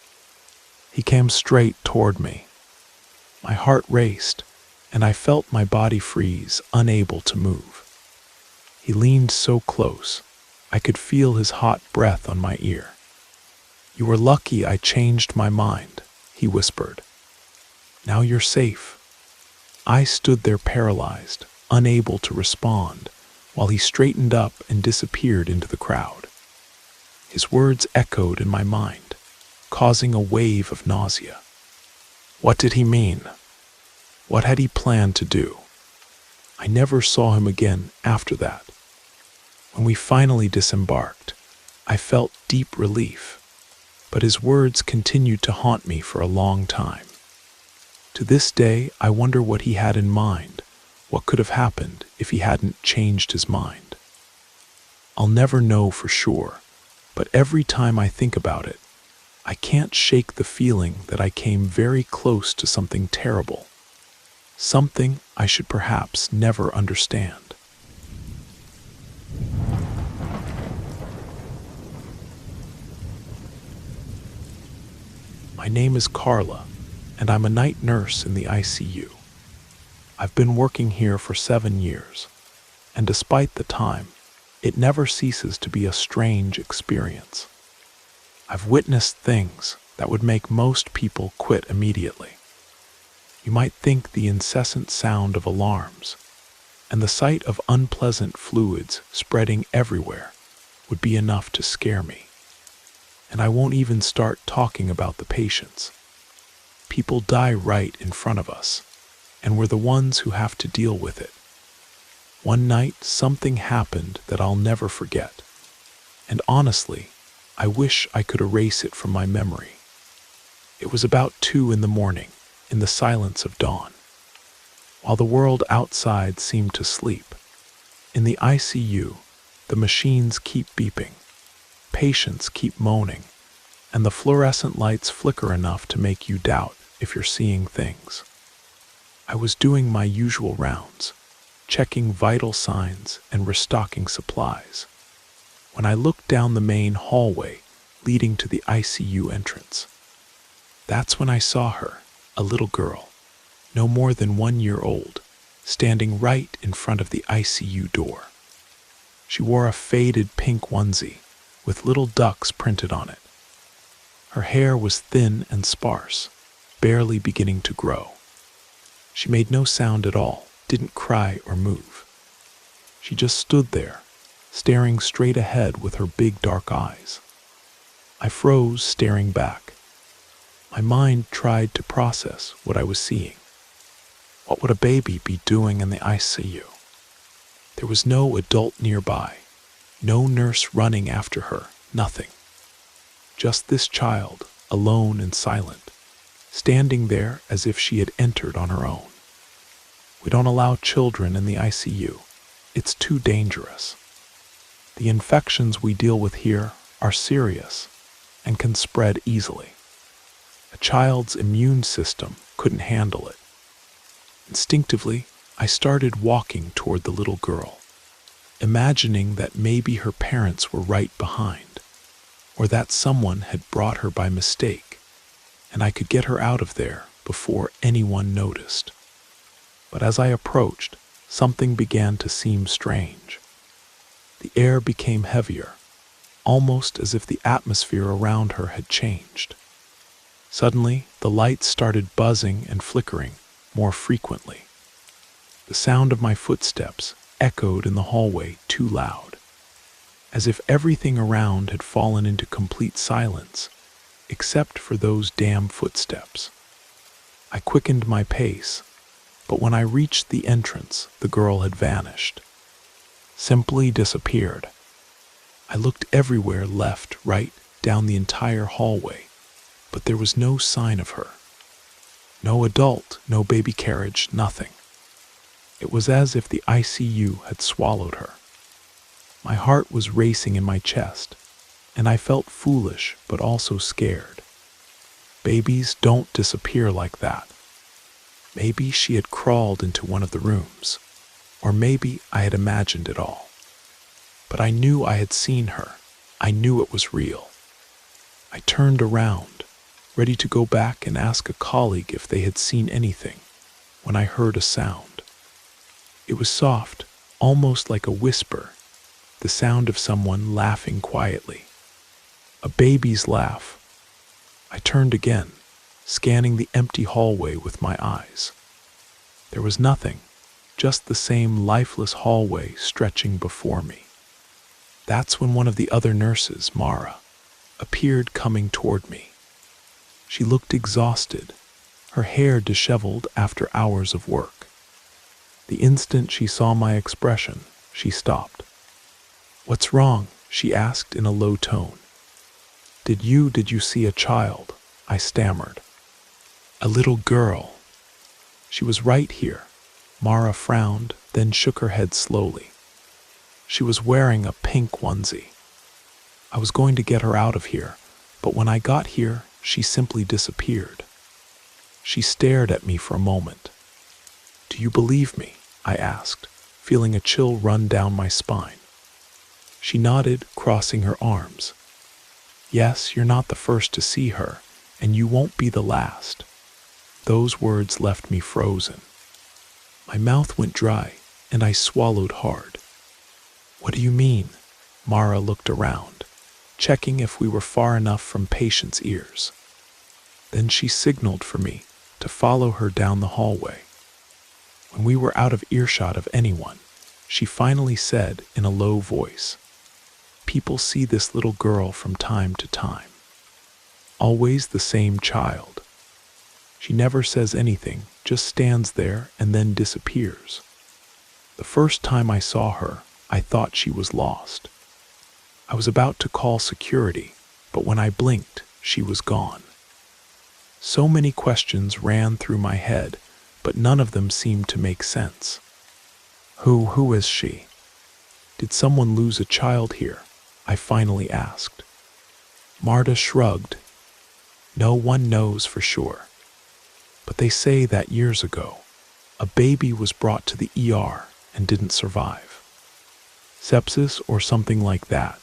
He came straight toward me. My heart raced, and I felt my body freeze, unable to move. He leaned so close, I could feel his hot breath on my ear. "You were lucky I changed my mind," he whispered. "Now you're safe." I stood there paralyzed, unable to respond, while he straightened up and disappeared into the crowd. His words echoed in my mind, causing a wave of nausea. What did he mean? What had he planned to do? I never saw him again after that. When we finally disembarked, I felt deep relief, but his words continued to haunt me for a long time. To this day, I wonder what he had in mind, what could have happened if he hadn't changed his mind. I'll never know for sure, but every time I think about it, I can't shake the feeling that I came very close to something terrible, something I should perhaps never understand. My name is Carla, and I'm a night nurse in the ICU. I've been working here for 7 years, and despite the time, it never ceases to be a strange experience. I've witnessed things that would make most people quit immediately. You might think the incessant sound of alarms and the sight of unpleasant fluids spreading everywhere would be enough to scare me. And I won't even start talking about the patients. People die right in front of us, and we're the ones who have to deal with it. One night, something happened that I'll never forget. And honestly, I wish I could erase it from my memory. It was about 2 a.m, in the silence of dawn. While the world outside seemed to sleep, in the ICU, the machines keep beeping, patients keep moaning, and the fluorescent lights flicker enough to make you doubt if you're seeing things. I was doing my usual rounds, checking vital signs and restocking supplies, when I looked down the main hallway leading to the ICU entrance. That's when I saw her, a little girl, no more than 1 year old, standing right in front of the ICU door. She wore a faded pink onesie with little ducks printed on it. Her hair was thin and sparse, barely beginning to grow. She made no sound at all, didn't cry or move. She just stood there, staring straight ahead with her big dark eyes. I froze, staring back. My mind tried to process what I was seeing. What would a baby be doing in the ICU? There was no adult nearby, no nurse running after her, nothing. Just this child, alone and silent, standing there as if she had entered on her own. We don't allow children in the ICU. It's too dangerous. The infections we deal with here are serious and can spread easily. A child's immune system couldn't handle it. Instinctively, I started walking toward the little girl, imagining that maybe her parents were right behind, or that someone had brought her by mistake, and I could get her out of there before anyone noticed. But as I approached, something began to seem strange. The air became heavier, almost as if the atmosphere around her had changed. Suddenly, the lights started buzzing and flickering more frequently. The sound of my footsteps echoed in the hallway too loud, as if everything around had fallen into complete silence, except for those damn footsteps. I quickened my pace, but when I reached the entrance, the girl had vanished. Simply disappeared. I looked everywhere, left, right, down the entire hallway, but there was no sign of her. No adult, no baby carriage, nothing. It was as if the ICU had swallowed her. My heart was racing in my chest, and I felt foolish but also scared. Babies don't disappear like that. Maybe she had crawled into one of the rooms, or maybe I had imagined it all. But I knew I had seen her. I knew it was real. I turned around, ready to go back and ask a colleague if they had seen anything, when I heard a sound. It was soft, almost like a whisper, the sound of someone laughing quietly. A baby's laugh. I turned again, scanning the empty hallway with my eyes. There was nothing, just the same lifeless hallway stretching before me. That's when one of the other nurses, Mara, appeared coming toward me. She looked exhausted, her hair disheveled after hours of work. The instant she saw my expression, she stopped. "What's wrong?" she asked in a low tone. Did you see a child?" I stammered. "A little girl." "She was right here." Mara frowned, then shook her head slowly. "She was wearing a pink onesie. I was going to get her out of here, but when I got here, she simply disappeared." She stared at me for a moment. "Do you believe me?" I asked, feeling a chill run down my spine. She nodded, crossing her arms. "Yes, you're not the first to see her, and you won't be the last." Those words left me frozen. My mouth went dry, and I swallowed hard. "What do you mean?" Mara looked around, checking if we were far enough from Patient's ears. Then she signaled for me to follow her down the hallway. When we were out of earshot of anyone, she finally said in a low voice, "People see this little girl from time to time. Always the same child. She never says anything, just stands there and then disappears. The first time I saw her, I thought she was lost. I was about to call security, but when I blinked, she was gone." So many questions ran through my head, but none of them seemed to make sense. Who is she? Did someone lose a child here? I finally asked. Marta shrugged. "No one knows for sure. But they say that years ago, a baby was brought to the ER and didn't survive. Sepsis or something like that.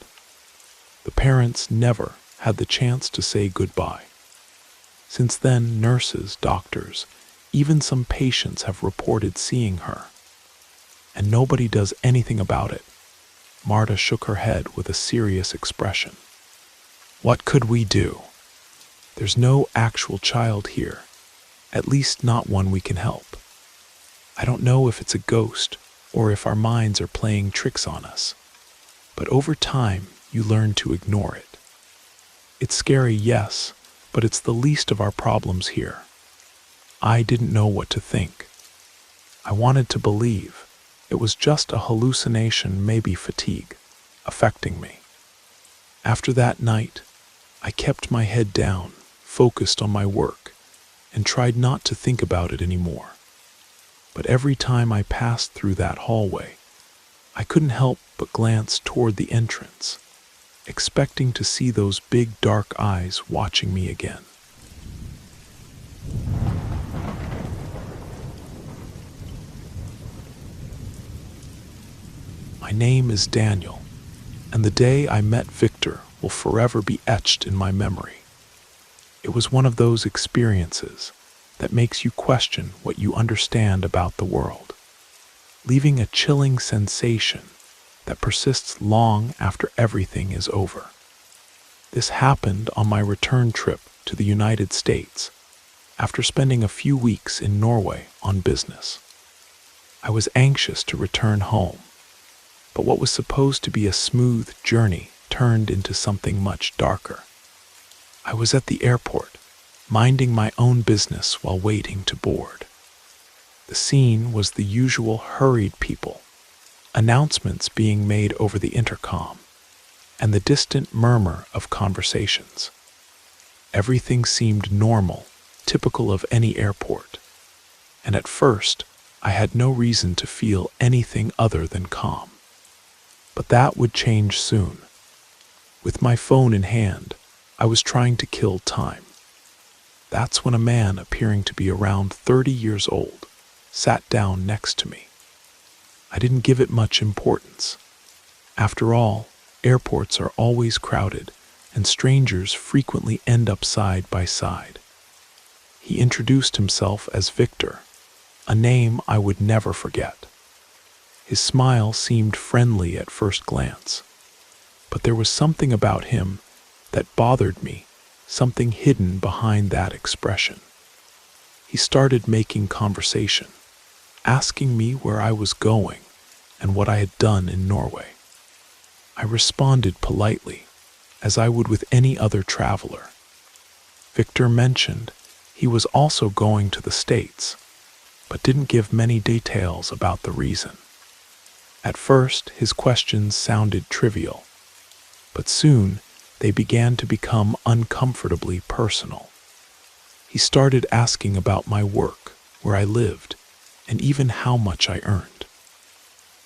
The parents never had the chance to say goodbye. Since then, nurses, doctors, even some patients have reported seeing her. And nobody does anything about it." Marta shook her head with a serious expression. "What could we do? There's no actual child here, at least not one we can help. I don't know if it's a ghost or if our minds are playing tricks on us, but over time you learn to ignore it. It's scary, yes, but it's the least of our problems here." I didn't know what to think. I wanted to believe it was just a hallucination, maybe fatigue, affecting me. After that night, I kept my head down, focused on my work, and tried not to think about it anymore. But every time I passed through that hallway, I couldn't help but glance toward the entrance, expecting to see those big dark eyes watching me again. My name is Daniel, and the day I met Victor will forever be etched in my memory. It was one of those experiences that makes you question what you understand about the world, leaving a chilling sensation that persists long after everything is over. This happened on my return trip to the United States after spending a few weeks in Norway on business. I was anxious to return home, but what was supposed to be a smooth journey turned into something much darker. I was at the airport, minding my own business while waiting to board. The scene was the usual hurried people, announcements being made over the intercom, and the distant murmur of conversations. Everything seemed normal, typical of any airport, and at first I had no reason to feel anything other than calm. But that would change soon. With my phone in hand, I was trying to kill time. That's when a man appearing to be around 30 years old sat down next to me. I didn't give it much importance. After all, airports are always crowded, and strangers frequently end up side by side. He introduced himself as Victor, a name I would never forget. His smile seemed friendly at first glance, but there was something about him that bothered me, something hidden behind that expression. He started making conversation, asking me where I was going and what I had done in Norway. I responded politely, as I would with any other traveler. Victor mentioned he was also going to the States, but didn't give many details about the reason. At first, his questions sounded trivial, but soon they began to become uncomfortably personal. He started asking about my work, where I lived, and even how much I earned.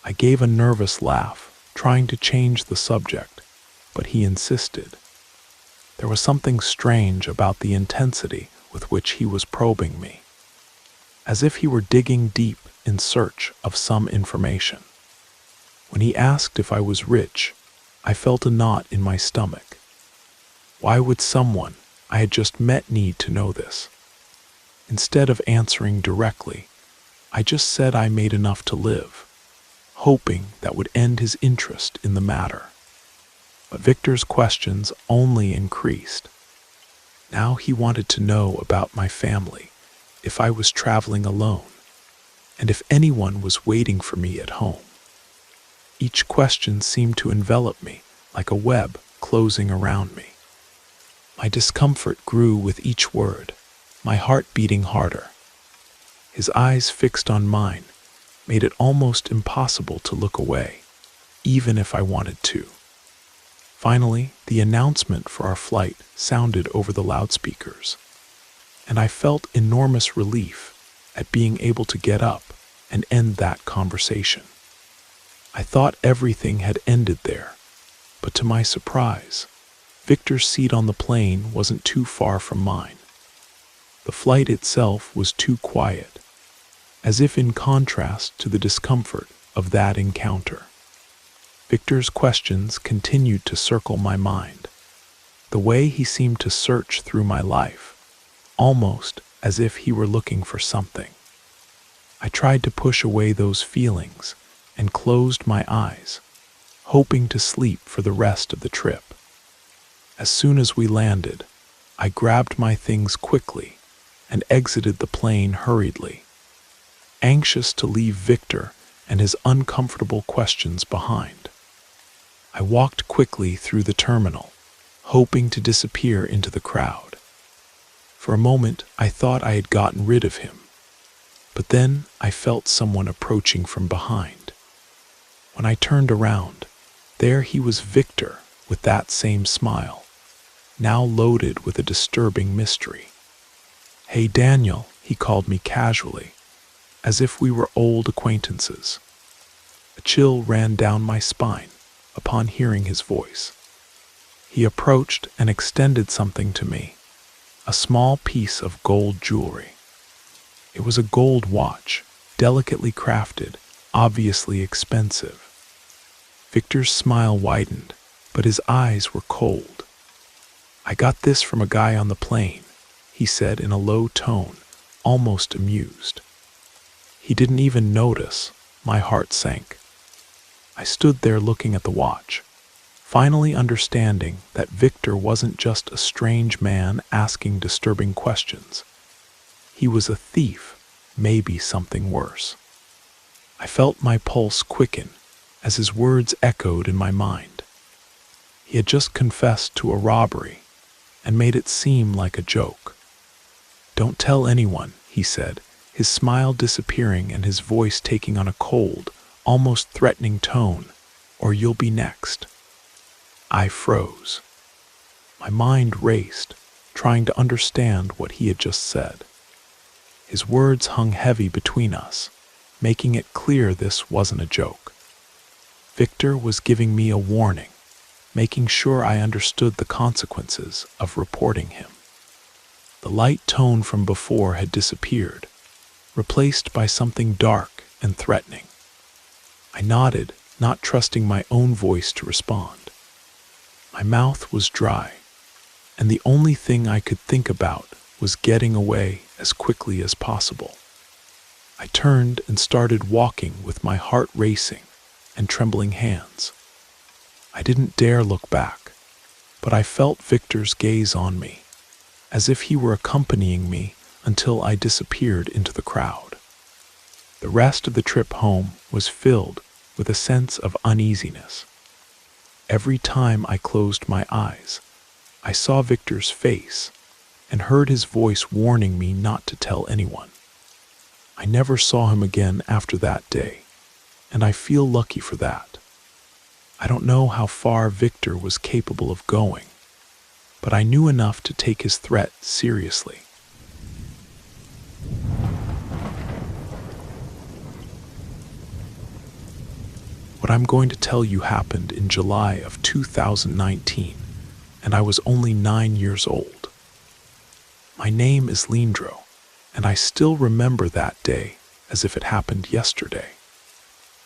I gave a nervous laugh, trying to change the subject, but he insisted. There was something strange about the intensity with which he was probing me, as if he were digging deep in search of some information. When he asked if I was rich, I felt a knot in my stomach. Why would someone I had just met need to know this. Instead of answering directly, I just said I made enough to live, hoping that would end his interest in the matter. But Victor's questions only increased. Now he wanted to know about my family, if I was traveling alone, and if anyone was waiting for me at home. Each question seemed to envelop me like a web closing around me. My discomfort grew with each word, my heart beating harder. His eyes fixed on mine made it almost impossible to look away, even if I wanted to. Finally, the announcement for our flight sounded over the loudspeakers, and I felt enormous relief at being able to get up and end that conversation. I thought everything had ended there, but to my surprise, Victor's seat on the plane wasn't too far from mine. The flight itself was too quiet, as if in contrast to the discomfort of that encounter. Victor's questions continued to circle my mind, the way he seemed to search through my life, almost as if he were looking for something. I tried to push away those feelings and closed my eyes, hoping to sleep for the rest of the trip. As soon as we landed, I grabbed my things quickly and exited the plane hurriedly, anxious to leave Victor and his uncomfortable questions behind. I walked quickly through the terminal, hoping to disappear into the crowd. For a moment, I thought I had gotten rid of him, but then I felt someone approaching from behind. When I turned around, there he was, Victor, with that same smile, now loaded with a disturbing mystery. "Hey Daniel," he called me casually, as if we were old acquaintances. A chill ran down my spine upon hearing his voice. He approached and extended something to me, a small piece of gold jewelry. It was a gold watch, delicately crafted, obviously expensive. Victor's smile widened, but his eyes were cold. "I got this from a guy on the plane," he said in a low tone, almost amused. He didn't even notice. My heart sank. I stood there looking at the watch, finally understanding that Victor wasn't just a strange man asking disturbing questions. He was a thief, maybe something worse. I felt my pulse quicken as his words echoed in my mind. He had just confessed to a robbery and made it seem like a joke. "Don't tell anyone," he said, his smile disappearing and his voice taking on a cold, almost threatening tone, "or you'll be next." I froze. My mind raced, trying to understand what he had just said. His words hung heavy between us, making it clear this wasn't a joke. Victor was giving me a warning, making sure I understood the consequences of reporting him. The light tone from before had disappeared, replaced by something dark and threatening. I nodded, not trusting my own voice to respond. My mouth was dry, and the only thing I could think about was getting away as quickly as possible. I turned and started walking with my heart racing and trembling hands. I didn't dare look back, but I felt Victor's gaze on me, as if he were accompanying me until I disappeared into the crowd. The rest of the trip home was filled with a sense of uneasiness. Every time I closed my eyes, I saw Victor's face and heard his voice warning me not to tell anyone. I never saw him again after that day, and I feel lucky for that. I don't know how far Victor was capable of going, but I knew enough to take his threat seriously. What I'm going to tell you happened in July of 2019, and I was only 9 years old. My name is Leandro, and I still remember that day as if it happened yesterday.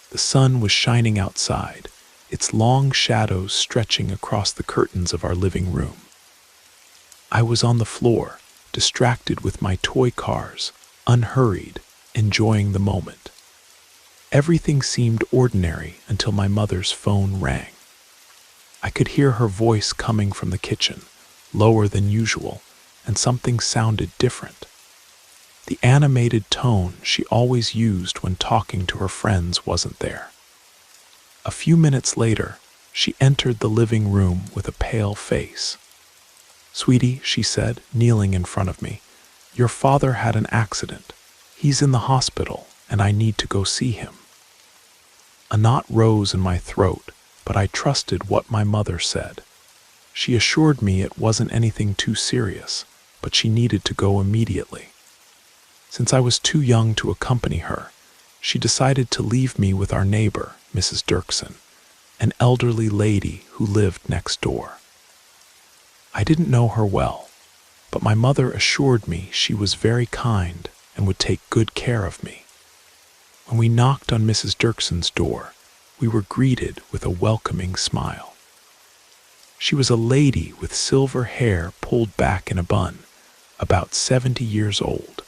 The sun was shining outside, its long shadows stretching across the curtains of our living room. I was on the floor, distracted with my toy cars, unhurried, enjoying the moment. Everything seemed ordinary until my mother's phone rang. I could hear her voice coming from the kitchen, lower than usual, and something sounded different. The animated tone she always used when talking to her friends wasn't there. A few minutes later, she entered the living room with a pale face. "Sweetie," she said, kneeling in front of me, "your father had an accident. He's in the hospital, and I need to go see him." A knot rose in my throat, but I trusted what my mother said. She assured me it wasn't anything too serious, but she needed to go immediately. Since I was too young to accompany her, she decided to leave me with our neighbor, Mrs. Dirksen, an elderly lady who lived next door. I didn't know her well, but my mother assured me she was very kind and would take good care of me. When we knocked on Mrs. Dirksen's door, we were greeted with a welcoming smile. She was a lady with silver hair pulled back in a bun, about 70 years old.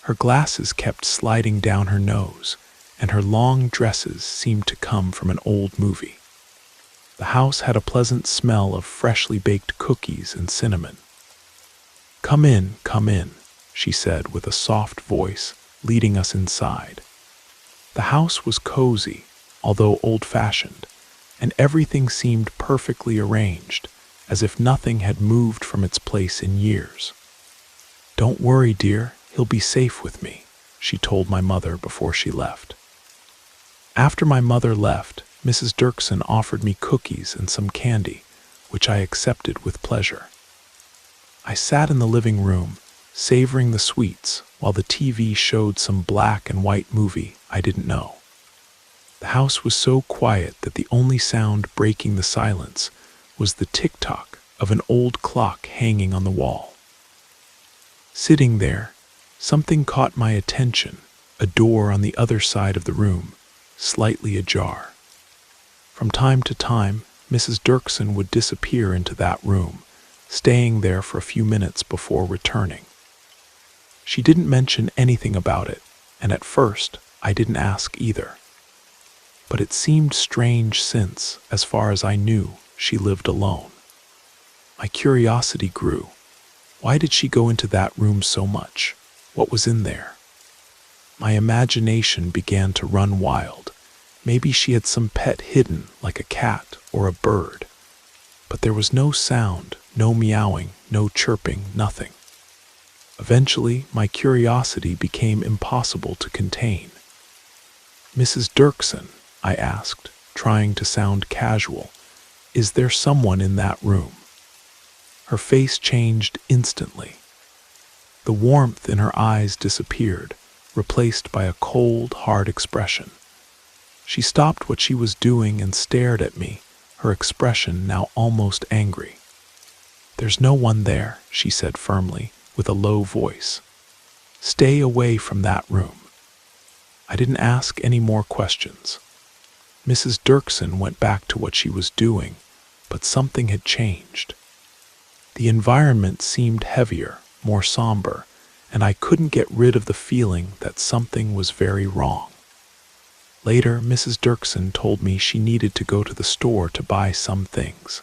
Her glasses kept sliding down her nose, and her long dresses seemed to come from an old movie. The house had a pleasant smell of freshly baked cookies and cinnamon. Come in," she said with a soft voice, leading us inside. The house was cozy, although old-fashioned, and everything seemed perfectly arranged, as if nothing had moved from its place in years. "Don't worry, dear, he'll be safe with me," she told my mother before she left. After my mother left, Mrs. Dirksen offered me cookies and some candy, which I accepted with pleasure. I sat in the living room, savoring the sweets, while the TV showed some black and white movie I didn't know. The house was so quiet that the only sound breaking the silence was the tick-tock of an old clock hanging on the wall. Sitting there, something caught my attention, a door on the other side of the room, slightly ajar. From time to time, Mrs. Dirksen would disappear into that room, staying there for a few minutes before returning. She didn't mention anything about it, and at first, I didn't ask either. But it seemed strange since, as far as I knew, she lived alone. My curiosity grew. Why did she go into that room so much? What was in there? My imagination began to run wild. Maybe she had some pet hidden, like a cat or a bird. But there was no sound, no meowing, no chirping, nothing. Eventually, my curiosity became impossible to contain. "Mrs. Dirksen," I asked, trying to sound casual, "is there someone in that room?" Her face changed instantly. The warmth in her eyes disappeared, replaced by a cold, hard expression. She stopped what she was doing and stared at me, her expression now almost angry. "There's no one there," she said firmly, with a low voice. "Stay away from that room." I didn't ask any more questions. Mrs. Dirksen went back to what she was doing, but something had changed. The environment seemed heavier, more somber, and I couldn't get rid of the feeling that something was very wrong. Later, Mrs. Dirksen told me she needed to go to the store to buy some things.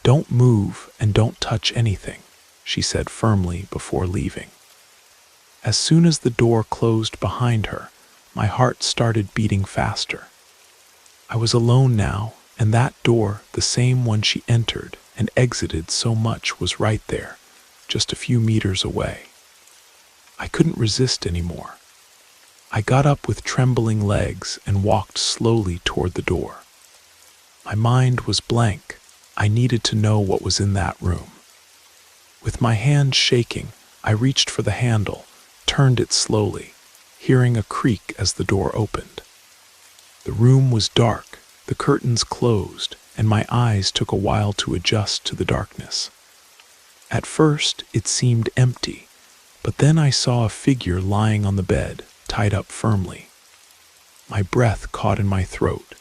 "Don't move and don't touch anything," she said firmly before leaving. As soon as the door closed behind her, my heart started beating faster. I was alone now, and that door, the same one she entered and exited so much, was right there, just a few meters away. I couldn't resist anymore. I got up with trembling legs and walked slowly toward the door. My mind was blank. I needed to know what was in that room. With my hand shaking, I reached for the handle, turned it slowly, hearing a creak as the door opened. The room was dark, the curtains closed, and my eyes took a while to adjust to the darkness. At first, it seemed empty, but then I saw a figure lying on the bed, tied up firmly. My breath caught in my throat.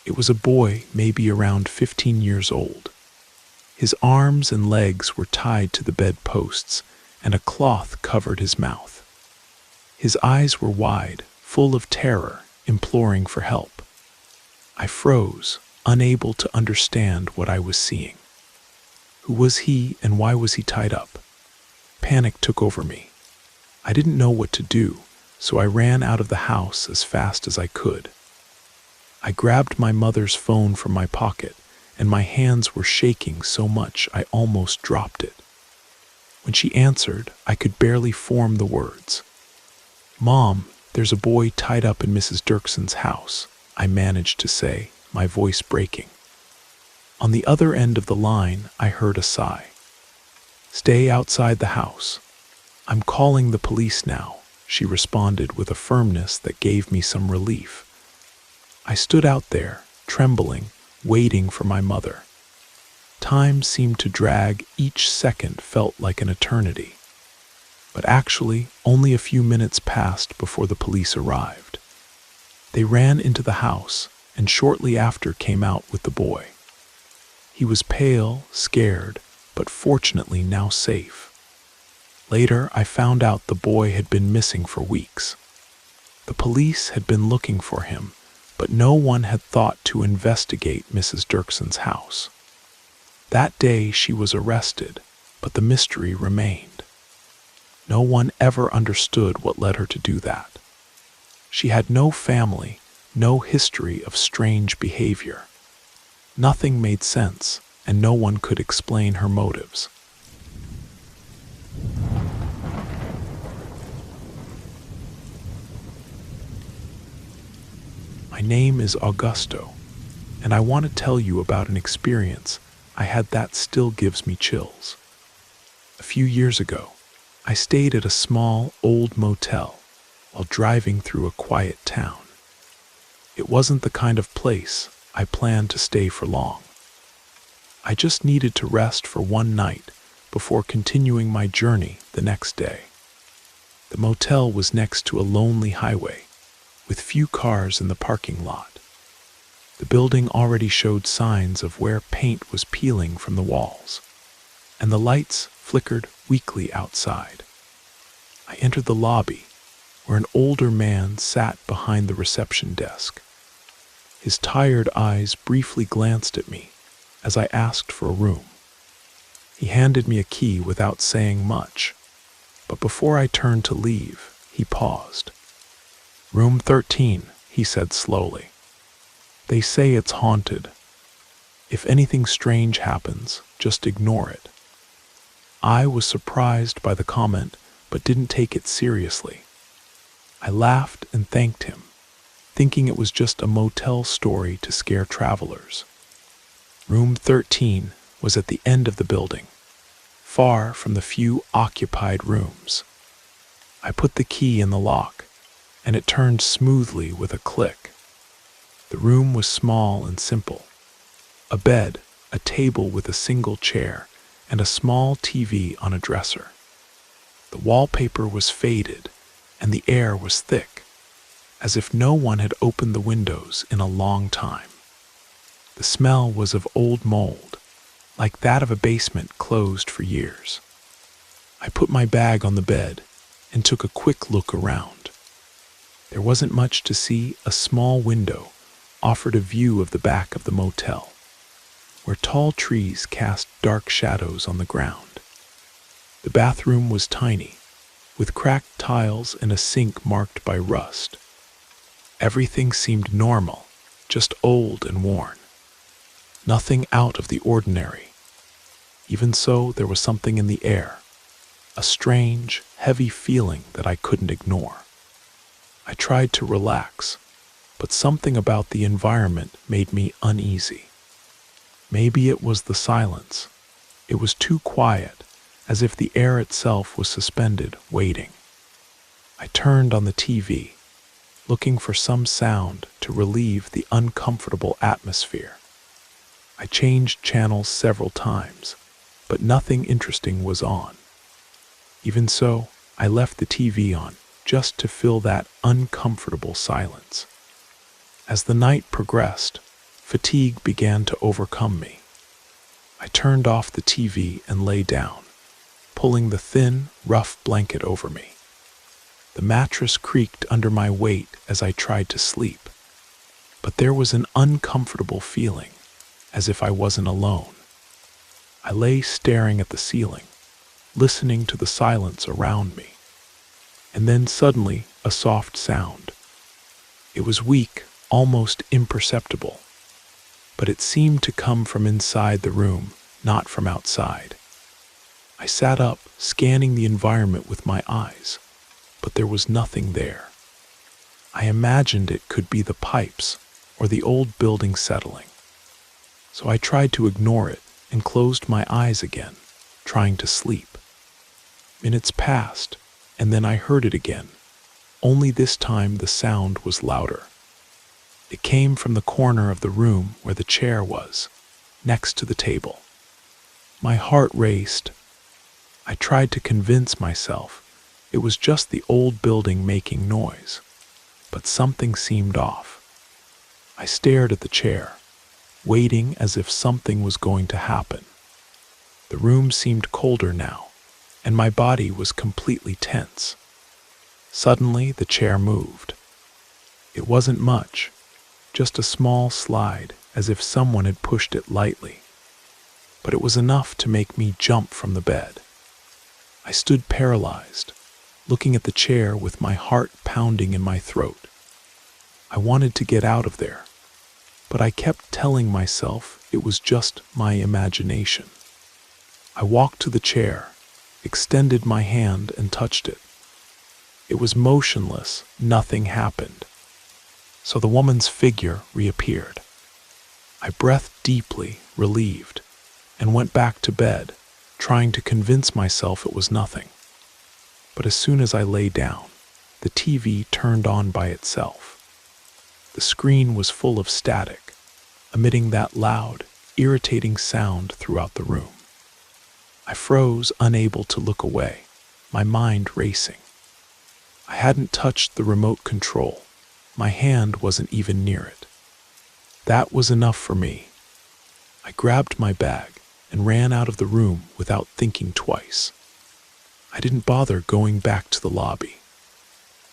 It was a boy, maybe around 15 years old. His arms and legs were tied to the bedposts, and a cloth covered his mouth. His eyes were wide, full of terror, imploring for help. I froze, unable to understand what I was seeing. Who was he and why was he tied up? Panic took over me. I didn't know what to do, so I ran out of the house as fast as I could. I grabbed my mother's phone from my pocket, and my hands were shaking so much I almost dropped it. When she answered, I could barely form the words. "Mom, there's a boy tied up in Mrs. Dirkson's house," I managed to say, my voice breaking. On the other end of the line, I heard a sigh. "Stay outside the house. I'm calling the police now," she responded with a firmness that gave me some relief. I stood out there, trembling, waiting for my mother. Time seemed to drag, each second felt like an eternity. But actually, only a few minutes passed before the police arrived. They ran into the house, and shortly after came out with the boy. He was pale, scared, but fortunately now safe. Later, I found out the boy had been missing for weeks. The police had been looking for him, but no one had thought to investigate Mrs. Dirkson's house. That day she was arrested, but the mystery remained. No one ever understood what led her to do that. She had no family, no history of strange behavior. Nothing made sense, and no one could explain her motives. My name is Augusto, and I want to tell you about an experience I had that still gives me chills. A few years ago, I stayed at a small, old motel while driving through a quiet town. It wasn't the kind of place I planned to stay for long. I just needed to rest for one night before continuing my journey the next day. The motel was next to a lonely highway, with few cars in the parking lot. The building already showed signs of where paint was peeling from the walls, and the lights flickered weakly outside. I entered the lobby, where an older man sat behind the reception desk. His tired eyes briefly glanced at me as I asked for a room. He handed me a key without saying much, but before I turned to leave, he paused. "Room 13, he said slowly. "They say it's haunted. If anything strange happens, just ignore it." I was surprised by the comment, but didn't take it seriously. I laughed and thanked him, thinking it was just a motel story to scare travelers. Room 13 was at the end of the building, far from the few occupied rooms. I put the key in the lock, and it turned smoothly with a click. The room was small and simple. A bed, a table with a single chair, and a small TV on a dresser. The wallpaper was faded, and the air was thick, as if no one had opened the windows in a long time. The smell was of old mold, like that of a basement closed for years. I put my bag on the bed and took a quick look around. There wasn't much to see. A small window offered a view of the back of the motel, where tall trees cast dark shadows on the ground. The bathroom was tiny, with cracked tiles and a sink marked by rust. Everything seemed normal, just old and worn. Nothing out of the ordinary. Even so, there was something in the air, a strange, heavy feeling that I couldn't ignore. I tried to relax, but something about the environment made me uneasy. Maybe it was the silence. It was too quiet, as if the air itself was suspended, waiting. I turned on the TV, looking for some sound to relieve the uncomfortable atmosphere. I changed channels several times, but nothing interesting was on. Even so, I left the TV on, just to fill that uncomfortable silence. As the night progressed, fatigue began to overcome me. I turned off the TV and lay down, pulling the thin, rough blanket over me. The mattress creaked under my weight as I tried to sleep, but there was an uncomfortable feeling, as if I wasn't alone. I lay staring at the ceiling, listening to the silence around me, and then suddenly a soft sound. It was weak, almost imperceptible, but it seemed to come from inside the room, not from outside. I sat up, scanning the environment with my eyes, but there was nothing there. I imagined it could be the pipes or the old building settling. So I tried to ignore it and closed my eyes again, trying to sleep. Minutes passed, and then I heard it again, only this time the sound was louder. It came from the corner of the room where the chair was, next to the table. My heart raced. I tried to convince myself it was just the old building making noise, but something seemed off. I stared at the chair, waiting as if something was going to happen. The room seemed colder now, and my body was completely tense. Suddenly, the chair moved. It wasn't much, just a small slide, as if someone had pushed it lightly. But it was enough to make me jump from the bed. I stood paralyzed, looking at the chair with my heart pounding in my throat. I wanted to get out of there, but I kept telling myself it was just my imagination. I walked to the chair, extended my hand and touched it. It was motionless, nothing happened. So the woman's figure reappeared. I breathed deeply, relieved, and went back to bed, trying to convince myself it was nothing. But as soon as I lay down, the TV turned on by itself. The screen was full of static, emitting that loud, irritating sound throughout the room. I froze, unable to look away, my mind racing. I hadn't touched the remote control. My hand wasn't even near it. That was enough for me. I grabbed my bag and ran out of the room without thinking twice. I didn't bother going back to the lobby.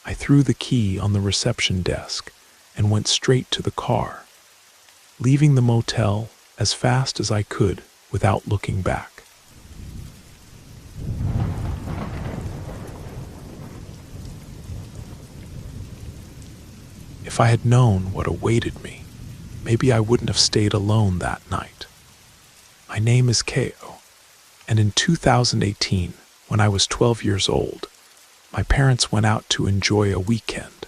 I threw the key on the reception desk and went straight to the car, leaving the motel as fast as I could without looking back. If I had known what awaited me, maybe I wouldn't have stayed alone that night. My name is Ko, and in 2018, when I was 12 years old, my parents went out to enjoy a weekend,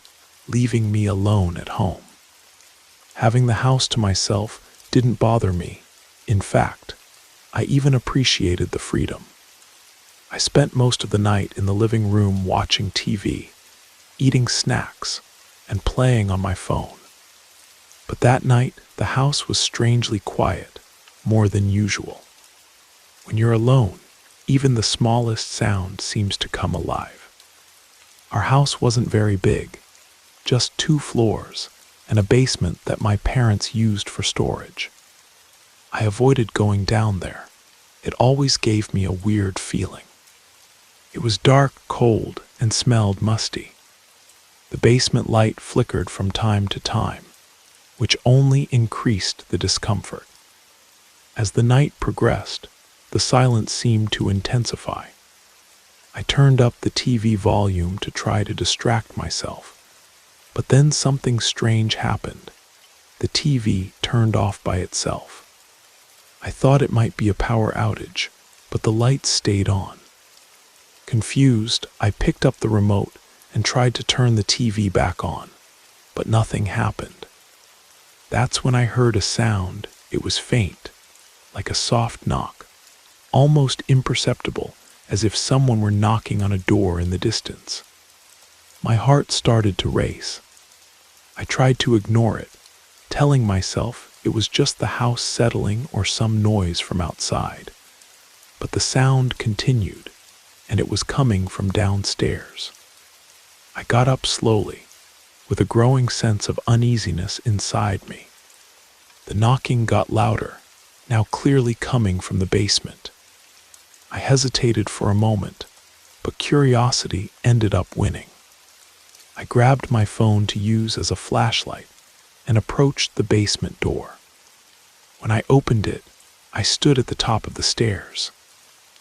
leaving me alone at home. Having the house to myself didn't bother me. In fact, I even appreciated the freedom. I spent most of the night in the living room watching TV, eating snacks, and playing on my phone. But that night, the house was strangely quiet, more than usual. When you're alone, even the smallest sound seems to come alive. Our house wasn't very big, just 2 floors and a basement that my parents used for storage. I avoided going down there. It always gave me a weird feeling. It was dark, cold, and smelled musty. The basement light flickered from time to time, which only increased the discomfort. As the night progressed, the silence seemed to intensify. I turned up the TV volume to try to distract myself, but then something strange happened. The TV turned off by itself. I thought it might be a power outage, but the lights stayed on. Confused, I picked up the remote and tried to turn the TV back on, but nothing happened. That's when I heard a sound. It was faint, like a soft knock, almost imperceptible, as if someone were knocking on a door in the distance. My heart started to race. I tried to ignore it, telling myself it was just the house settling or some noise from outside. But the sound continued, and it was coming from downstairs. I got up slowly, with a growing sense of uneasiness inside me. The knocking got louder, now clearly coming from the basement. I hesitated for a moment, but curiosity ended up winning. I grabbed my phone to use as a flashlight and approached the basement door. When I opened it, I stood at the top of the stairs,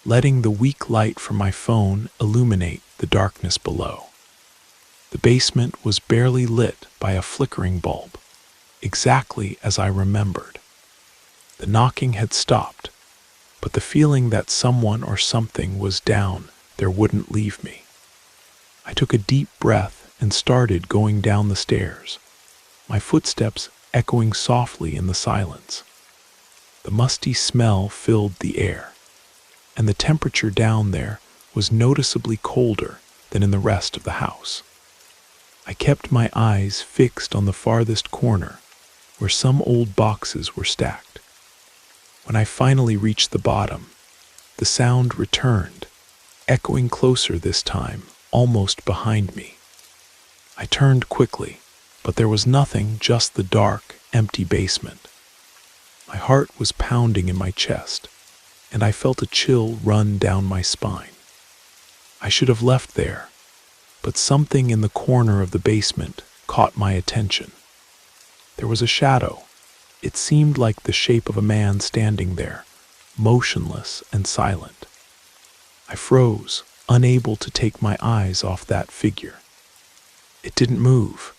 letting the weak light from my phone illuminate the darkness below. The basement was barely lit by a flickering bulb, exactly as I remembered. The knocking had stopped, but the feeling that someone or something was down there wouldn't leave me. I took a deep breath and started going down the stairs, my footsteps echoing softly in the silence. The musty smell filled the air, and the temperature down there was noticeably colder than in the rest of the house. I kept my eyes fixed on the farthest corner, where some old boxes were stacked. When I finally reached the bottom, the sound returned, echoing closer this time, almost behind me. I turned quickly, but there was nothing, just the dark, empty basement. My heart was pounding in my chest, and I felt a chill run down my spine. I should have left there, but something in the corner of the basement caught my attention. There was a shadow. It seemed like the shape of a man standing there, motionless and silent. I froze, unable to take my eyes off that figure. It didn't move,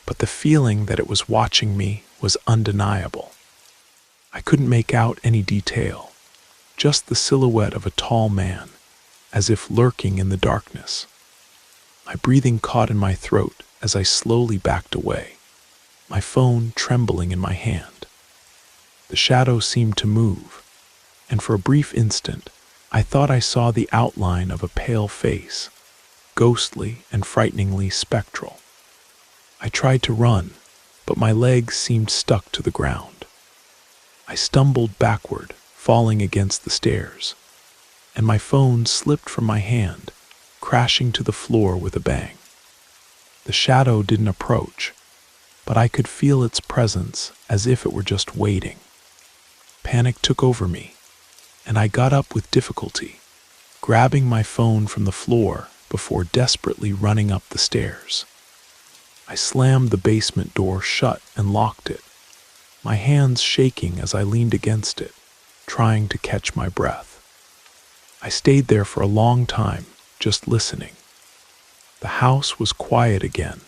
but the feeling that it was watching me was undeniable. I couldn't make out any detail, just the silhouette of a tall man, as if lurking in the darkness. My breathing caught in my throat as I slowly backed away, my phone trembling in my hand. The shadow seemed to move, and for a brief instant, I thought I saw the outline of a pale face, ghostly and frighteningly spectral. I tried to run, but my legs seemed stuck to the ground. I stumbled backward, falling against the stairs, and my phone slipped from my hand, crashing to the floor with a bang. The shadow didn't approach, but I could feel its presence as if it were just waiting. Panic took over me, and I got up with difficulty, grabbing my phone from the floor before desperately running up the stairs. I slammed the basement door shut and locked it, my hands shaking as I leaned against it, trying to catch my breath. I stayed there for a long time, just listening. The house was quiet again,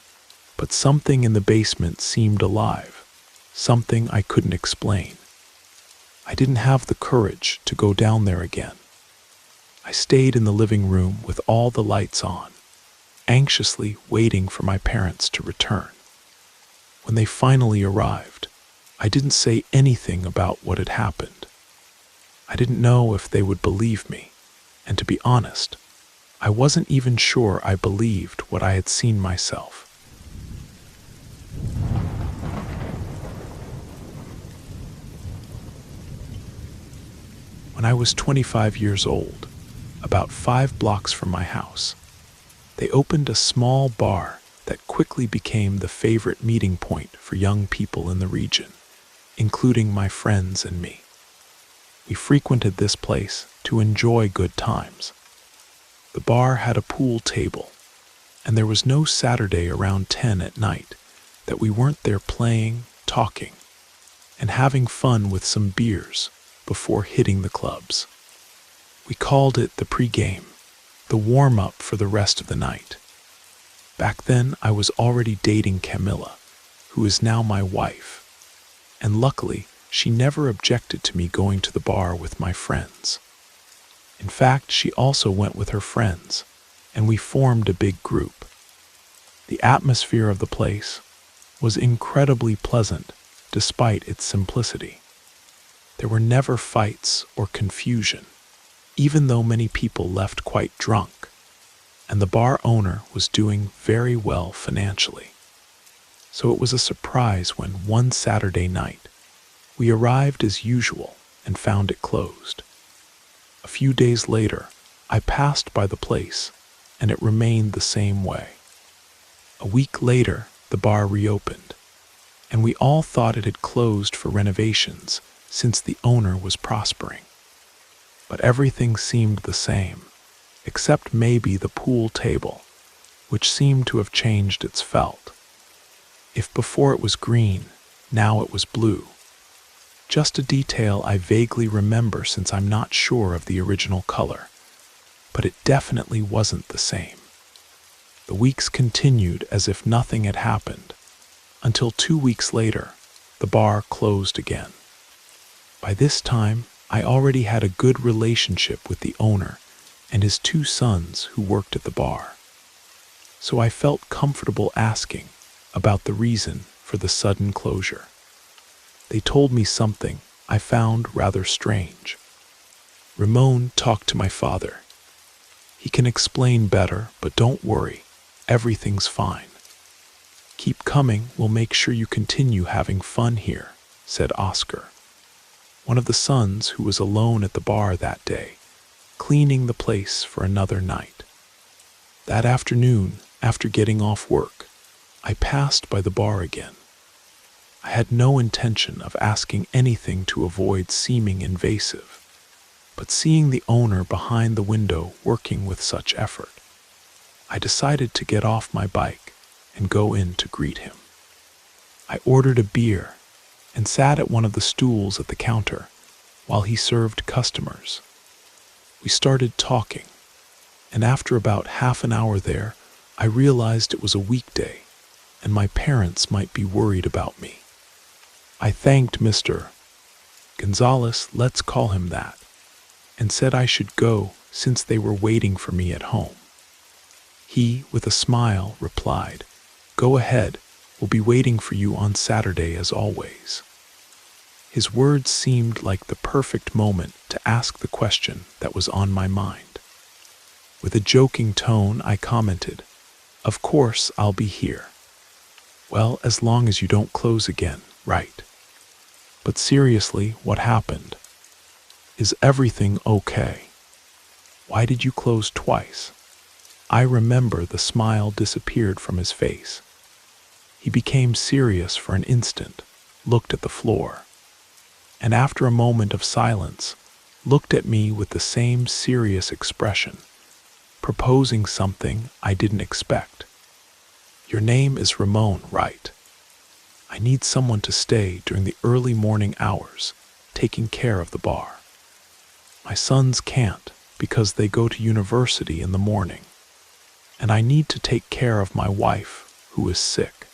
but something in the basement seemed alive, something I couldn't explain. I didn't have the courage to go down there again. I stayed in the living room with all the lights on, anxiously waiting for my parents to return. When they finally arrived, I didn't say anything about what had happened. I didn't know if they would believe me, and to be honest, I wasn't even sure I believed what I had seen myself. When I was 25 years old, about 5 blocks from my house, they opened a small bar that quickly became the favorite meeting point for young people in the region, including my friends and me. We frequented this place to enjoy good times. The bar had a pool table, and there was no Saturday around 10 at night that we weren't there playing, talking, and having fun with some beers before hitting the clubs. We called it the pregame, the warm-up for the rest of the night. Back then, I was already dating Camilla, who is now my wife, and luckily, she never objected to me going to the bar with my friends. In fact, she also went with her friends, and we formed a big group. The atmosphere of the place was incredibly pleasant despite its simplicity. There were never fights or confusion, even though many people left quite drunk, and the bar owner was doing very well financially. So it was a surprise when one Saturday night, we arrived as usual and found it closed. A few days later, I passed by the place, and it remained the same way. A week later, the bar reopened, and we all thought it had closed for renovations since the owner was prospering. But everything seemed the same, except maybe the pool table, which seemed to have changed its felt. If before it was green, now it was blue. Just a detail I vaguely remember since I'm not sure of the original color, but it definitely wasn't the same. The weeks continued as if nothing had happened, until 2 weeks later, the bar closed again. By this time, I already had a good relationship with the owner and his 2 sons who worked at the bar. So I felt comfortable asking about the reason for the sudden closure. They told me something I found rather strange. Ramon talked to my father. He can explain better, but don't worry, everything's fine. Keep coming, we'll make sure you continue having fun here, said Oscar, one of the sons who was alone at the bar that day, cleaning the place for another night. That afternoon, after getting off work, I passed by the bar again. I had no intention of asking anything to avoid seeming invasive, but seeing the owner behind the window working with such effort, I decided to get off my bike and go in to greet him. I ordered a beer and sat at one of the stools at the counter while he served customers. We started talking, and after about half an hour there, I realized it was a weekday and my parents might be worried about me. I thanked Mr. Gonzalez, let's call him that, and said I should go since they were waiting for me at home. He, with a smile, replied, "Go ahead, we'll be waiting for you on Saturday as always." His words seemed like the perfect moment to ask the question that was on my mind. With a joking tone, I commented, "Of course, I'll be here." "Well, as long as you don't close again, right?" "But seriously, what happened? Is everything okay? Why did you close twice?" I remember the smile disappeared from his face. He became serious for an instant, looked at the floor, and after a moment of silence, looked at me with the same serious expression, proposing something I didn't expect. "Your name is Ramon, right? I need someone to stay during the early morning hours, taking care of the bar. My sons can't because they go to university in the morning, and I need to take care of my wife, who is sick.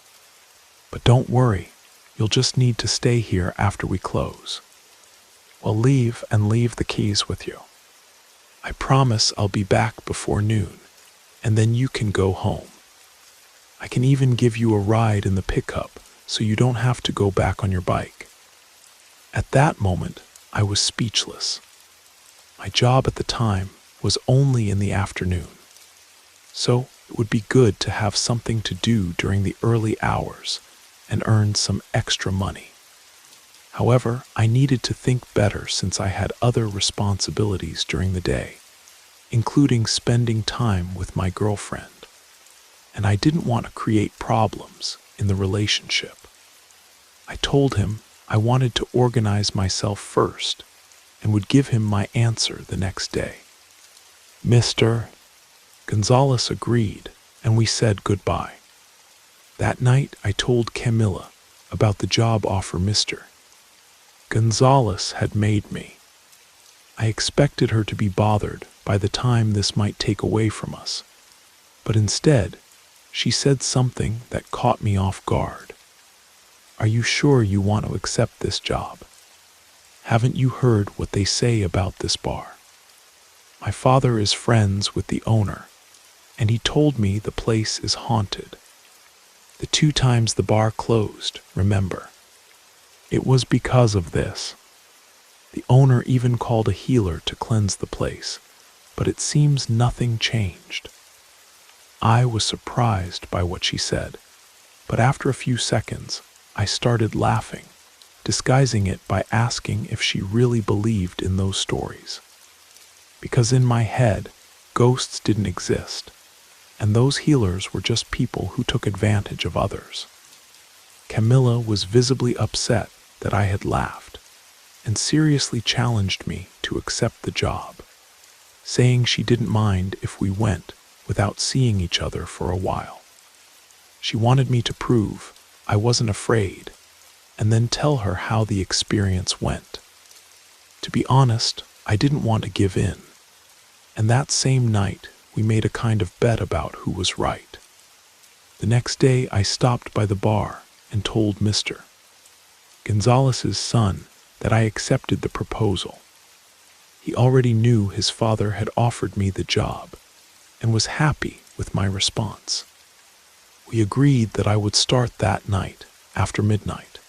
But don't worry, you'll just need to stay here after we close. Well, leave the keys with you. I promise I'll be back before noon, and then you can go home. I can even give you a ride in the pickup so you don't have to go back on your bike." At that moment, I was speechless. My job at the time was only in the afternoon, so it would be good to have something to do during the early hours and earn some extra money. However, I needed to think better since I had other responsibilities during the day, including spending time with my girlfriend, and I didn't want to create problems in the relationship. I told him I wanted to organize myself first and would give him my answer the next day. Mr. Gonzalez agreed, and we said goodbye. That night, I told Camilla about the job offer Mr. Gonzalez had made me. I expected her to be bothered by the time this might take away from us, but instead, she said something that caught me off guard. "Are you sure you want to accept this job? Haven't you heard what they say about this bar? My father is friends with the owner, and he told me the place is haunted. The 2 times the bar closed, remember? It was because of this. The owner even called a healer to cleanse the place, but it seems nothing changed." I was surprised by what she said, but after a few seconds, I started laughing, disguising it by asking if she really believed in those stories. Because in my head, ghosts didn't exist, and those healers were just people who took advantage of others. Camilla was visibly upset that I had laughed, and seriously challenged me to accept the job, saying she didn't mind if we went without seeing each other for a while. She wanted me to prove I wasn't afraid and then tell her how the experience went. To be honest, I didn't want to give in, and that same night we made a kind of bet about who was right. The next day I stopped by the bar and told Mr. Gonzalez's son that I accepted the proposal. He already knew his father had offered me the job and was happy with my response. We agreed that I would start that night after midnight.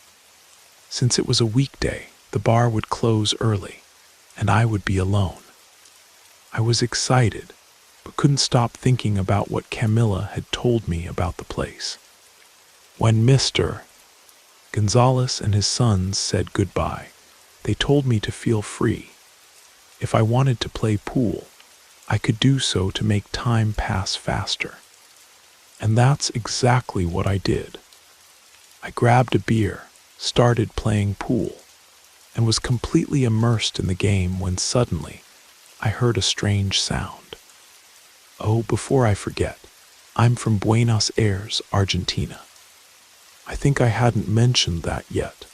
Since it was a weekday, the bar would close early and I would be alone. I was excited, but couldn't stop thinking about what Camilla had told me about the place. When Mr. Gonzalez and his sons said goodbye, they told me to feel free. If I wanted to play pool, I could do so to make time pass faster. And that's exactly what I did. I grabbed a beer, started playing pool, and was completely immersed in the game when suddenly I heard a strange sound. Oh, before I forget, I'm from Buenos Aires, Argentina. I think I hadn't mentioned that yet.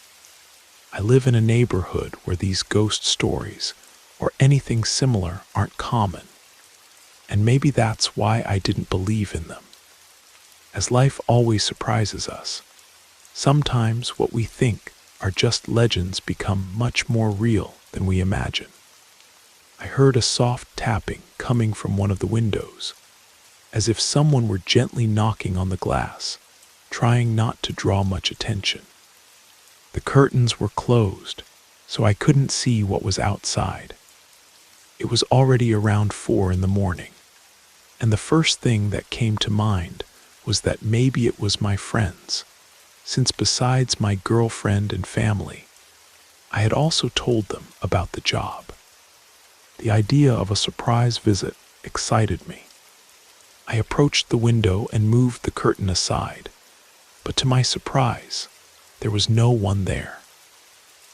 I live in a neighborhood where these ghost stories or anything similar aren't common, and maybe that's why I didn't believe in them. As life always surprises us, sometimes what we think are just legends become much more real than we imagine. I heard a soft tapping coming from one of the windows, as if someone were gently knocking on the glass, trying not to draw much attention. The curtains were closed, so I couldn't see what was outside. It was already around 4 in the morning, and the first thing that came to mind was that maybe it was my friends, since besides my girlfriend and family, I had also told them about the job. The idea of a surprise visit excited me. I approached the window and moved the curtain aside, but to my surprise, there was no one there.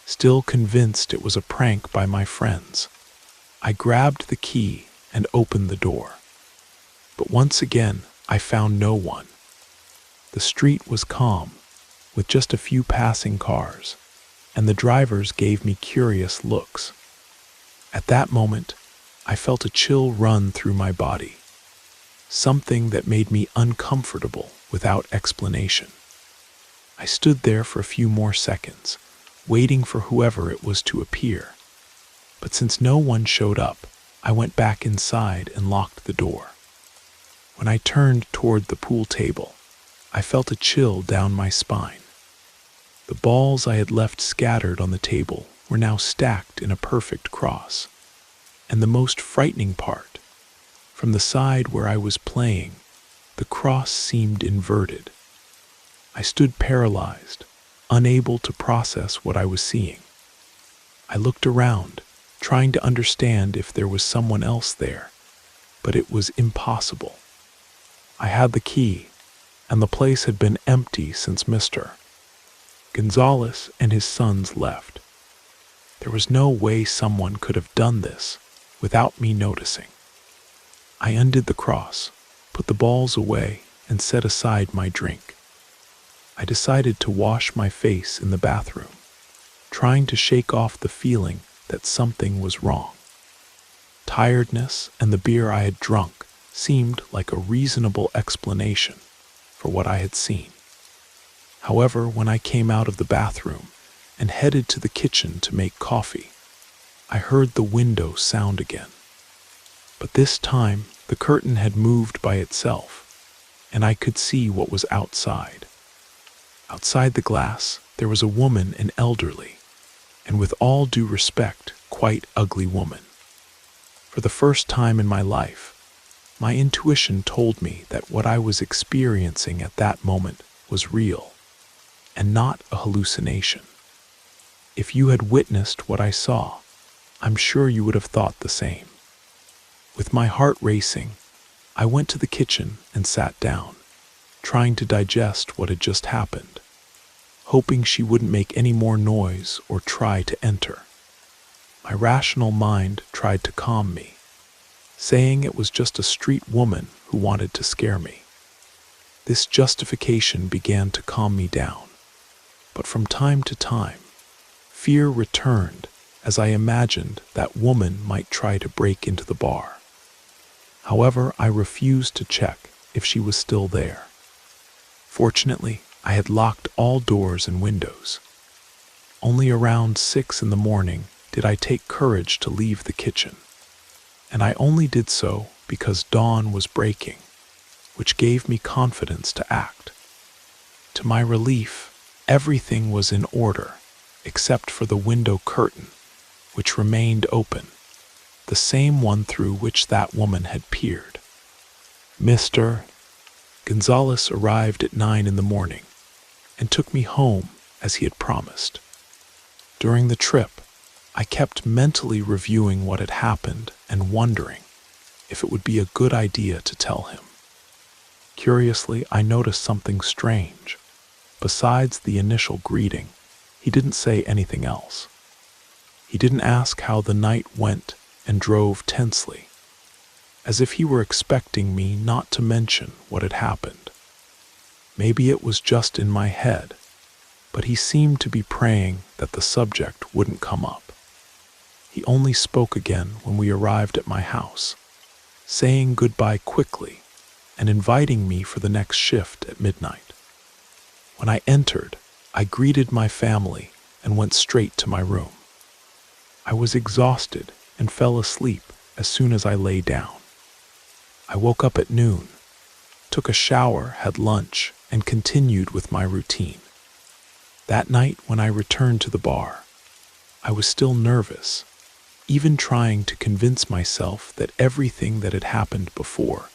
Still convinced it was a prank by my friends, I grabbed the key and opened the door. But once again, I found no one. The street was calm, with just a few passing cars, and the drivers gave me curious looks. At that moment, I felt a chill run through my body, something that made me uncomfortable without explanation. I stood there for a few more seconds, waiting for whoever it was to appear. But since no one showed up, I went back inside and locked the door. When I turned toward the pool table, I felt a chill down my spine. The balls I had left scattered on the table were now stacked in a perfect cross. And the most frightening part, from the side where I was playing, the cross seemed inverted. I stood paralyzed, unable to process what I was seeing. I looked around, trying to understand if there was someone else there, but it was impossible. I had the key, and the place had been empty since Mr. Gonzalez and his sons left. There was no way someone could have done this without me noticing. I undid the cross, put the balls away, and set aside my drink. I decided to wash my face in the bathroom, trying to shake off the feeling that something was wrong. Tiredness and the beer I had drunk seemed like a reasonable explanation for what I had seen. However, when I came out of the bathroom and headed to the kitchen to make coffee, I heard the window sound again. But this time, the curtain had moved by itself, and I could see what was outside. Outside the glass, there was a woman, an elderly, and with all due respect, quite ugly woman. For the first time in my life, my intuition told me that what I was experiencing at that moment was real, and not a hallucination. If you had witnessed what I saw, I'm sure you would have thought the same. With my heart racing, I went to the kitchen and sat down, trying to digest what had just happened, hoping she wouldn't make any more noise or try to enter. My rational mind tried to calm me, saying it was just a street woman who wanted to scare me. This justification began to calm me down, but from time to time, fear returned as I imagined that woman might try to break into the bar. However, I refused to check if she was still there. Fortunately, I had locked all doors and windows. Only around 6 in the morning did I take courage to leave the kitchen, and I only did so because dawn was breaking, which gave me confidence to act. To my relief, everything was in order except for the window curtain, which remained open, the same one through which that woman had peered. Mr. Gonzalez arrived at 9 in the morning and took me home as he had promised. During the trip, I kept mentally reviewing what had happened and wondering if it would be a good idea to tell him. Curiously, I noticed something strange. Besides the initial greeting, he didn't say anything else. He didn't ask how the night went and drove tensely, as if he were expecting me not to mention what had happened. Maybe it was just in my head, but he seemed to be praying that the subject wouldn't come up. He only spoke again when we arrived at my house, saying goodbye quickly and inviting me for the next shift at midnight. When I entered, I greeted my family and went straight to my room. I was exhausted and fell asleep as soon as I lay down. I woke up at noon, took a shower, had lunch, and continued with my routine. That night, when I returned to the bar, I was still nervous, even trying to convince myself that everything that had happened before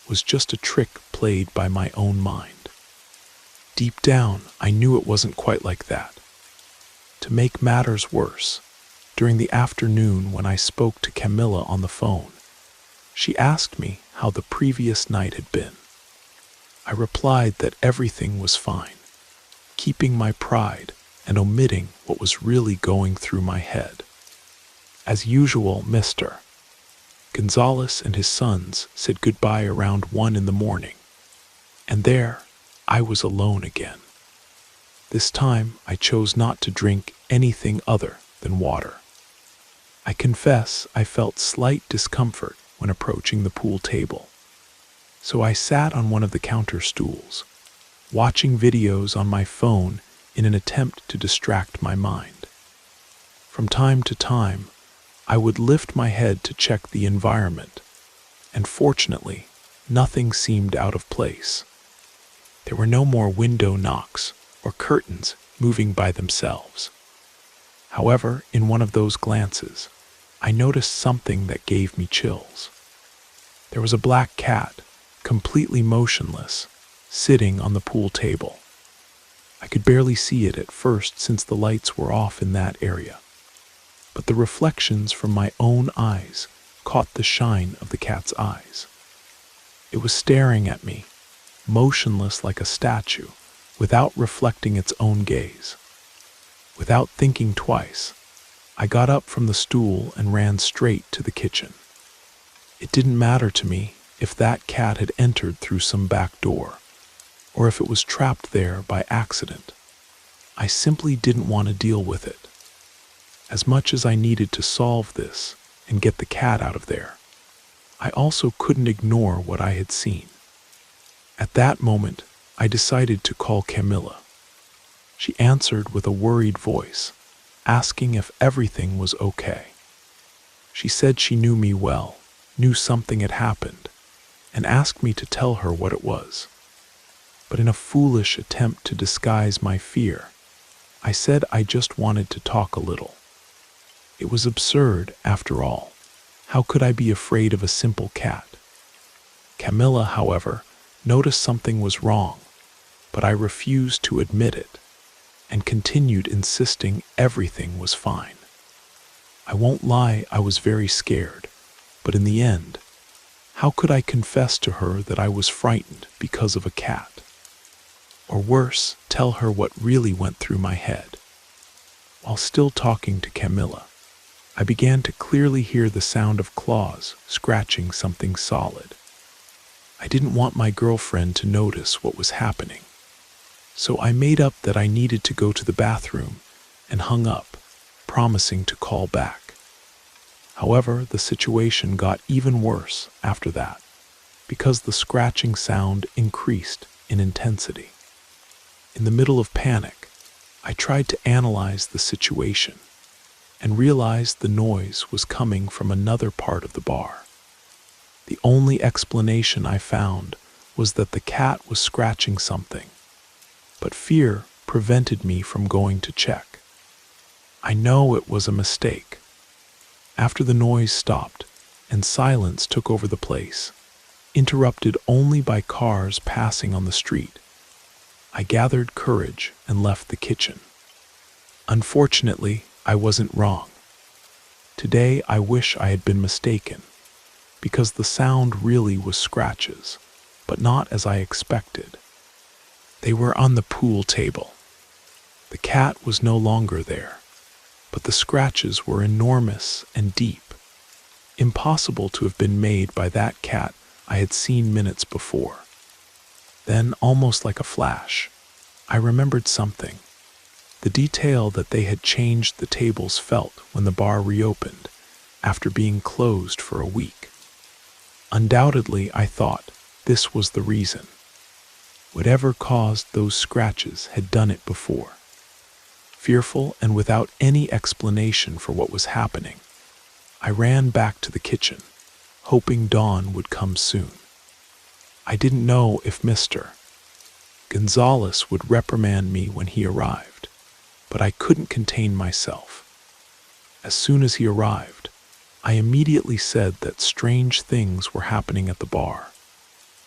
was just a trick played by my own mind. Deep down, I knew it wasn't quite like that. To make matters worse, during the afternoon when I spoke to Camilla on the phone, she asked me how the previous night had been. I replied that everything was fine, keeping my pride and omitting what was really going through my head. As usual, Mr. Gonzalez and his sons said goodbye around 1 in the morning, and there I was alone again. This time I chose not to drink anything other than water. I confess I felt slight discomfort when approaching the pool table, so I sat on one of the counter stools, watching videos on my phone in an attempt to distract my mind. From time to time, I would lift my head to check the environment, and fortunately, nothing seemed out of place. There were no more window knocks or curtains moving by themselves. However, in one of those glances, I noticed something that gave me chills. There was a black cat, completely motionless, sitting on the pool table. I could barely see it at first since the lights were off in that area, but the reflections from my own eyes caught the shine of the cat's eyes. It was staring at me, motionless like a statue, without reflecting its own gaze. Without thinking twice, I got up from the stool and ran straight to the kitchen. It didn't matter to me if that cat had entered through some back door, or if it was trapped there by accident. I simply didn't want to deal with it. As much as I needed to solve this and get the cat out of there, I also couldn't ignore what I had seen. At that moment, I decided to call Camilla. She answered with a worried voice, asking if everything was okay. She said she knew me well, knew something had happened, and asked me to tell her what it was. But in a foolish attempt to disguise my fear, I said I just wanted to talk a little. It was absurd, after all. How could I be afraid of a simple cat? Camilla, however, noticed something was wrong, but I refused to admit it, and continued insisting everything was fine. I won't lie, I was very scared, but in the end, how could I confess to her that I was frightened because of a cat? Or worse, tell her what really went through my head? While still talking to Camilla, I began to clearly hear the sound of claws scratching something solid. I didn't want my girlfriend to notice what was happening, so I made up that I needed to go to the bathroom and hung up, promising to call back. However, the situation got even worse after that, because the scratching sound increased in intensity. In the middle of panic, I tried to analyze the situation and realized the noise was coming from another part of the bar. The only explanation I found was that the cat was scratching something, but fear prevented me from going to check. I know it was a mistake. After the noise stopped and silence took over the place, interrupted only by cars passing on the street, I gathered courage and left the kitchen. Unfortunately, I wasn't wrong. Today I wish I had been mistaken, because the sound really was scratches, but not as I expected. They were on the pool table. The cat was no longer there, but the scratches were enormous and deep, impossible to have been made by that cat I had seen minutes before. Then, almost like a flash, I remembered something. The detail that they had changed the tables felt when the bar reopened, after being closed for a week. Undoubtedly, I thought, this was the reason. Whatever caused those scratches had done it before. Fearful and without any explanation for what was happening, I ran back to the kitchen, hoping dawn would come soon. I didn't know if Mr. Gonzalez would reprimand me when he arrived, but I couldn't contain myself. As soon as he arrived, I immediately said that strange things were happening at the bar,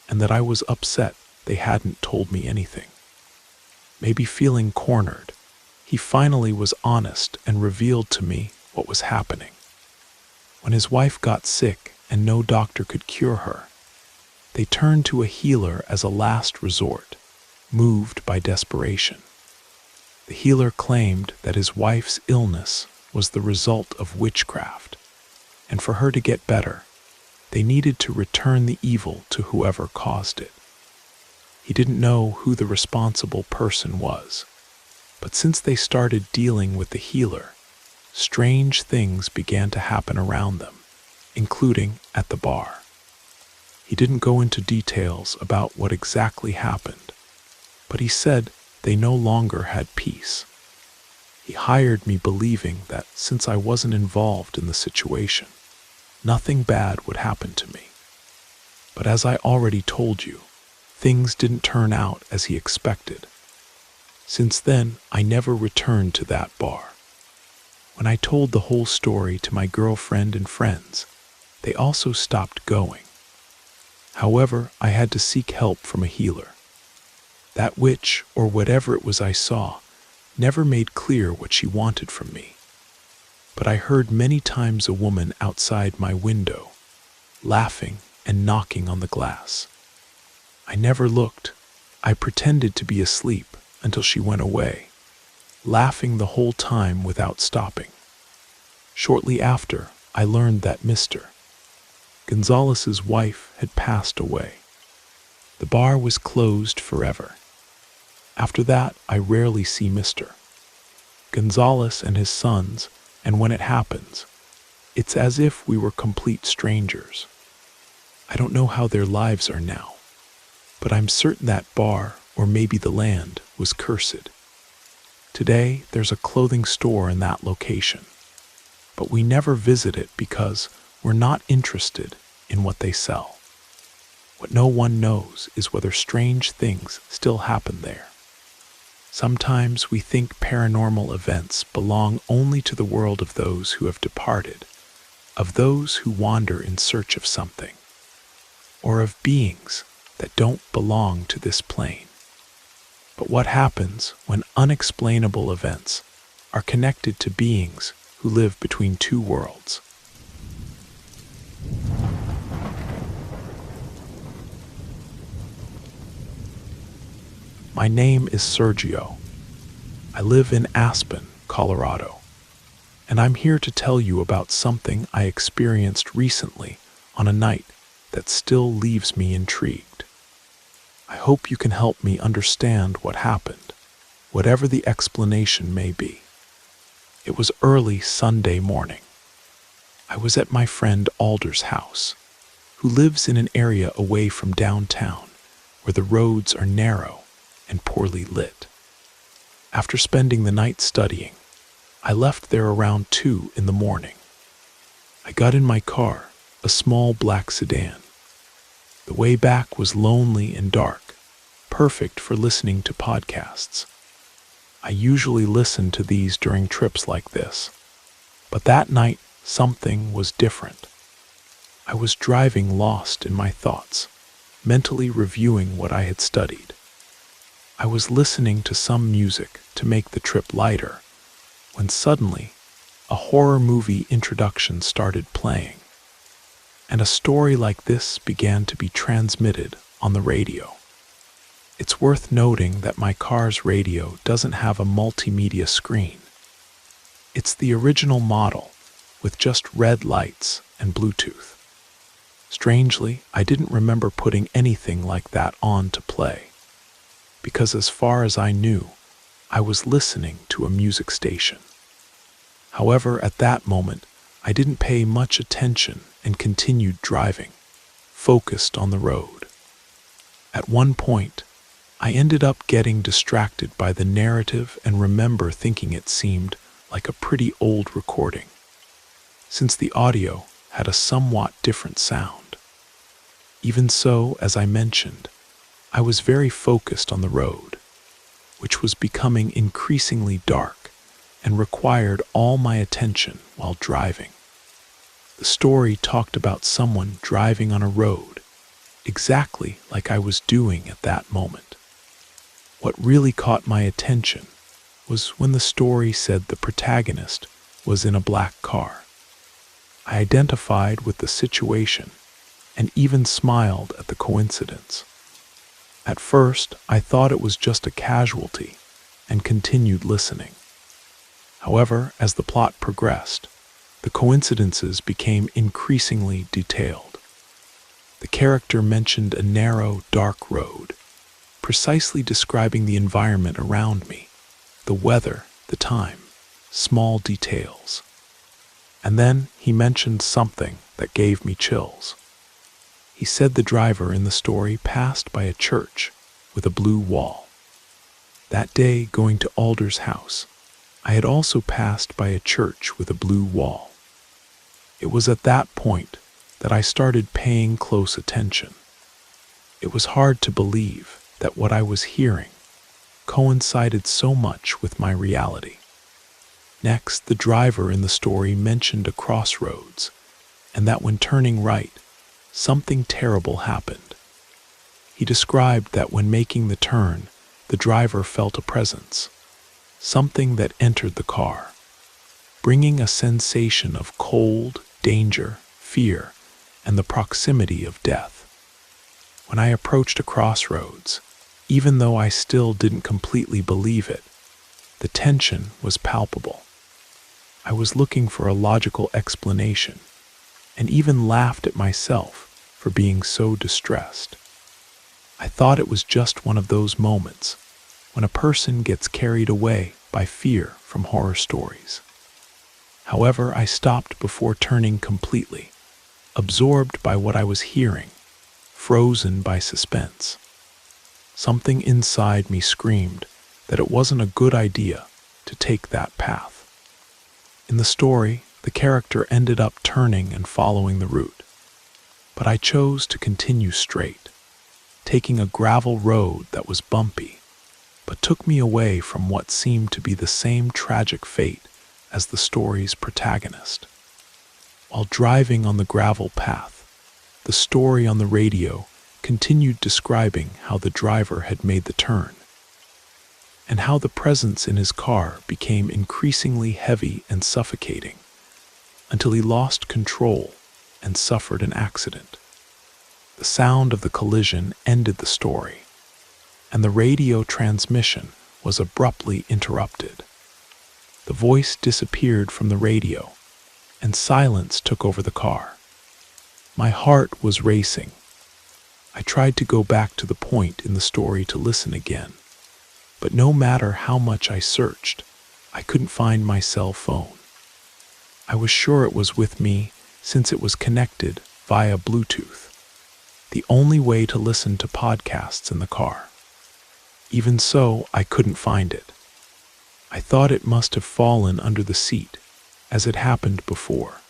and that I was upset they hadn't told me anything. Maybe feeling cornered, he finally was honest and revealed to me what was happening. When his wife got sick and no doctor could cure her, they turned to a healer as a last resort, moved by desperation. The healer claimed that his wife's illness was the result of witchcraft, and for her to get better, they needed to return the evil to whoever caused it. He didn't know who the responsible person was, but since they started dealing with the healer, strange things began to happen around them, including at the bar. He didn't go into details about what exactly happened, but he said they no longer had peace. He hired me believing that since I wasn't involved in the situation, nothing bad would happen to me. But as I already told you, things didn't turn out as he expected. Since then, I never returned to that bar. When I told the whole story to my girlfriend and friends, they also stopped going. However, I had to seek help from a healer. That witch, or whatever it was I saw, never made clear what she wanted from me. But I heard many times a woman outside my window, laughing and knocking on the glass. I never looked. I pretended to be asleep until she went away, laughing the whole time without stopping. Shortly after, I learned that Mr. Gonzalez's wife had passed away. The bar was closed forever. After that, I rarely see Mr. Gonzalez and his sons, and when it happens, it's as if we were complete strangers. I don't know how their lives are now, but I'm certain that bar, or maybe the land, was cursed. Today, there's a clothing store in that location, but we never visit it because we're not interested in what they sell. What no one knows is whether strange things still happen there. Sometimes we think paranormal events belong only to the world of those who have departed, of those who wander in search of something, or of beings that don't belong to this plane. But what happens when unexplainable events are connected to beings who live between two worlds? My name is Sergio. I live in Aspen, Colorado, and I'm here to tell you about something I experienced recently on a night that still leaves me intrigued. I hope you can help me understand what happened, whatever the explanation may be. It was early Sunday morning. I was at my friend Alder's house, who lives in an area away from downtown, where the roads are narrow and poorly lit. After spending the night studying, I left there around 2 in the morning. I got in my car, a small black sedan. The way back was lonely and dark, perfect for listening to podcasts. I usually listen to these during trips like this, but that night something was different. I was driving lost in my thoughts, mentally reviewing what I had studied. I was listening to some music to make the trip lighter, when suddenly a horror movie introduction started playing, and a story like this began to be transmitted on the radio. It's worth noting that my car's radio doesn't have a multimedia screen. It's the original model, with just red lights and Bluetooth. Strangely, I didn't remember putting anything like that on to play, because as far as I knew, I was listening to a music station. However, at that moment, I didn't pay much attention and continued driving, focused on the road. At one point, I ended up getting distracted by the narrative and remember thinking it seemed like a pretty old recording, since the audio had a somewhat different sound. Even so, as I mentioned, I was very focused on the road, which was becoming increasingly dark and required all my attention while driving. The story talked about someone driving on a road, exactly like I was doing at that moment. What really caught my attention was when the story said the protagonist was in a black car. I identified with the situation and even smiled at the coincidence. At first, I thought it was just a casualty and continued listening. However, as the plot progressed, the coincidences became increasingly detailed. The character mentioned a narrow, dark road, precisely describing the environment around me, the weather, the time, small details. And then he mentioned something that gave me chills. He said the driver in the story passed by a church with a blue wall. That day, going to Alder's house, I had also passed by a church with a blue wall. It was at that point that I started paying close attention. It was hard to believe that what I was hearing coincided so much with my reality. Next, the driver in the story mentioned a crossroads, and that when turning right, something terrible happened. He described that when making the turn, the driver felt a presence, something that entered the car, bringing a sensation of cold, danger, fear, and the proximity of death. When I approached a crossroads, even though I still didn't completely believe it, the tension was palpable. I was looking for a logical explanation, and even laughed at myself for being so distressed. I thought it was just one of those moments when a person gets carried away by fear from horror stories. However, I stopped before turning completely, absorbed by what I was hearing, frozen by suspense. Something inside me screamed that it wasn't a good idea to take that path. In the story, the character ended up turning and following the route, but I chose to continue straight, taking a gravel road that was bumpy, but took me away from what seemed to be the same tragic fate as the story's protagonist. While driving on the gravel path, the story on the radio continued describing how the driver had made the turn, and how the presence in his car became increasingly heavy and suffocating, until he lost control and suffered an accident. The sound of the collision ended the story, and the radio transmission was abruptly interrupted. The voice disappeared from the radio, and silence took over the car. My heart was racing. I tried to go back to the point in the story to listen again, but no matter how much I searched, I couldn't find my cell phone. I was sure it was with me since it was connected via Bluetooth, the only way to listen to podcasts in the car. Even so, I couldn't find it. I thought it must have fallen under the seat, as it happened before.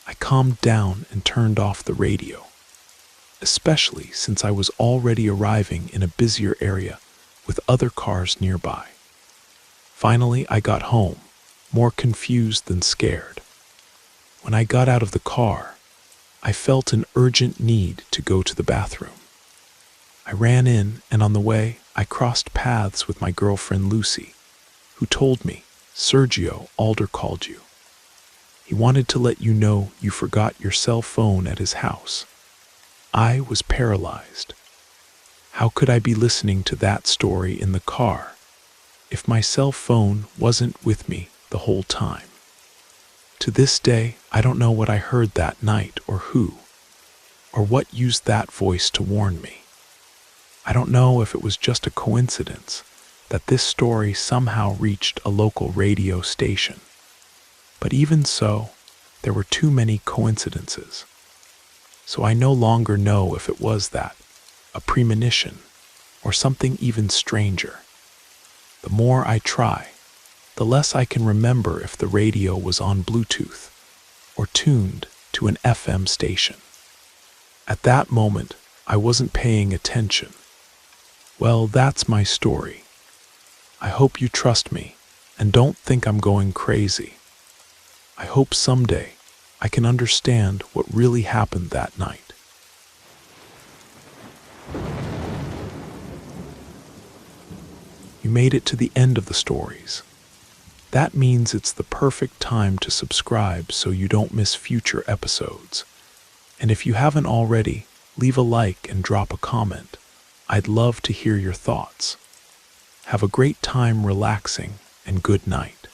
I calmed down and turned off the radio, especially since I was already arriving in a busier area with other cars nearby. Finally, I got home, more confused than scared. When I got out of the car, I felt an urgent need to go to the bathroom. I ran in, and on the way, I crossed paths with my girlfriend Lucy, who told me, "Sergio Alder called you. He wanted to let you know you forgot your cell phone at his house." I was paralyzed. How could I be listening to that story in the car if my cell phone wasn't with me the whole time? To this day, I don't know what I heard that night or who, or what used that voice to warn me. I don't know if it was just a coincidence that this story somehow reached a local radio station. But even so, there were too many coincidences. So I no longer know if it was that, a premonition, or something even stranger. The more I try, the less I can remember if the radio was on Bluetooth or tuned to an FM station. At that moment, I wasn't paying attention. Well, that's my story. I hope you trust me and don't think I'm going crazy. I hope someday I can understand what really happened that night. You made it to the end of the stories. That means it's the perfect time to subscribe so you don't miss future episodes. And if you haven't already, leave a like and drop a comment. I'd love to hear your thoughts. Have a great time relaxing, and good night.